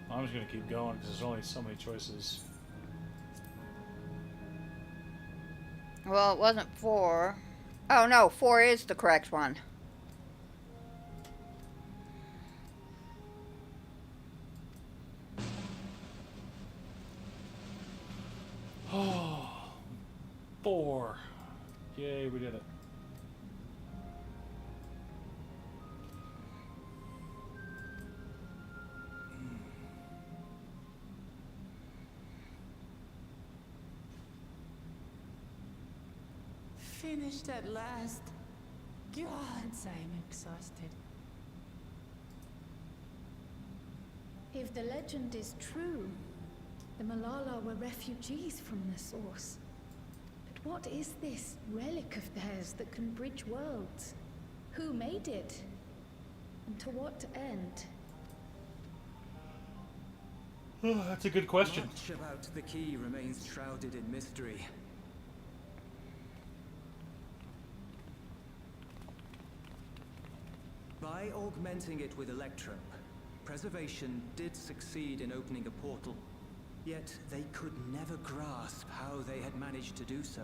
I'm just gonna keep going because there's only so many choices. Well, it wasn't 4. Oh no, 4 is the correct one. Oh, 4. Yay, we did it. Finished at last. God, I'm exhausted. If the legend is true, the Malala were refugees from the source. But what is this relic of theirs that can bridge worlds? Who made it? And to what end? Oh, that's a good question. Much about the key remains shrouded in mystery. By augmenting it with Electrum, Preservation did succeed in opening a portal. Yet they could never grasp how they had managed to do so,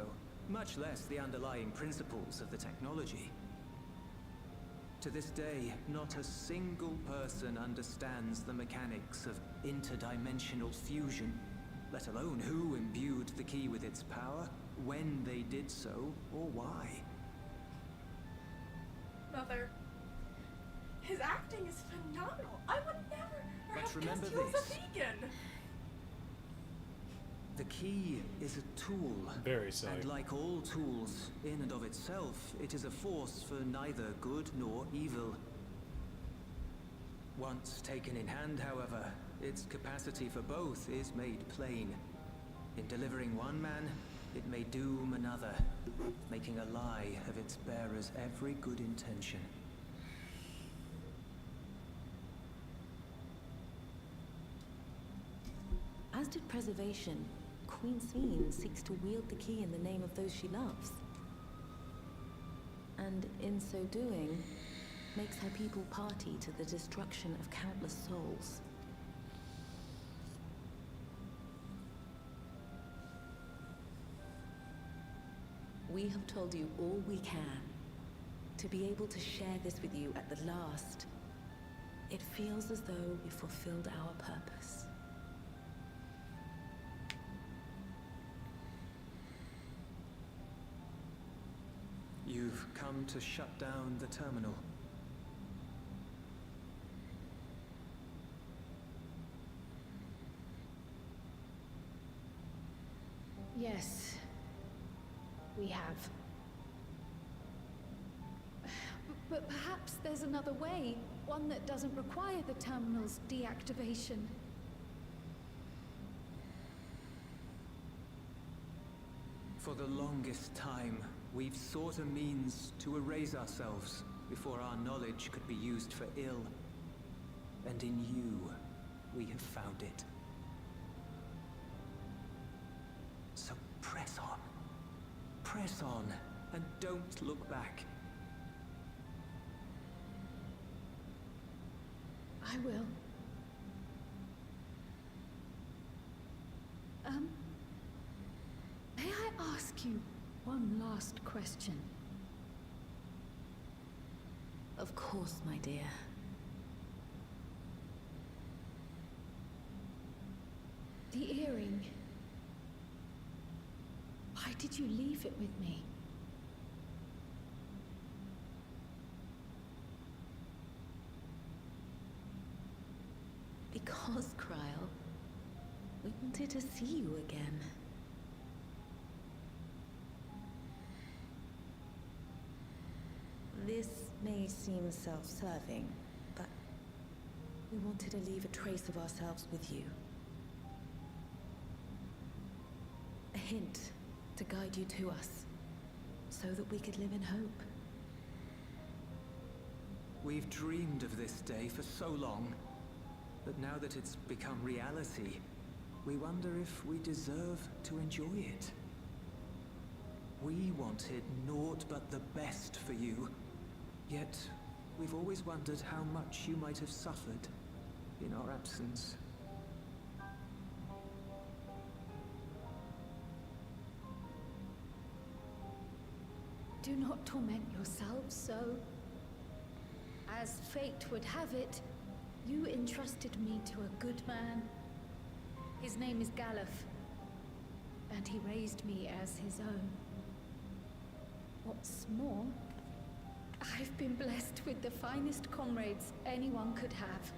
much less the underlying principles of the technology. To this day, not a single person understands the mechanics of interdimensional fusion, let alone who imbued the key with its power, when they did so, or why. Mother, his acting is phenomenal. I would never But have remember guessed he was this. a vegan. The key is a tool. Very so. And like all tools, in and of itself, it is a force for neither good nor evil. Once taken in hand, however, its capacity for both is made plain. In delivering one man, it may doom another, making a lie of its bearer's every good intention. As did Preservation, Queen Sveen seeks to wield the key in the name of those she loves. And in so doing, makes her people party to the destruction of countless souls. We have told you all we can. To be able to share this with you at the last, it feels as though we fulfilled our purpose. You've come to shut down the terminal. Yes, we have. But perhaps there's another way, one that doesn't require the terminal's deactivation. For the longest time, we've sought a means to erase ourselves before our knowledge could be used for ill. And in you, we have found it. So press on. Press on, and don't look back. I will. May I ask you one last question? Of course, my dear. The earring. Why did you leave it with me? Because, Kryl, we wanted to see you again. This may seem self-serving, but we wanted to leave a trace of ourselves with you. A hint to guide you to us, so that we could live in hope. We've dreamed of this day for so long, but now that it's become reality, we wonder if we deserve to enjoy it. We wanted naught but the best for you, yet we've always wondered how much you might have suffered in our absence. Do not torment yourselves so. As fate would have it, you entrusted me to a good man. His name is Galuf, and he raised me as his own. What's more, I've been blessed with the finest comrades anyone could have.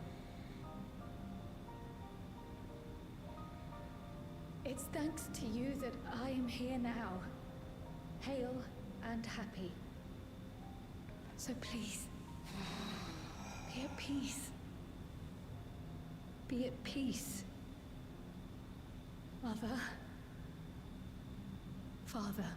It's thanks to you that I am here now, hale and happy. So please, be at peace. Be at peace. Mother. Father.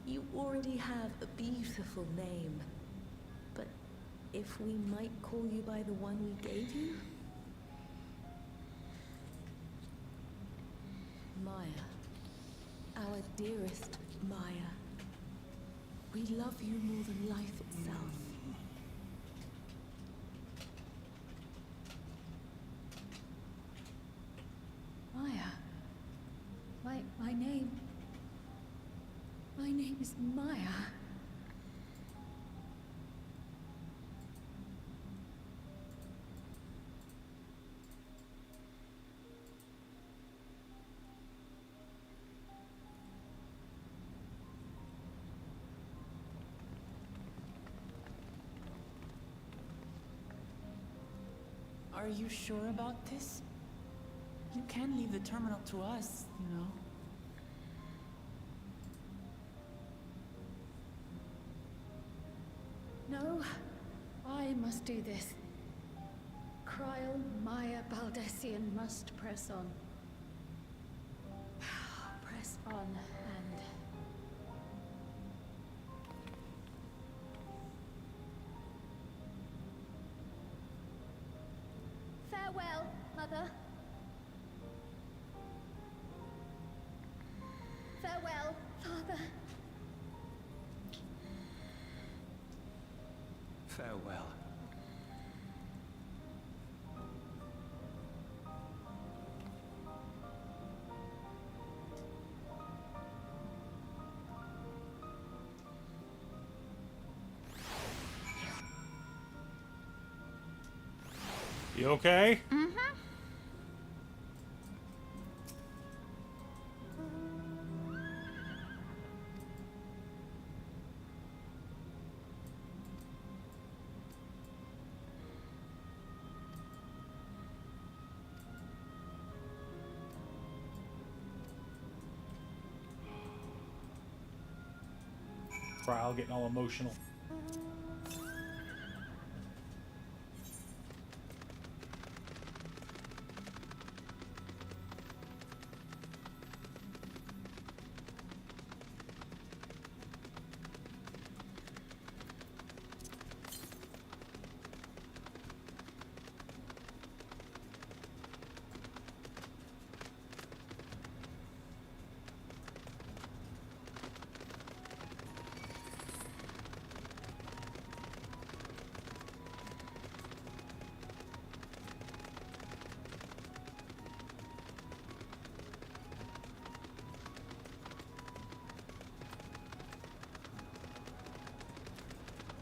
You already have a beautiful name, but if we might call you by the one we gave you? Maya. Our dearest Maya. We love you more than life itself. Maya. My name. My name is Maya. Are you sure about this? You can leave the terminal to us, you know. No, I must do this. Kryl, Maya, Baldessian must press on. Press on and... Farewell, Mother. Farewell, Father. Farewell. You okay? Mm-hmm. Trial getting all emotional.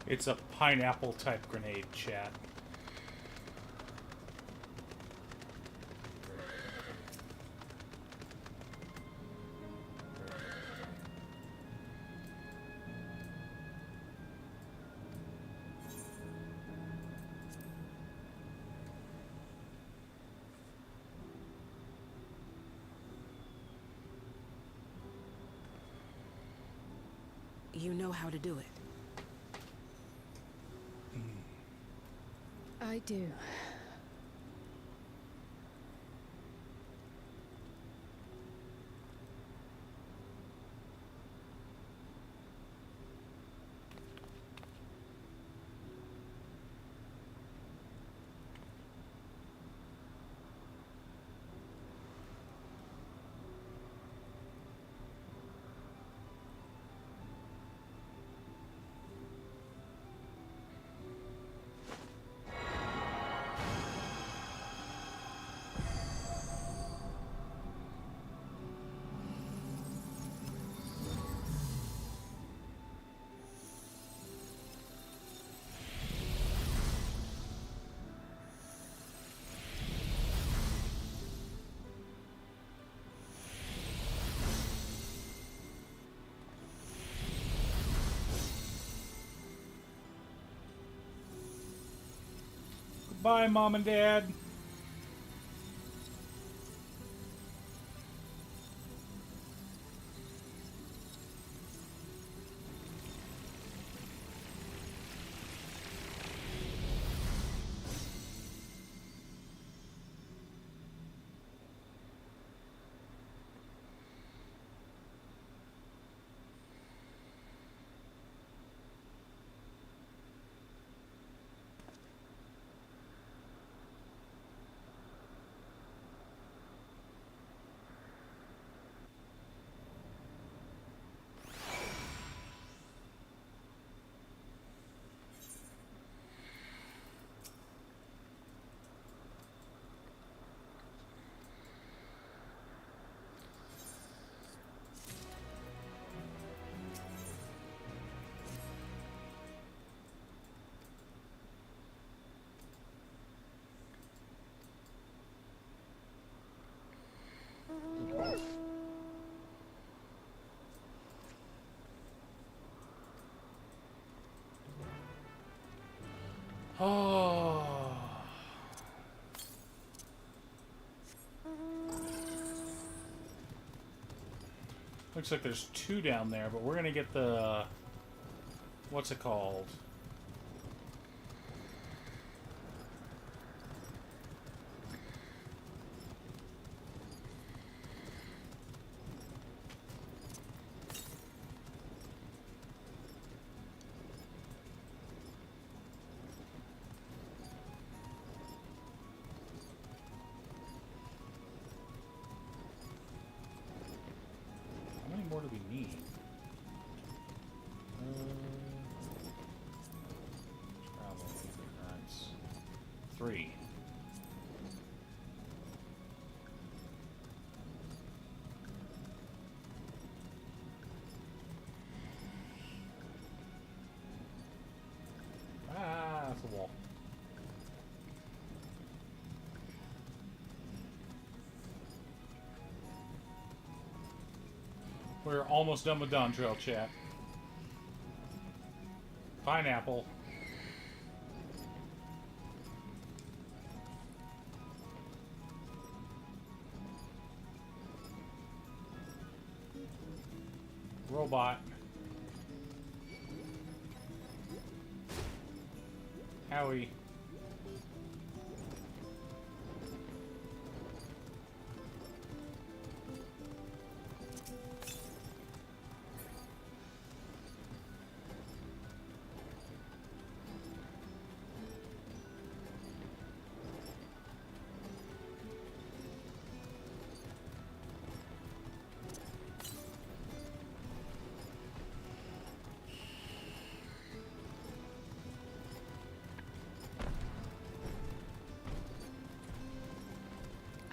It's a pineapple type grenade, chat. You know how to do it. I do. Bye, Mom and Dad. Looks like there's 2 down there, but we're gonna get the... What's it called? How many more do we need? Travel, ignorance. 3. Ah, that's a wall. We're almost done with Dawntrail, chat. Pineapple. Robot. Howie.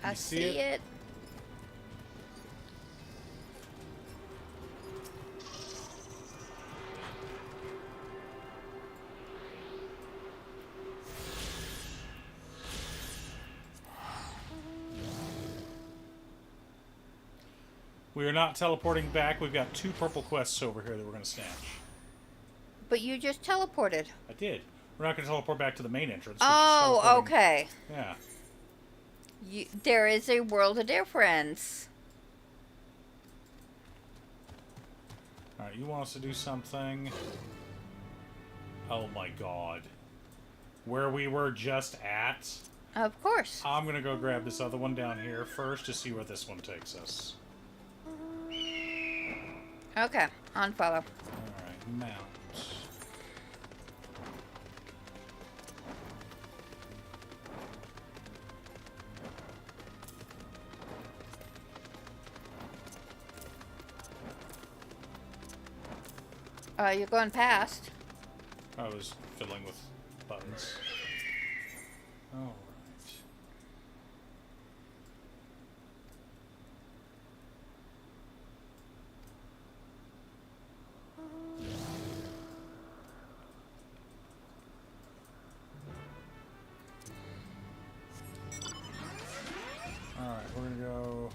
I see it. We are not teleporting back. We've got 2 purple quests over here that we're going to snatch. But you just teleported. I did. We're not going to teleport back to the main entrance. Oh, okay. Yeah. There is a world of difference. Alright, you want us to do something? Oh my god. Where we were just at? Of course. I'm going to go grab this other one down here first to see where this one takes us. Okay, unfollow. Alright, mount. You're going past. I was fiddling with buttons. Alright. Alright, we're gonna go...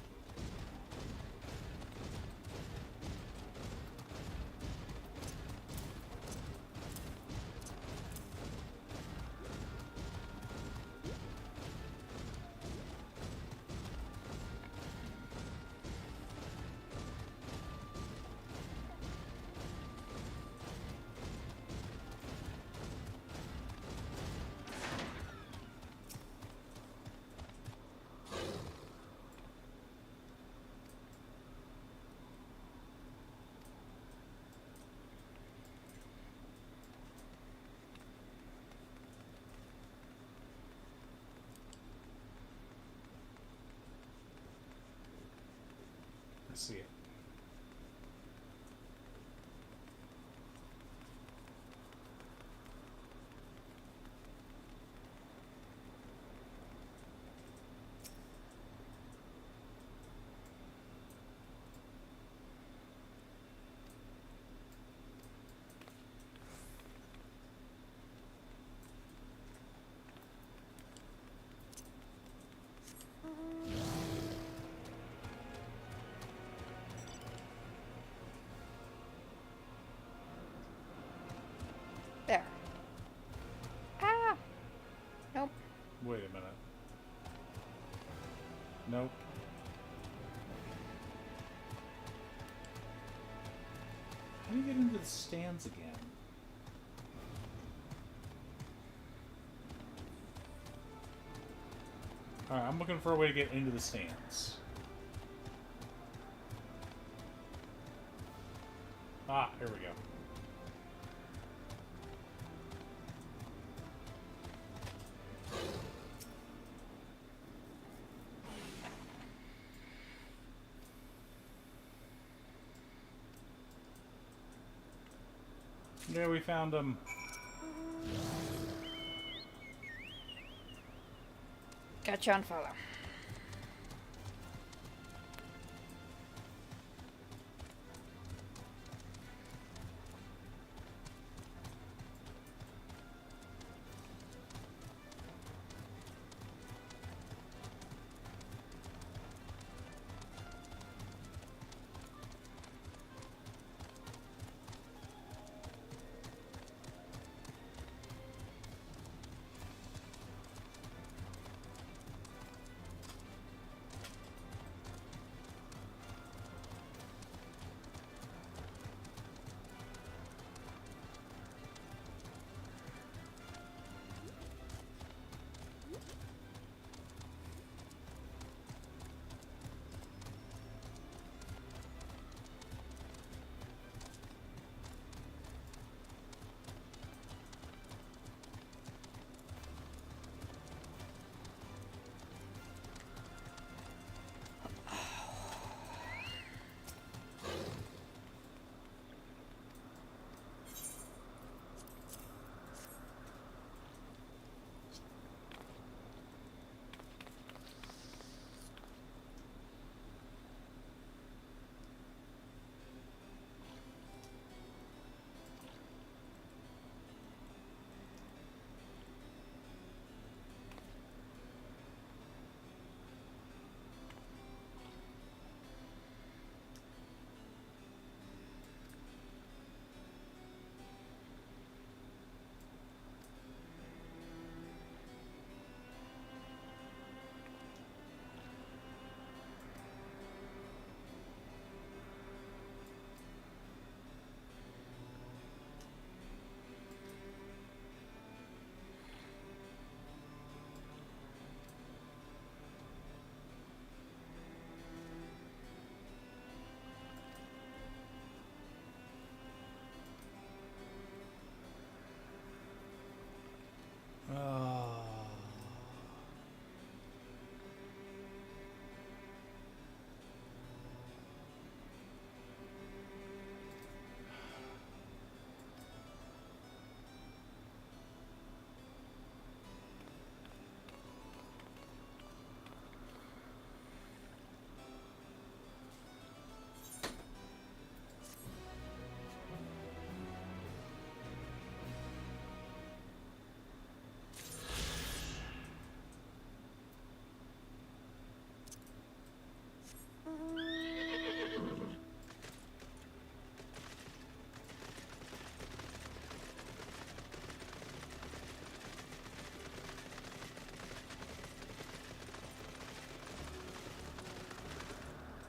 I see it. There. Ah! Nope. Wait a minute. Nope. How do you get into the stands again? Alright, I'm looking for a way to get into the stands. Ah, here we go. Yeah, we found them. Got you on follow.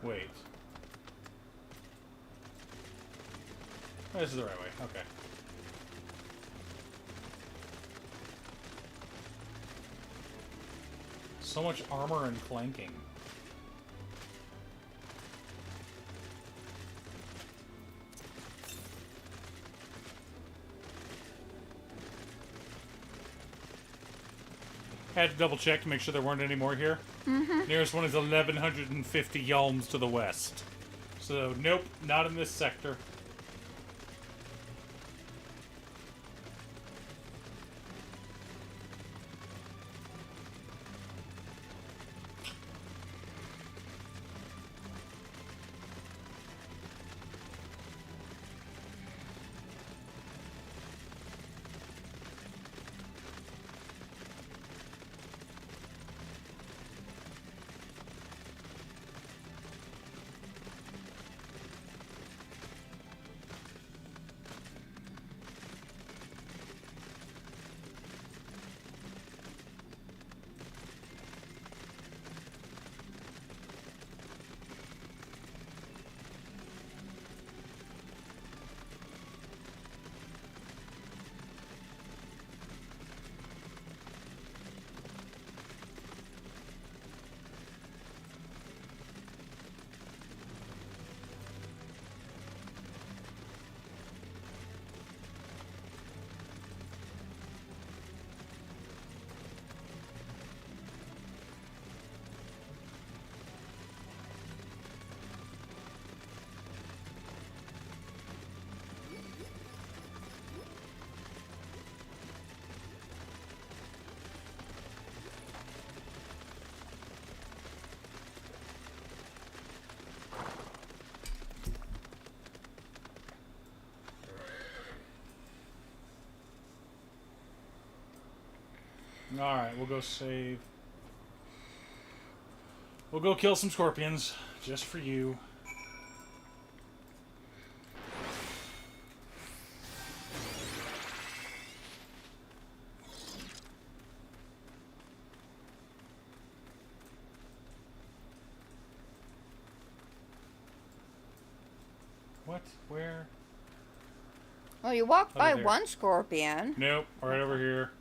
Wait. This is the right way. Okay. So much armor and clanking. Had to double check to make sure there weren't any more here. Mm-hmm. Nearest one is 1150 yalms to the west. So, nope, not in this sector. Alright, we'll go save. We'll go kill some scorpions, just for you. What? Where? Well, you walked Oh, by there. one scorpion. Nope, right over here.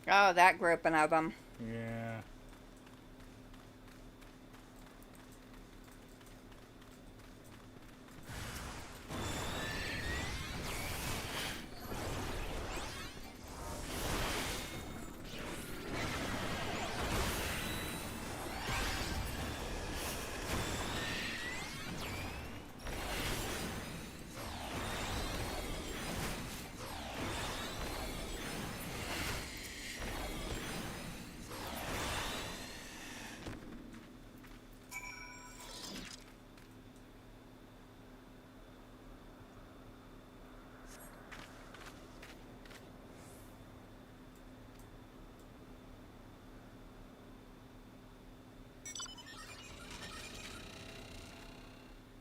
Oh, that grouping of them. Yeah.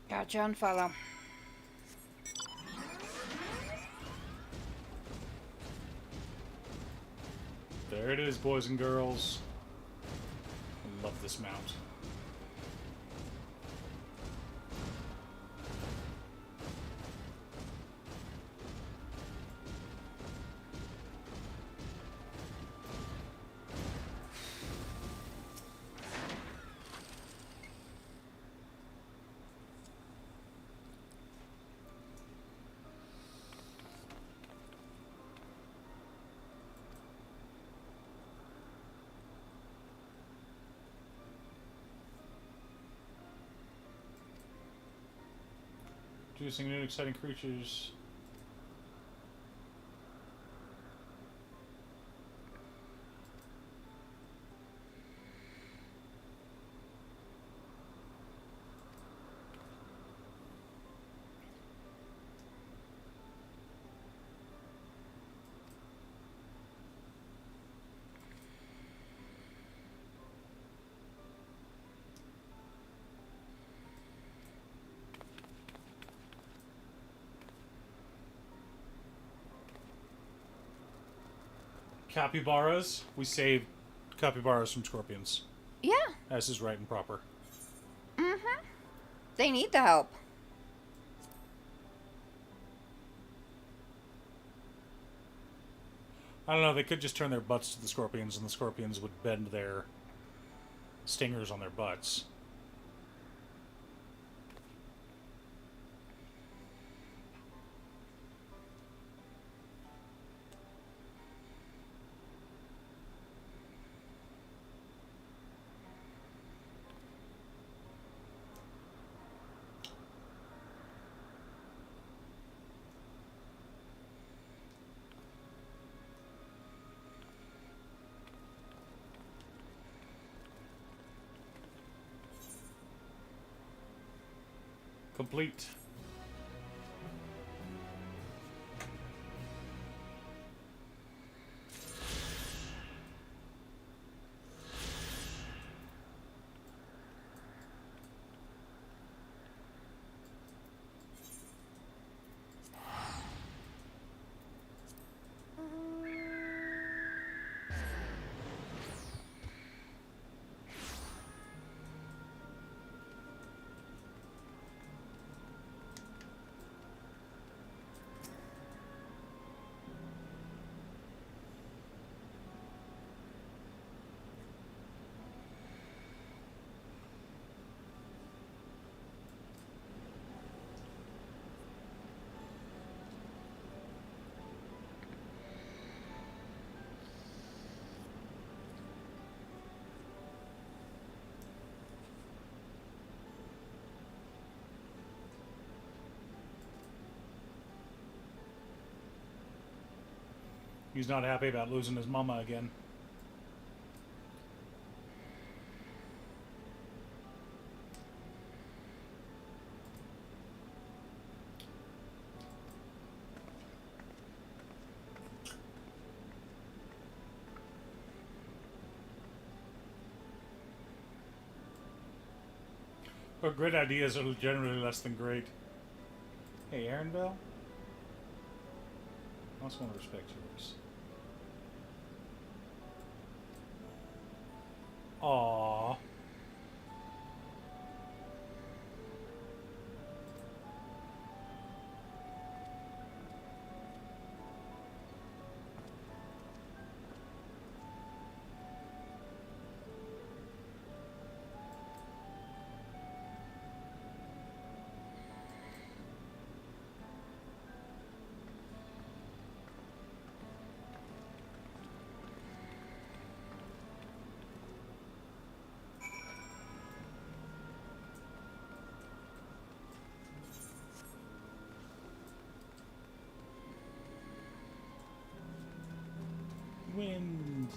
Gotcha, unfollow. There it is, boys and girls. I love this mount. Introducing new and exciting creatures. Capybaras. We saved capybaras from scorpions. Yeah. As is right and proper. Mm-hmm. They need the help. I don't know, they could just turn their butts to the scorpions and the scorpions would bend their stingers on their butts. Complete. He's not happy about losing his mama again. But great ideas are generally less than great. Hey, Aaron Bell? I also want to respect yours. Aww. Wind.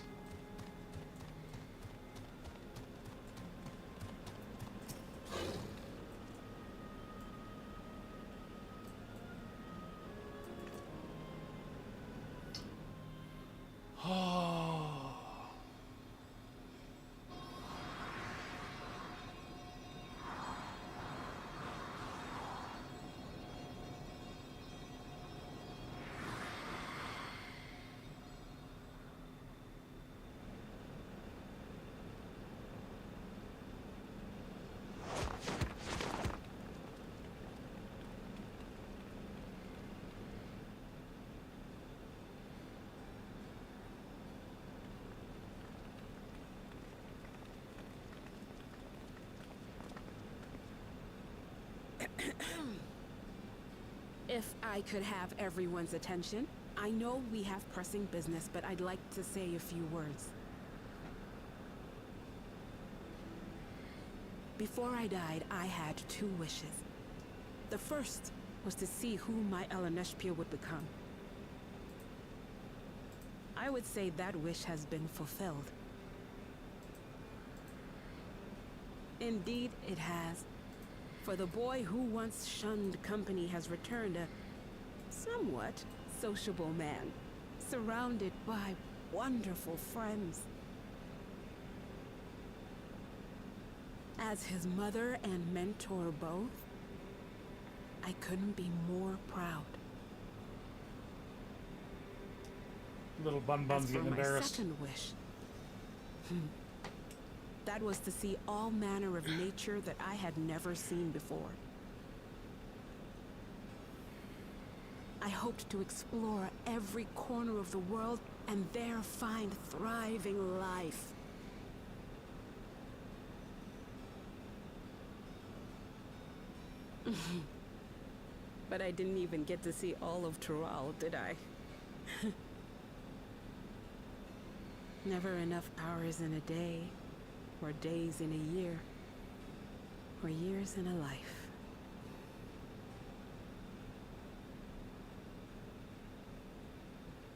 If I could have everyone's attention, I know we have pressing business, but I'd like to say a few words. Before I died, I had 2 wishes. The first was to see who my Eleneshpia would become. I would say that wish has been fulfilled. Indeed, it has. For the boy who once shunned company has returned a somewhat sociable man, surrounded by wonderful friends. As his mother and mentor both, I couldn't be more proud. Little bun buns getting embarrassed. As for my second wish, that was to see all manner of nature that I had never seen before. I hoped to explore every corner of the world and there find thriving life. But I didn't even get to see all of Tural, did I? Never enough hours in a day, or days in a year, or years in a life.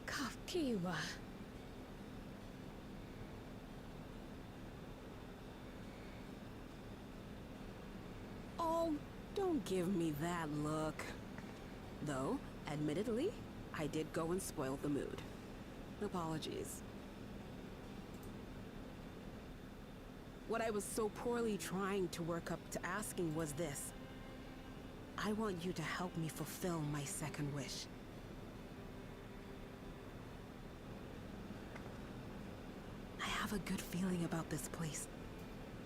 Kakiwa. Oh, don't give me that look. Though, admittedly, I did go and spoil the mood. Apologies. What I was so poorly trying to work up to asking was this. I want you to help me fulfill my second wish. I have a good feeling about this place.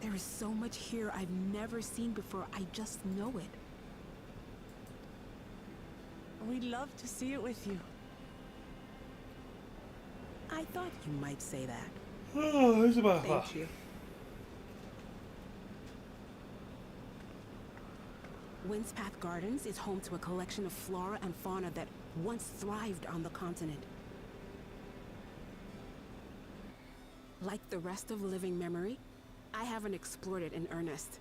There is so much here I've never seen before. I just know it. We'd love to see it with you. I thought you might say that. Oh, it's about Thank you. Windspath Gardens is home to a collection of flora and fauna that once thrived on the continent. Like the rest of living memory, I haven't explored it in earnest.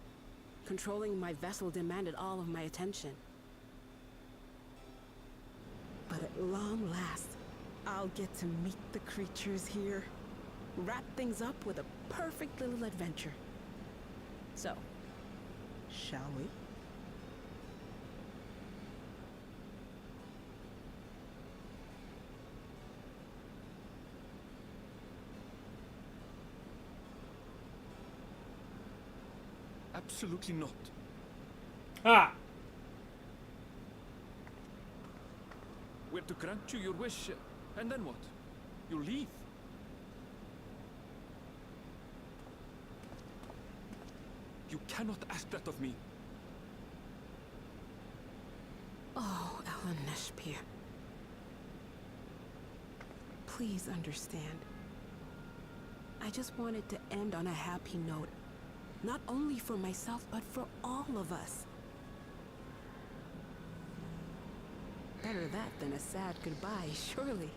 Controlling my vessel demanded all of my attention. But at long last, I'll get to meet the creatures here. Wrap things up with a perfect little adventure. So, shall we? Absolutely not. Ah! We're to grant you your wish, and then what? You leave? You cannot ask that of me. Oh, Ellen Neshpir. Please understand. I just wanted to end on a happy note. Not only for myself, but for all of us. Better that than a sad goodbye, surely.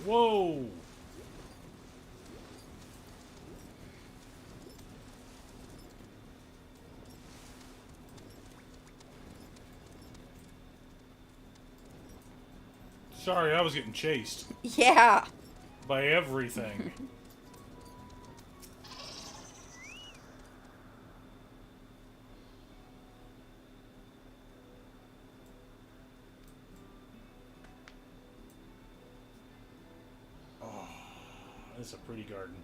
Whoa! Sorry, I was getting chased. Yeah. By everything. It's a pretty garden.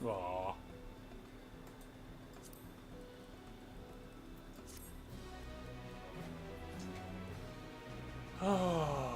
Aww. Oh.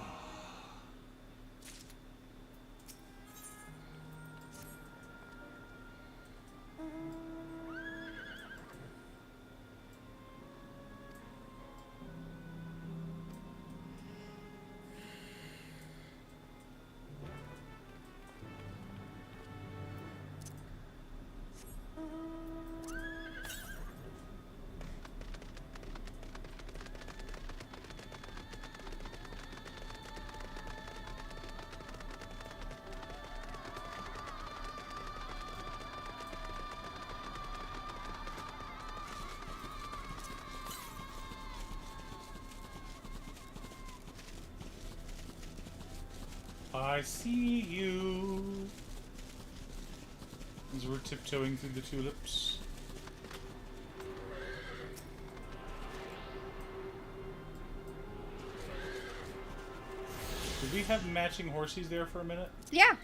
I see you. As we're tiptoeing through the tulips. Did we have matching horsies there for a minute? Yeah.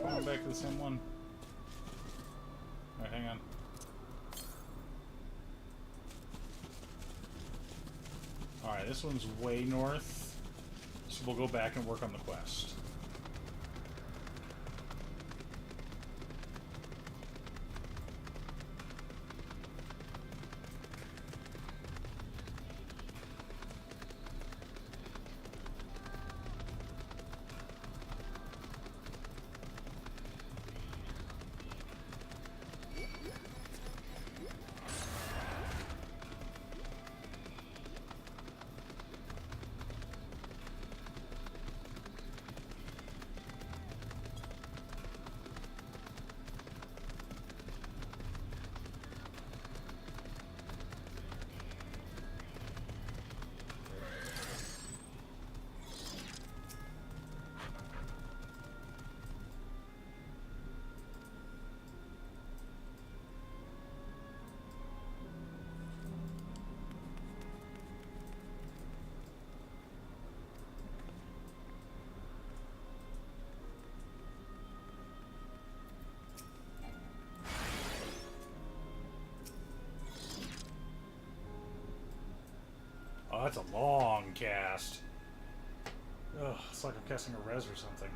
Going back to the same one. Alright, hang on. Alright, this one's way north. So we'll go back and work on the quest. Oh, that's a long cast. Ugh, it's like I'm casting a res or something.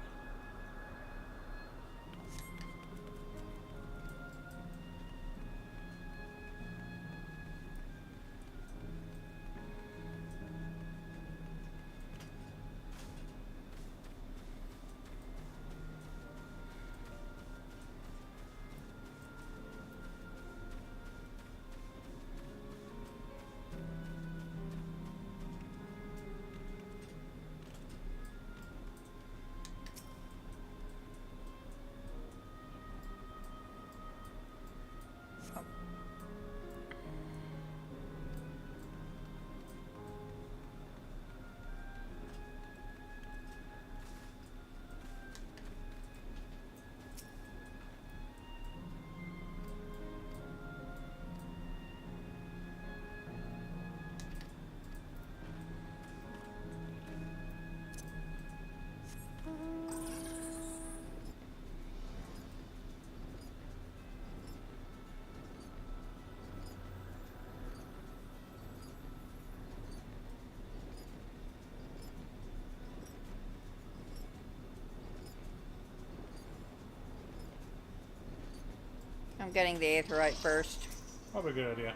I'm getting the aetheryte first. Probably a good idea.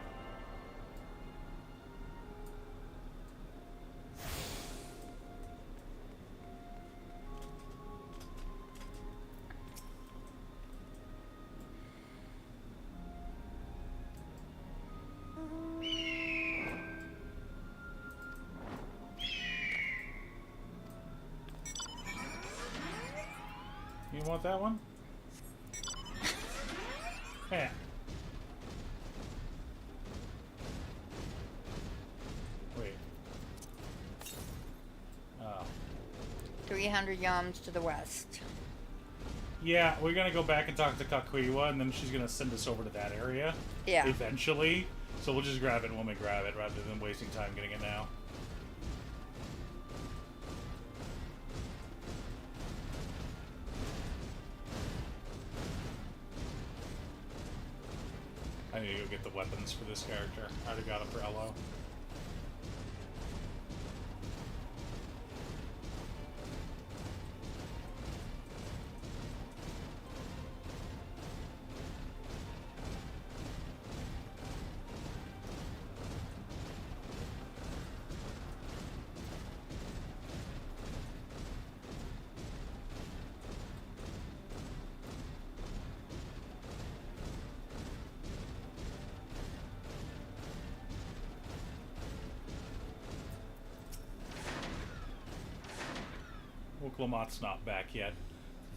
You want that one? Yeah. Wait. Oh. 300 yams to the west. Yeah, we're gonna go back and talk to Kakuiwa, and then she's gonna send us over to that area. Yeah. Eventually. So we'll just grab it when we grab it, rather than wasting time getting it now. I need to go get the weapons for this character. I already got them for Elo. Wooklamot's not back yet.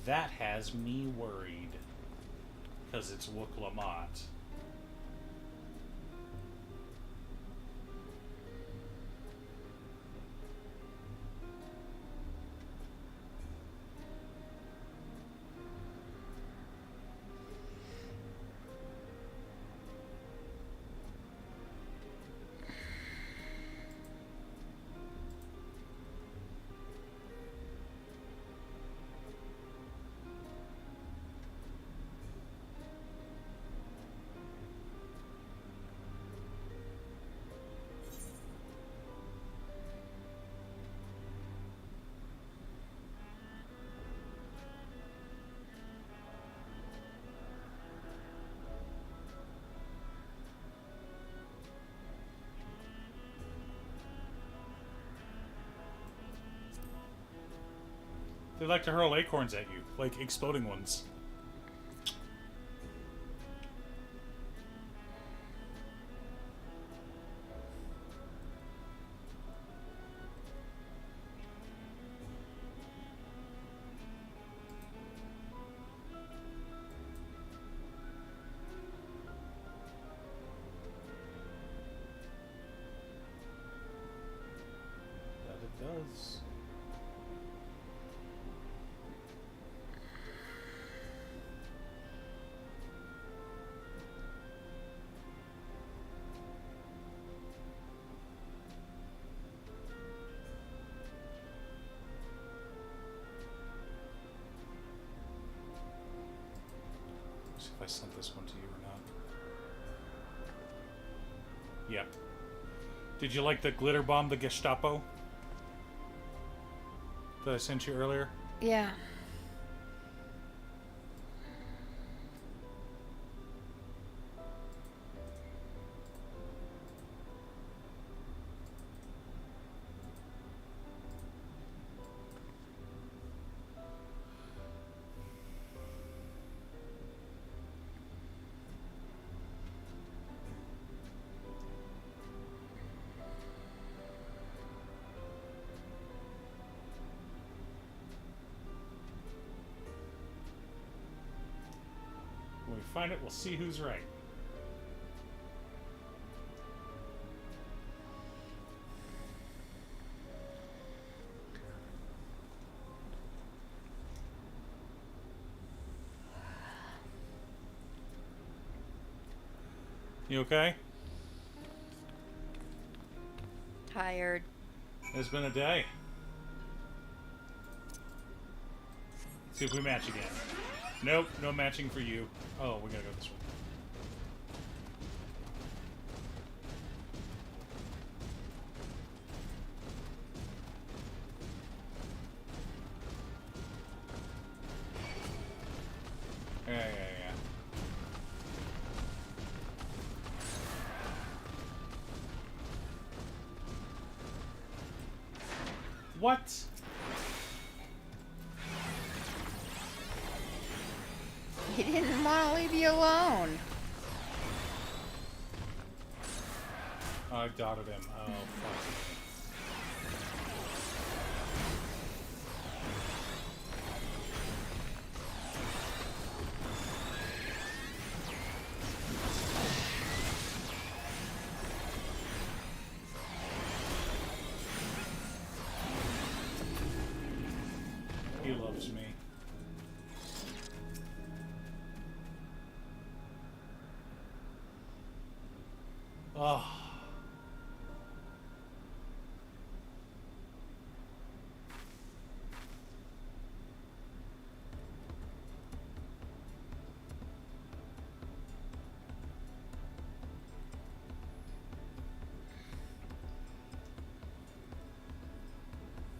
That has me worried. Because it's Wooklamot. They like to hurl acorns at you, like exploding ones. That it does. See if I sent this one to you or not. Yep. Did you like the glitter bomb, the Gestapo? That I sent you earlier? Yeah. When we find it, we'll see who's right. You okay? Tired. It's been a day. See if we match again. Nope, no matching for you. Oh, we gotta go this way. Yeah. What? He didn't want to leave you alone. Oh, I dotted him. Oh, fuck. He loves me. Oh.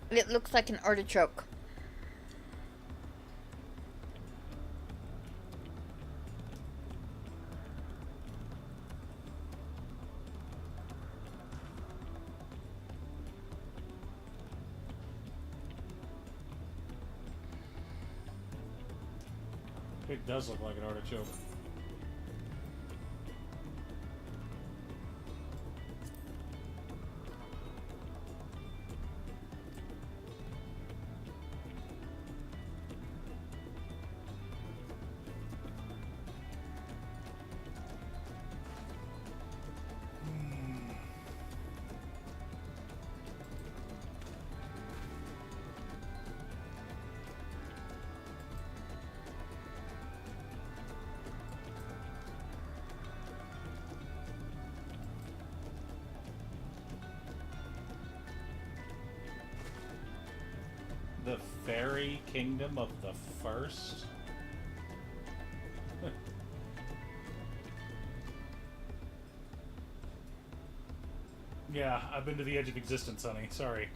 It looks like an artichoke. It does look like an artichoke. The fairy kingdom of the first? Yeah, I've been to the edge of existence, honey. Sorry.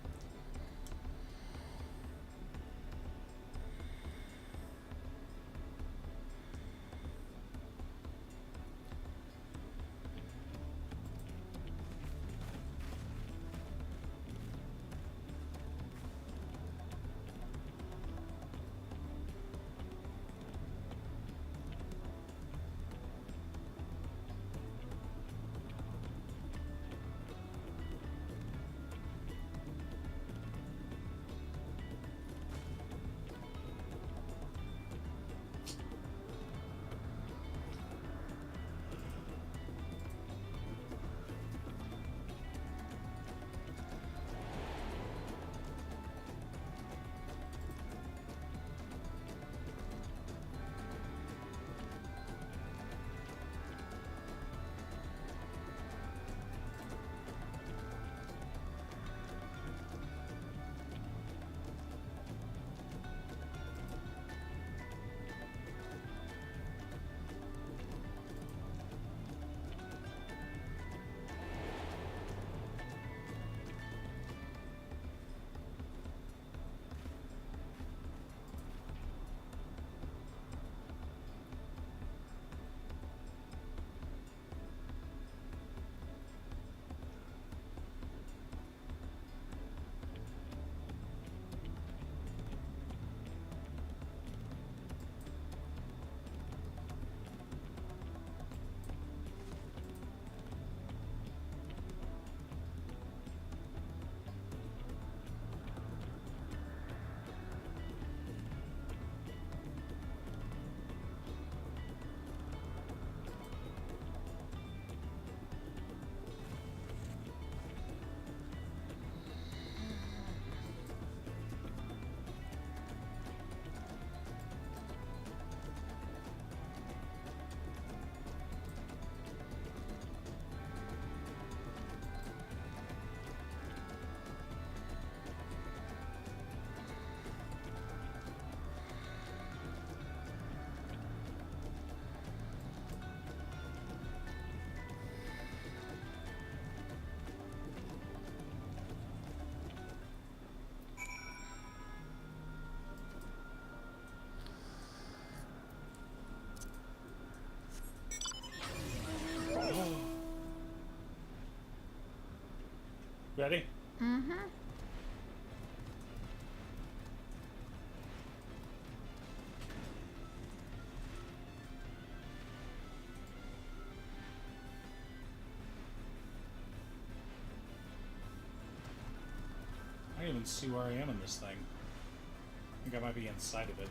Ready? Mm-hmm. I don't even see where I am in this thing. I think I might be inside of it.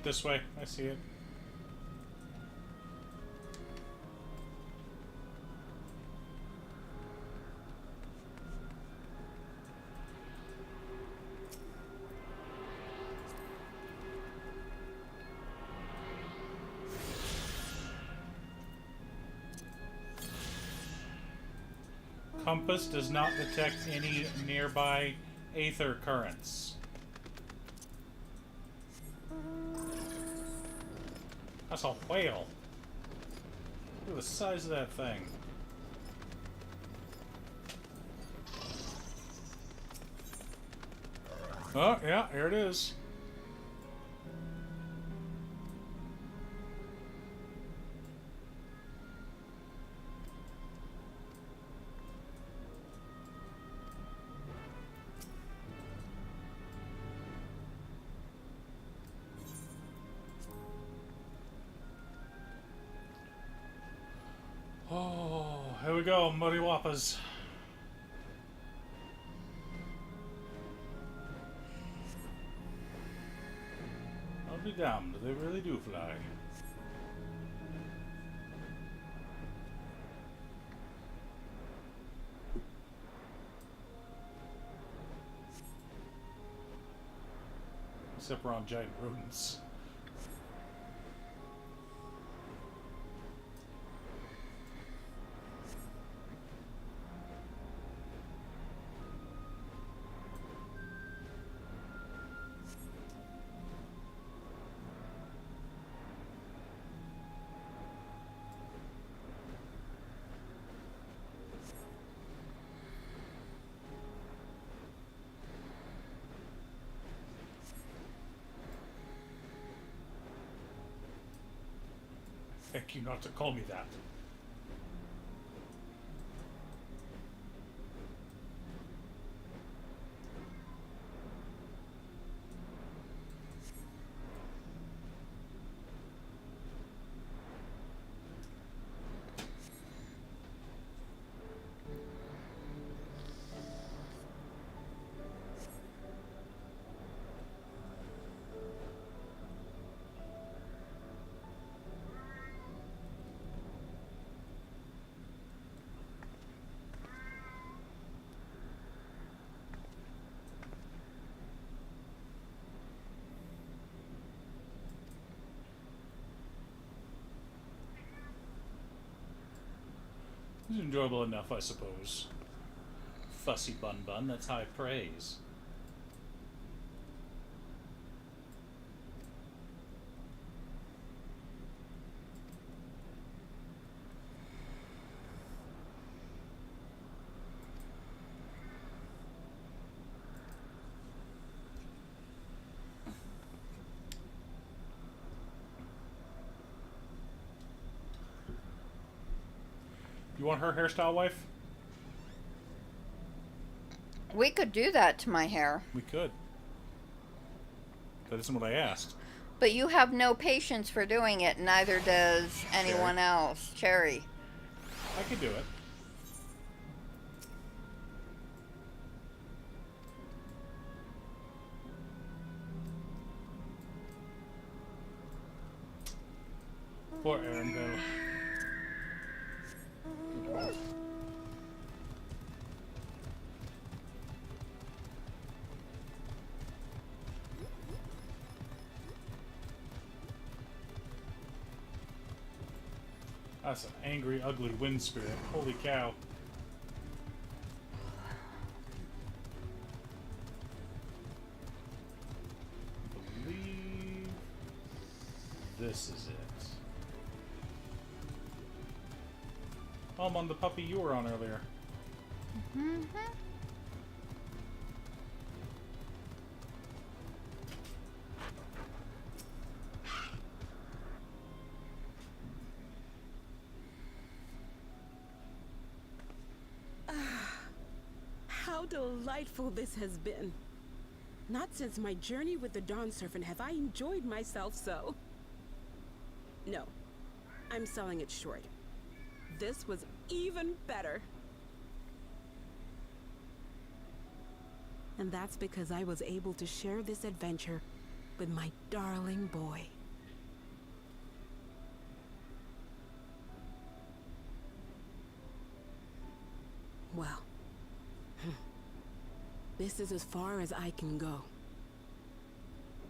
This way. I see it. Compass does not detect any nearby aether currents. That's a whale. Look at the size of that thing. Oh, yeah, here it is. Oh, here we go, Muddy Wappas. I'll be damned, they really do fly. Except we're on giant rodents. Thank you not to call me that. It's enjoyable enough, I suppose. Fussy bun bun, that's high praise. You want her hairstyle, wife? We could do that to my hair. We could. That isn't what I asked. But you have no patience for doing it, neither does anyone else. Cherry. I could do it. Poor Arendelle. That's an angry, ugly wind spirit. Holy cow. I believe this is it. Oh, I'm on the puppy you were on earlier. Mm-hmm. How delightful this has been. Not since my journey with the Dawn Serpent have I enjoyed myself so. No, I'm selling it short. This was even better. And that's because I was able to share this adventure with my darling boy. Well, this is as far as I can go.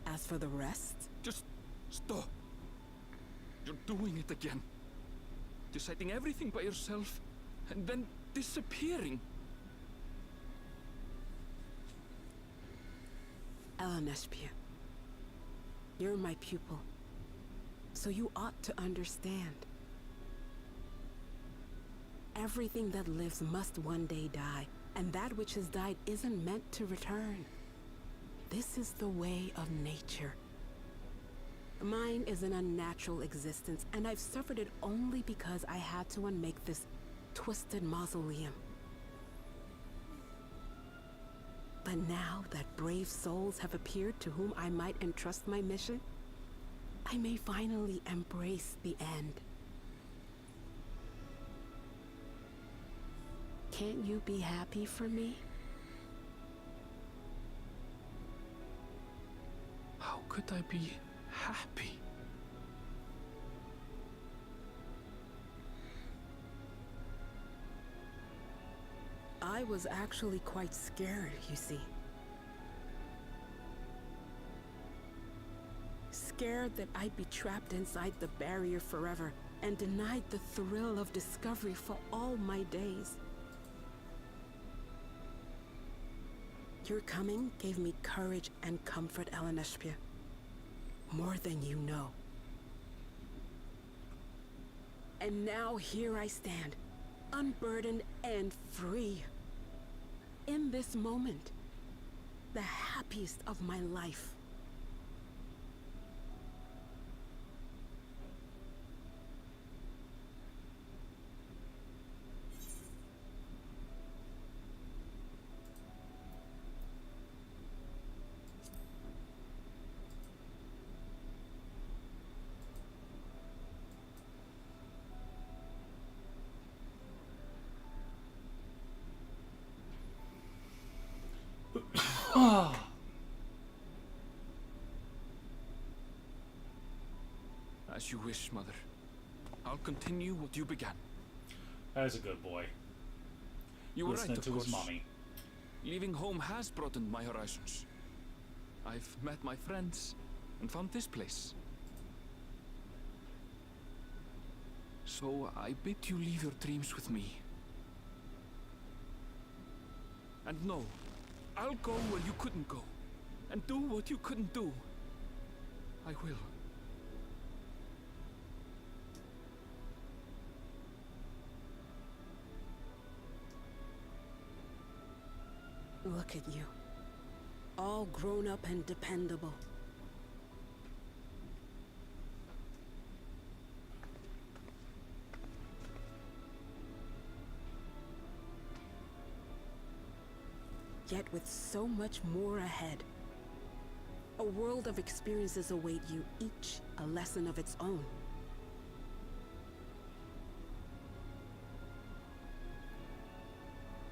As for the rest... Just stop. You're doing it again. Deciding everything by yourself, and then disappearing. Elenespia, you're my pupil, so you ought to understand. Everything that lives must one day die, and that which has died isn't meant to return. This is the way of nature. Mine is an unnatural existence, and I've suffered it only because I had to unmake this twisted mausoleum. But now that brave souls have appeared to whom I might entrust my mission, I may finally embrace the end. Can't you be happy for me? How could I be happy? I was actually quite scared, you see. Scared that I'd be trapped inside the barrier forever and denied the thrill of discovery for all my days. Your coming gave me courage and comfort, Elenespia. More than you know. And now here I stand, unburdened and free. In this moment, the happiest of my life. As you wish, Mother. I'll continue what you began. That's a good boy. You were Listening right, of to course. his mommy. Leaving home has broadened my horizons. I've met my friends and found this place. So I bid you leave your dreams with me. And no, I'll go where you couldn't go, and do what you couldn't do. I will. Look at you. All grown up and dependable. yet with so much more ahead. A world of experiences await you, each a lesson of its own.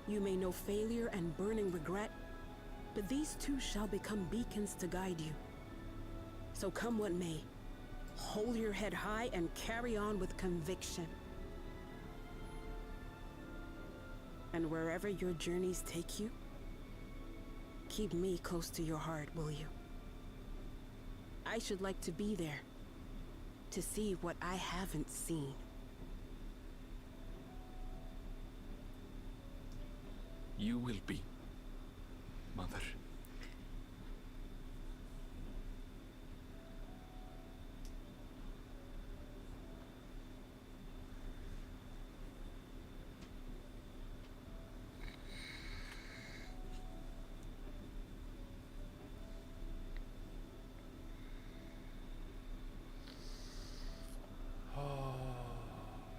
You may know failure and burning regret, but these too shall become beacons to guide you. So come what may, hold your head high and carry on with conviction. And wherever your journeys take you, keep me close to your heart, will you? I should like to be there, to see what I haven't seen. You will be, Mother.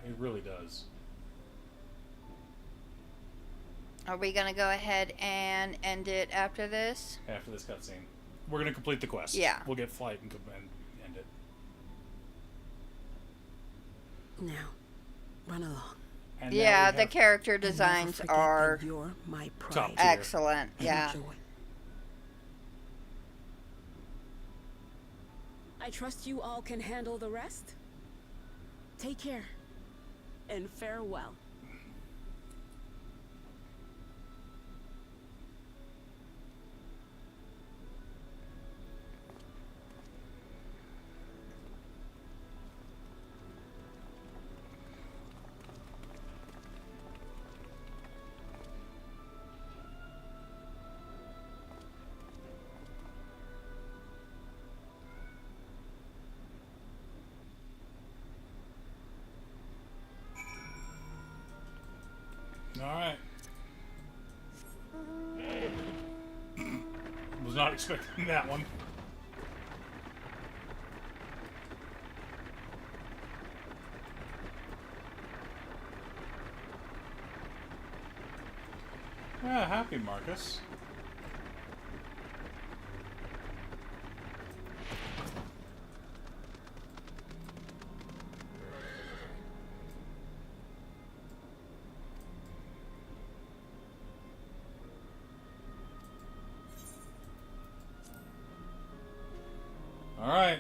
It really does. Are we gonna go ahead and end it after this? After this cutscene. We're gonna complete the quest. Yeah. We'll get flight and end it. Now, run along. And yeah, the character designs are you're my pride. top tier. Excellent. Yeah. Enjoy. I trust you all can handle the rest. Take care, and farewell. Alright. Was not expecting that one. Yeah, happy Marcus. All right.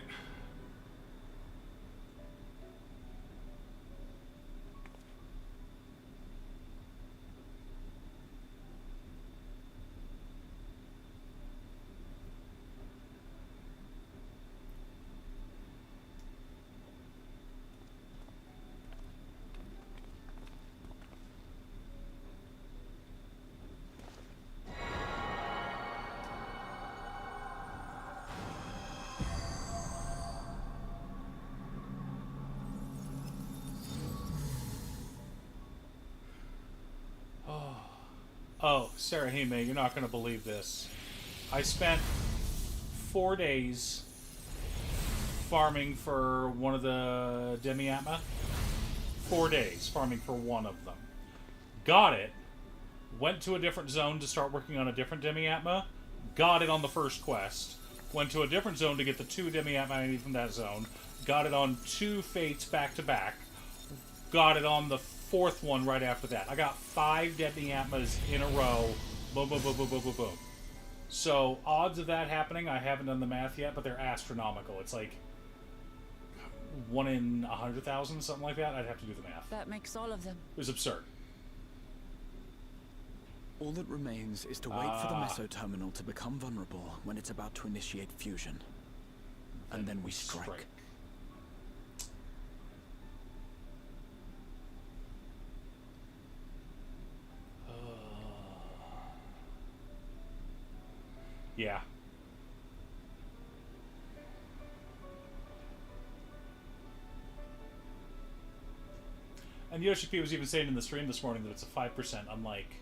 Oh, Sarahime, you're not going to believe this. I spent 4 days farming for one of the Demi-Atma. 4 days farming for one of them. Got it. Went to a different zone to start working on a different Demi-Atma. Got it on the first quest. Went to a different zone to get the 2 Demi-Atma I need from that zone. Got it on 2 Fates back to back. Got it on the 4th one right after that. I got 5 Demi-Atmas in a row. Boom, boom, boom, boom, boom, boom, boom. So, odds of that happening, I haven't done the math yet, but they're astronomical. It's like 1 in 100,000, something like that. I'd have to do the math. That makes all of them. It was absurd. All that remains is to wait for the Meso terminal to become vulnerable when it's about to initiate fusion. And then we strike. Yeah. And Yoshi P was even saying in the stream this morning that it's a 5%, unlike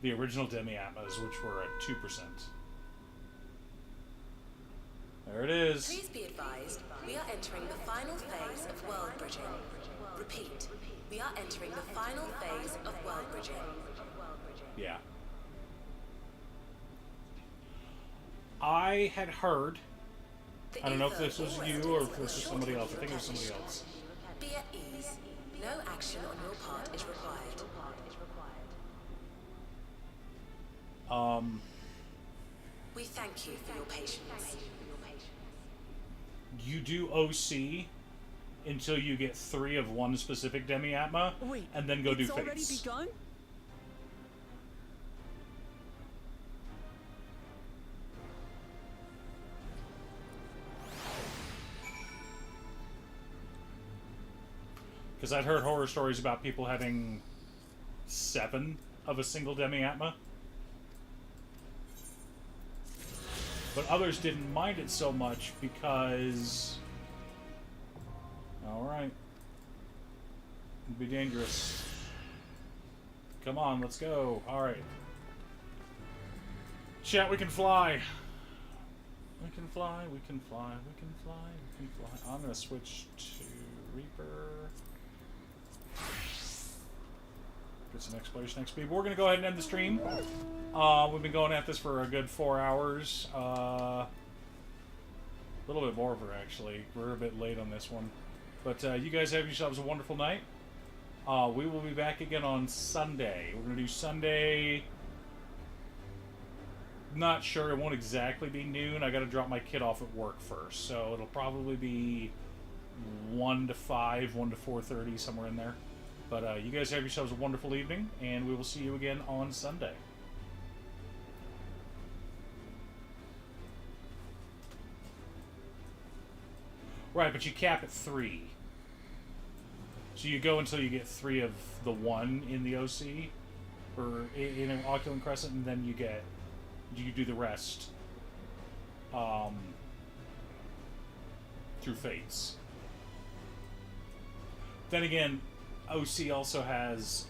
the original Demi-Atmas, which were at 2%. There it is. Please be advised, we are entering the final phase of world bridging. Repeat, we are entering the final phase of world bridging. Yeah. I had heard, I don't know if this was you or if this was somebody else. I think it was somebody else. Be at ease. No action on your part is required. We thank you for your patience. You do OC until you get 3 of one specific demi-atma, and then go do It's already fates. begun? Because I'd heard horror stories about people having 7 of a single demi-atma. But others didn't mind it so much because... Alright. It'd be dangerous. Come on, let's go. Alright. Chat, we can fly. We can fly, we can fly, we can fly, we can fly. I'm gonna switch to Reaper. Get some exploration XP. But we're going to go ahead and end the stream. We've been going at this for a good 4 hours. A little bit more, actually. We're a bit late on this one. But you guys have yourselves a wonderful night. We will be back again on Sunday. We're going to do Sunday... Not sure. It won't exactly be noon. I got to drop my kid off at work first. So it'll probably be 1 to 5, 1 to 4:30, somewhere in there. But you guys have yourselves a wonderful evening, and we will see you again on Sunday. Right, but you cap at 3. So you go until you get 3 of the 1 in the OC, or in an Oculent Crescent, and then you do the rest through Fates. Then again, OC also has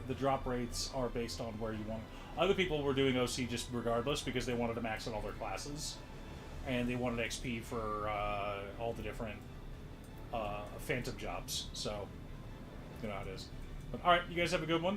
the drop rates are based on where you want. Other people were doing OC just regardless because they wanted to max out all their classes, and they wanted XP for all the different phantom jobs. So you know how it is. But all right, you guys have a good one.